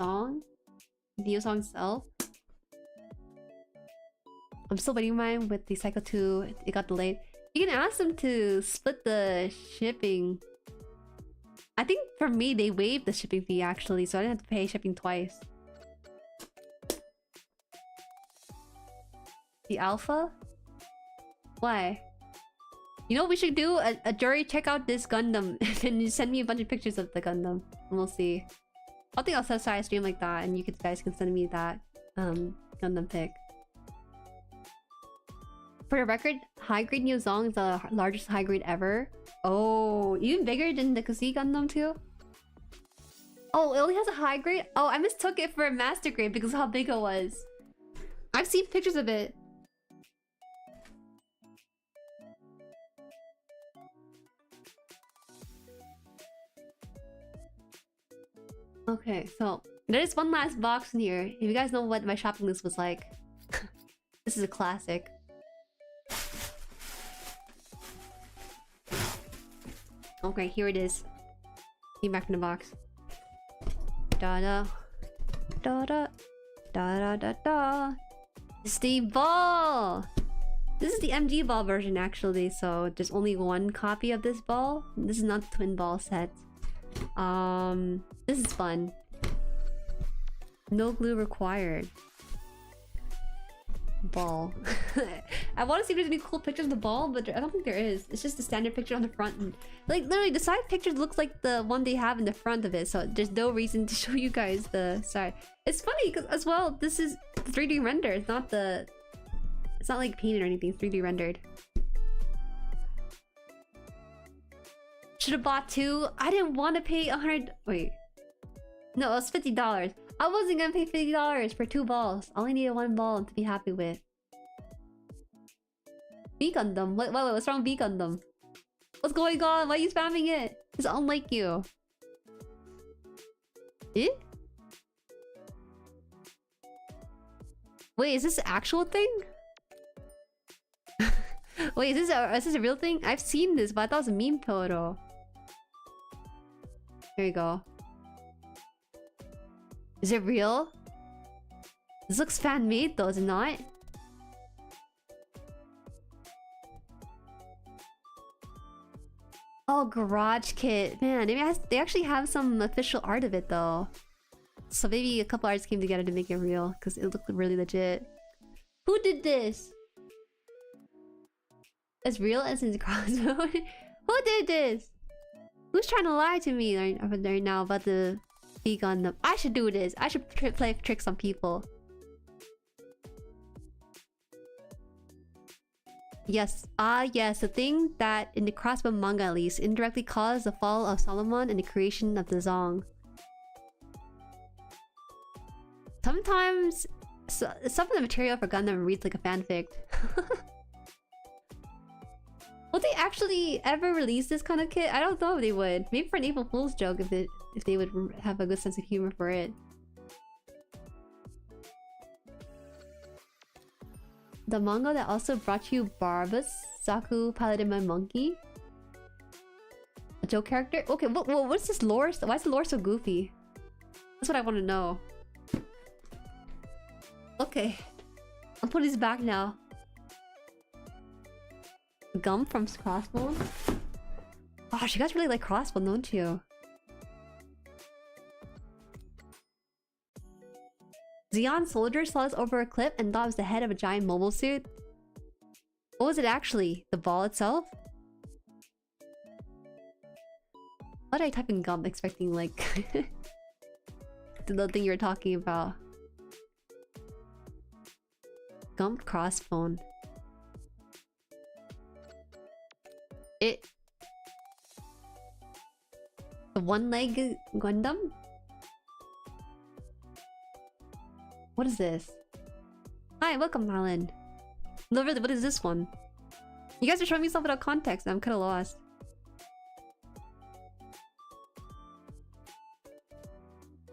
song? The song itself? I'm still waiting mine with the Cycle 2. It got delayed. You can ask them to split the shipping. I think for me, they waived the shipping fee actually, so I didn't have to pay shipping twice. The alpha? Why? You know what we should do? A jury check out this Gundam and you send me a bunch of pictures of the Gundam and we'll see. I think I'll set aside a stream like that and you guys can send me that Gundam pic. For the record, high grade Neo Zong is the largest high grade ever. Oh, even bigger than the Kasi Gundam too? Oh, it only has a high grade? Oh, I mistook it for a master grade because of how big it was. I've seen pictures of it. Okay, so there's one last box in here. If you guys know what my shopping list was like, this is a classic. Okay, here it is. Came back from the box. Da da da da da da da da. It's the ball. This is the MG ball version actually, so there's only one copy of this ball. This is not the twin ball set. This is fun. No glue required. Ball. I want to see if there's any cool pictures of the ball, but I don't think there is. It's just the standard picture on the front. And, like, literally, the side pictures looks like the one they have in the front of it, so there's no reason to show you guys the side. It's funny, because as well, this is 3D render. It's not the... It's not like painted or anything. It's 3D rendered. Should have bought two. I didn't want to pay 100... Wait. No, it was $50. I wasn't gonna pay $50 for two balls. I only needed one ball to be happy with. B Gundam? Wait, what's wrong with B Gundam? What's going on? Why are you spamming it? It's unlike you. Eh? Wait, is this an actual thing? Wait, is this a real thing? I've seen this, but I thought it was a meme photo. There you go. Is it real? This looks fan-made though, is it not? Oh, Garage Kit. Man, they actually have some official art of it though. So maybe a couple artists came together to make it real, because it looked really legit. Who did this? As real as in crossbow? Who did this? Who's trying to lie to me right now about the B Gundam? I should do this. I should play tricks on people. Yes. Yes. The thing that, in the crossbow manga at least, indirectly caused the fall of Solomon and the creation of the Zong. Sometimes, some of the material for Gundam reads like a fanfic. Would they actually ever release this kind of kit? I don't know if they would. Maybe for an April Fool's joke if they would have a good sense of humor for it. The manga that also brought you Barbas, Saku, Paladin, my monkey. A joke character? Okay, what's this lore? Why is the lore so goofy? That's what I want to know. Okay. I'm putting this back now. Gump from Crossbone. Gosh, you guys really like Crossbone, don't you? Zeon soldier saw us over a cliff and thought it was the head of a giant mobile suit. What was it actually? The ball itself? Why did I type in Gump expecting like the thing you were talking about? Gump Crossbone. The one-legged Gundam? What is this? Hi, welcome, Alan. Literally, what is this one? You guys are showing me stuff without context. I'm kind of lost.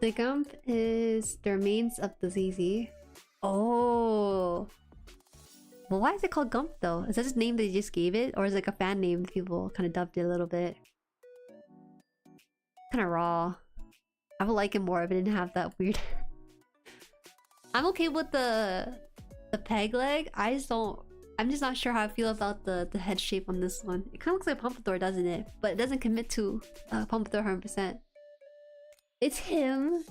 The Gump is the remains of the ZZ. Oh. Well, why is it called Gump though? Is that just name they just gave it? Or is it like a fan name that people kind of dubbed it a little bit? Kind of raw. I would like it more if it didn't have that weird... I'm okay with the peg leg. I just don't... I'm just not sure how I feel about the head shape on this one. It kind of looks like a Pompadour, doesn't it? But it doesn't commit to Pompadour 100%. It's him!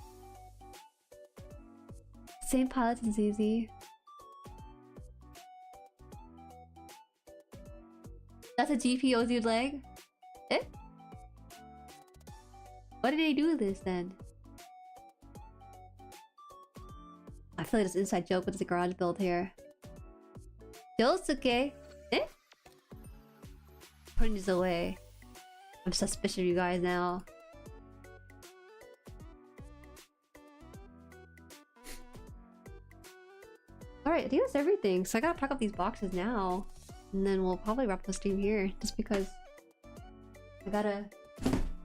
Same pilot as ZZ. That's a GPOZ leg? Eh? Why did they do this then? I feel like it's an inside joke, but it's a garage build here. Josuke? Eh? Putting this away. I'm suspicious of you guys now. Alright, I think that's everything. So I gotta pack up these boxes now. And then we'll probably wrap the stream here. Just because I gotta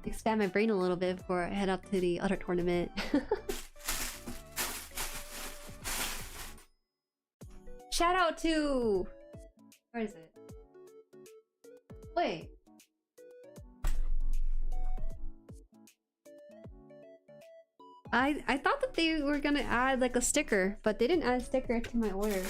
expand my brain a little bit before I head up to the other tournament. Shout out to... Where is it? Wait. I thought that they were gonna add like a sticker, but they didn't add a sticker to my order.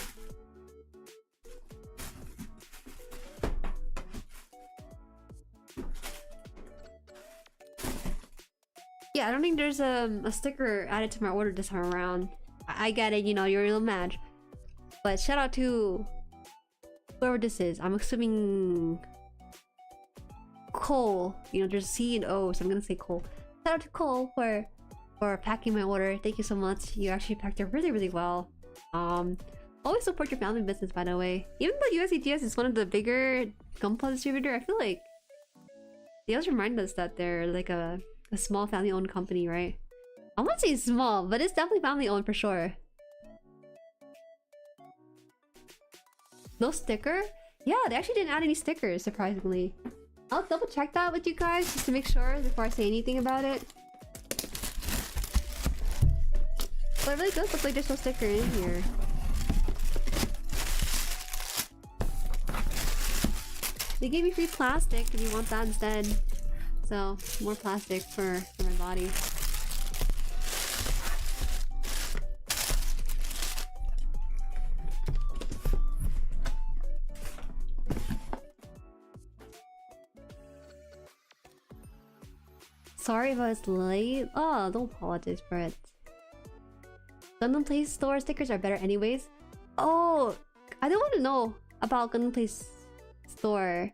Yeah, I don't think there's a sticker added to my order this time around. I get it, you know, you're a little mad. But shout out to whoever this is. I'm assuming Cole. You know, there's C and O, so I'm gonna say Cole. Shout out to Cole for packing my order. Thank you so much. You actually packed it really, really well. Always support your family business, by the way. Even though USDGS is one of the bigger GUNPLA distributor, I feel like they always remind us that they're like a small family-owned company, right? I wouldn't say small, but it's definitely family-owned for sure. No sticker? Yeah, they actually didn't add any stickers, surprisingly. I'll double check that with you guys just to make sure before I say anything about it. But it really does look like there's no sticker in here. They gave me free plastic if you want that instead. So, more plastic for my body. Sorry if I was late. Oh, don't apologize for it. Gundam Play Store stickers are better anyways. Oh, I don't want to know about Gundam Play Store.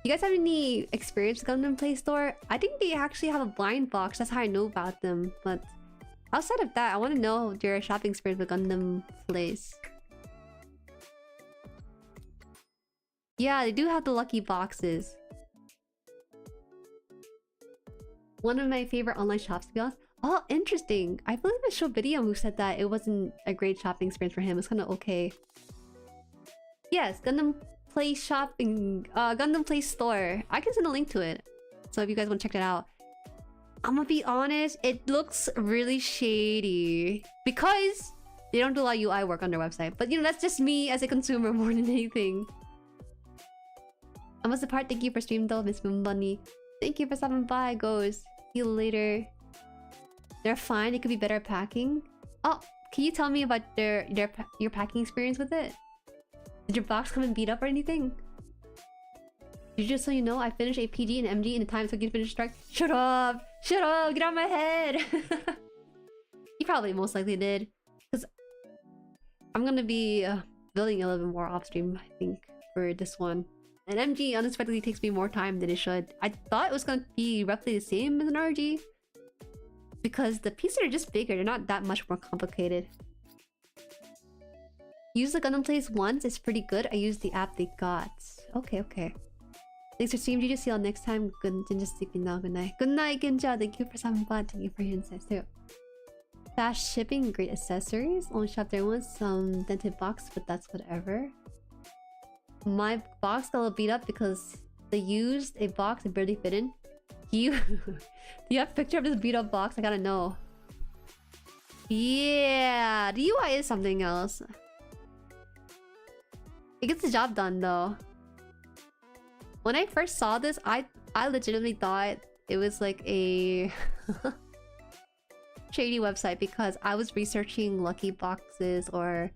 You guys have any experience with Gundam Play Store? I think they actually have a blind box. That's how I know about them. But outside of that, I want to know your shopping experience with Gundam Plays. Yeah, they do have the lucky boxes. One of my favorite online shops, to be honest. Oh, interesting. I believe I showed video who said that it wasn't a great shopping experience for him. It's kind of okay. Yes, Gundam Play shopping, Gundam Play Store. I can send a link to it. So if you guys want to check it out. I'm gonna be honest, it looks really shady. Because they don't do a lot of UI work on their website. But you know, that's just me as a consumer more than anything. I must depart. Thank you for stream though, Miss Moon Bunny. Thank you for stopping by, Goes. See you later. They're fine. It could be better at packing. Oh, can you tell me about your packing experience with it? Did your box come and beat up or anything? Just so you know, I finished a PG and MG in the time it took you to finish Strike. Shut up! Shut up! Get out of my head! You probably most likely did. Because I'm gonna be building a little bit more off stream, I think, for this one. And MG unexpectedly takes me more time than it should. I thought it was gonna be roughly the same as an RG. Because the pieces are just bigger, they're not that much more complicated. Use the Gundam plays once, it's pretty good. I used the app they got. Okay, okay. Thanks for stream, GG. See y'all next time. Good, Ginja sleeping now. Good night. Good night, Ginja. Thank you for some fun. Thank you for your insights too. Fast shipping, great accessories. Only shop there once. Some dented box, but that's whatever. My box got a little beat up because they used a box and barely fit in. Do you have a picture of this beat up box? I gotta know. Yeah, the UI is something else. It gets the job done though. When I first saw this, I legitimately thought it was like a shady website because I was researching lucky boxes, or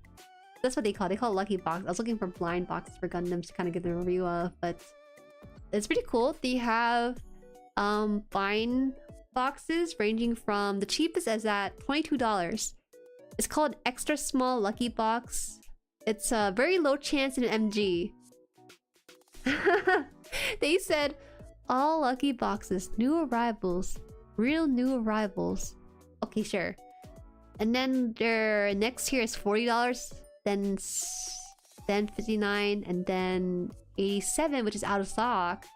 that's what they call it lucky box. I was looking for blind boxes for Gundams to kind of get the review of, but it's pretty cool. They have blind boxes ranging from the cheapest as at $22. It's called extra small lucky box. It's a very low chance in an MG. They said all lucky boxes, new arrivals, real new arrivals. Okay, sure. And then their next tier is $40, then $59, and then $87, which is out of stock.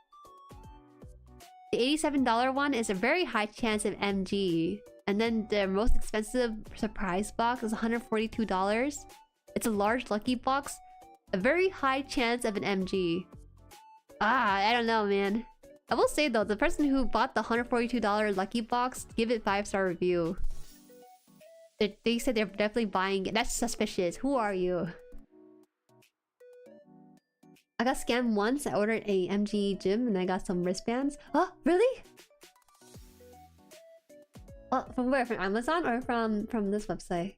The $87 one is a very high chance of MG, and then the most expensive surprise box is $142. It's a large lucky box, a very high chance of an MG. I don't know, man. I will say though, the person who bought the $142 lucky box, give it 5-star review. They said they're definitely buying it. That's suspicious. Who are you? I got scammed once. I ordered a MG gym and I got some wristbands. Oh, really? Oh, from where? From Amazon or from this website?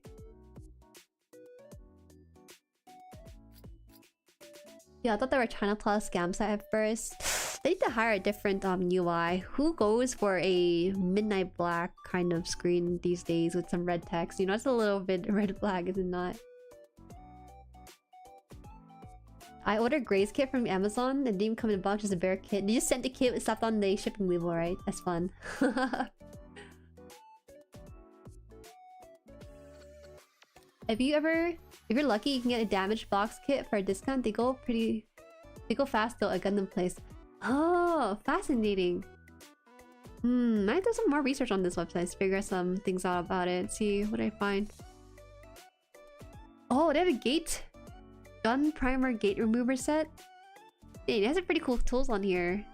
Yeah, I thought they were trying to pull a scam site at first. They need to hire a different UI. Who goes for a midnight black kind of screen these days with some red text? You know, it's a little bit red flag, is it not? I ordered Gray's kit from Amazon. It didn't even come in a box, just a bare kit. They just sent the kit and slapped on the shipping label, right? That's fun. If you're lucky, you can get a damaged box kit for a discount. They go fast though at Gundam Place. Oh, fascinating. I might do some more research on this website to figure some things out about it. See what I find. Oh, they have a gate. Gun primer gate remover set. Dang, it has some pretty cool tools on here.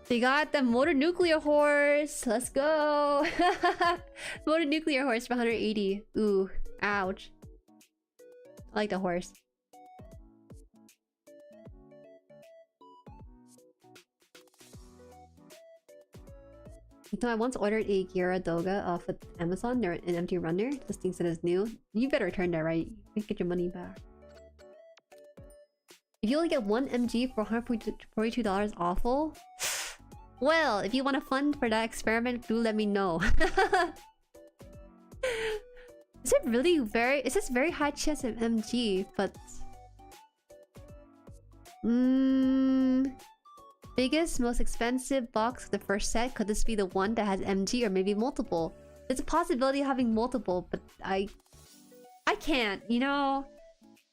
They got the motor nuclear horse. Let's go. Motor nuclear horse for 180. Ooh, ouch. I like the horse. So I once ordered a Jueridoga off of Amazon. They're an empty runner. This thing said it's new. You better return that, right? You get your money back. If you only get one MG for $142, awful. Well, if you want to fund for that experiment, do let me know. Is it really it says very high chance of MG, but... Biggest, most expensive box of the first set. Could this be the one that has MG or maybe multiple? There's a possibility of having multiple, but I can't, you know?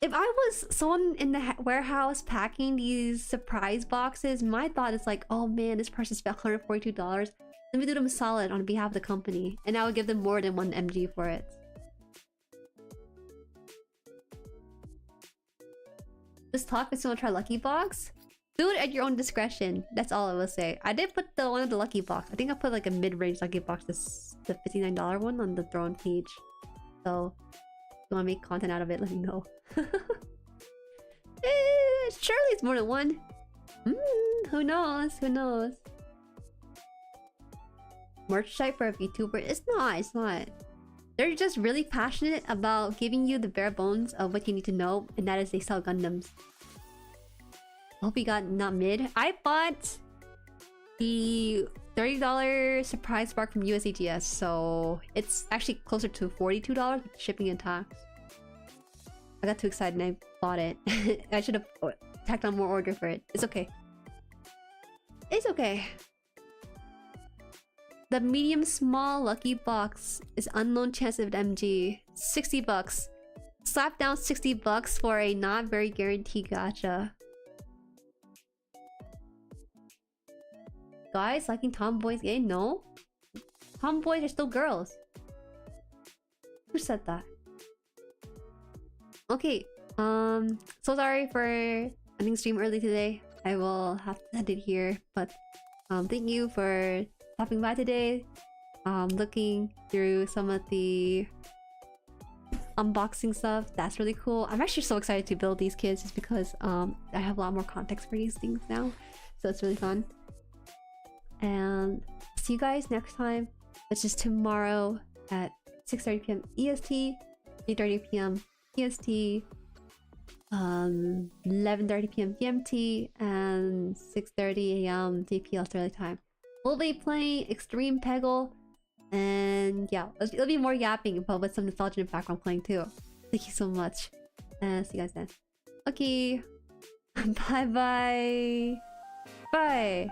If I was someone in the warehouse packing these surprise boxes, my thought is like, oh man, this person spent $142. Let me do them solid on behalf of the company. And I would give them more than one MG for it. This talk is someone try Lucky Box? Do it at your own discretion. That's all I will say. I did put the one of the Lucky Box. I think I put like a mid-range Lucky Box, the $59 one on the throne page. So, if you want to make content out of it, let me know. Surely it's more than one. Who knows? Who knows? Merch site for a VTuber? It's not. They're just really passionate about giving you the bare bones of what you need to know, and that is they sell Gundams. Hope you got not mid. I bought the $30 surprise spark from USDGS, so it's actually closer to $42 with shipping and tax. I got too excited and I bought it. I should have tacked on more order for it. It's okay. It's okay. The medium small lucky box is unknown chance of MG. $60. Slap down $60 for a not very guaranteed gacha. Guys liking tomboys gay? No. Tomboys are still girls. Who said that? Okay. So sorry for ending stream early today. I will have to end it here. But thank you for stopping by today. Looking through some of the unboxing stuff. That's really cool. I'm actually so excited to build these kids just because I have a lot more context for these things now. So it's really fun. And see you guys next time, which is tomorrow at 6:30 p.m. EST, 3:30 p.m. EST, 11:30 p.m. GMT, and 6:30 a.m. DP Australia time. We'll be playing Extreme Peggle, and yeah, it'll be more yapping, but with some nostalgia in the background playing too. Thank you so much, and see you guys then. Okay, bye bye. Bye.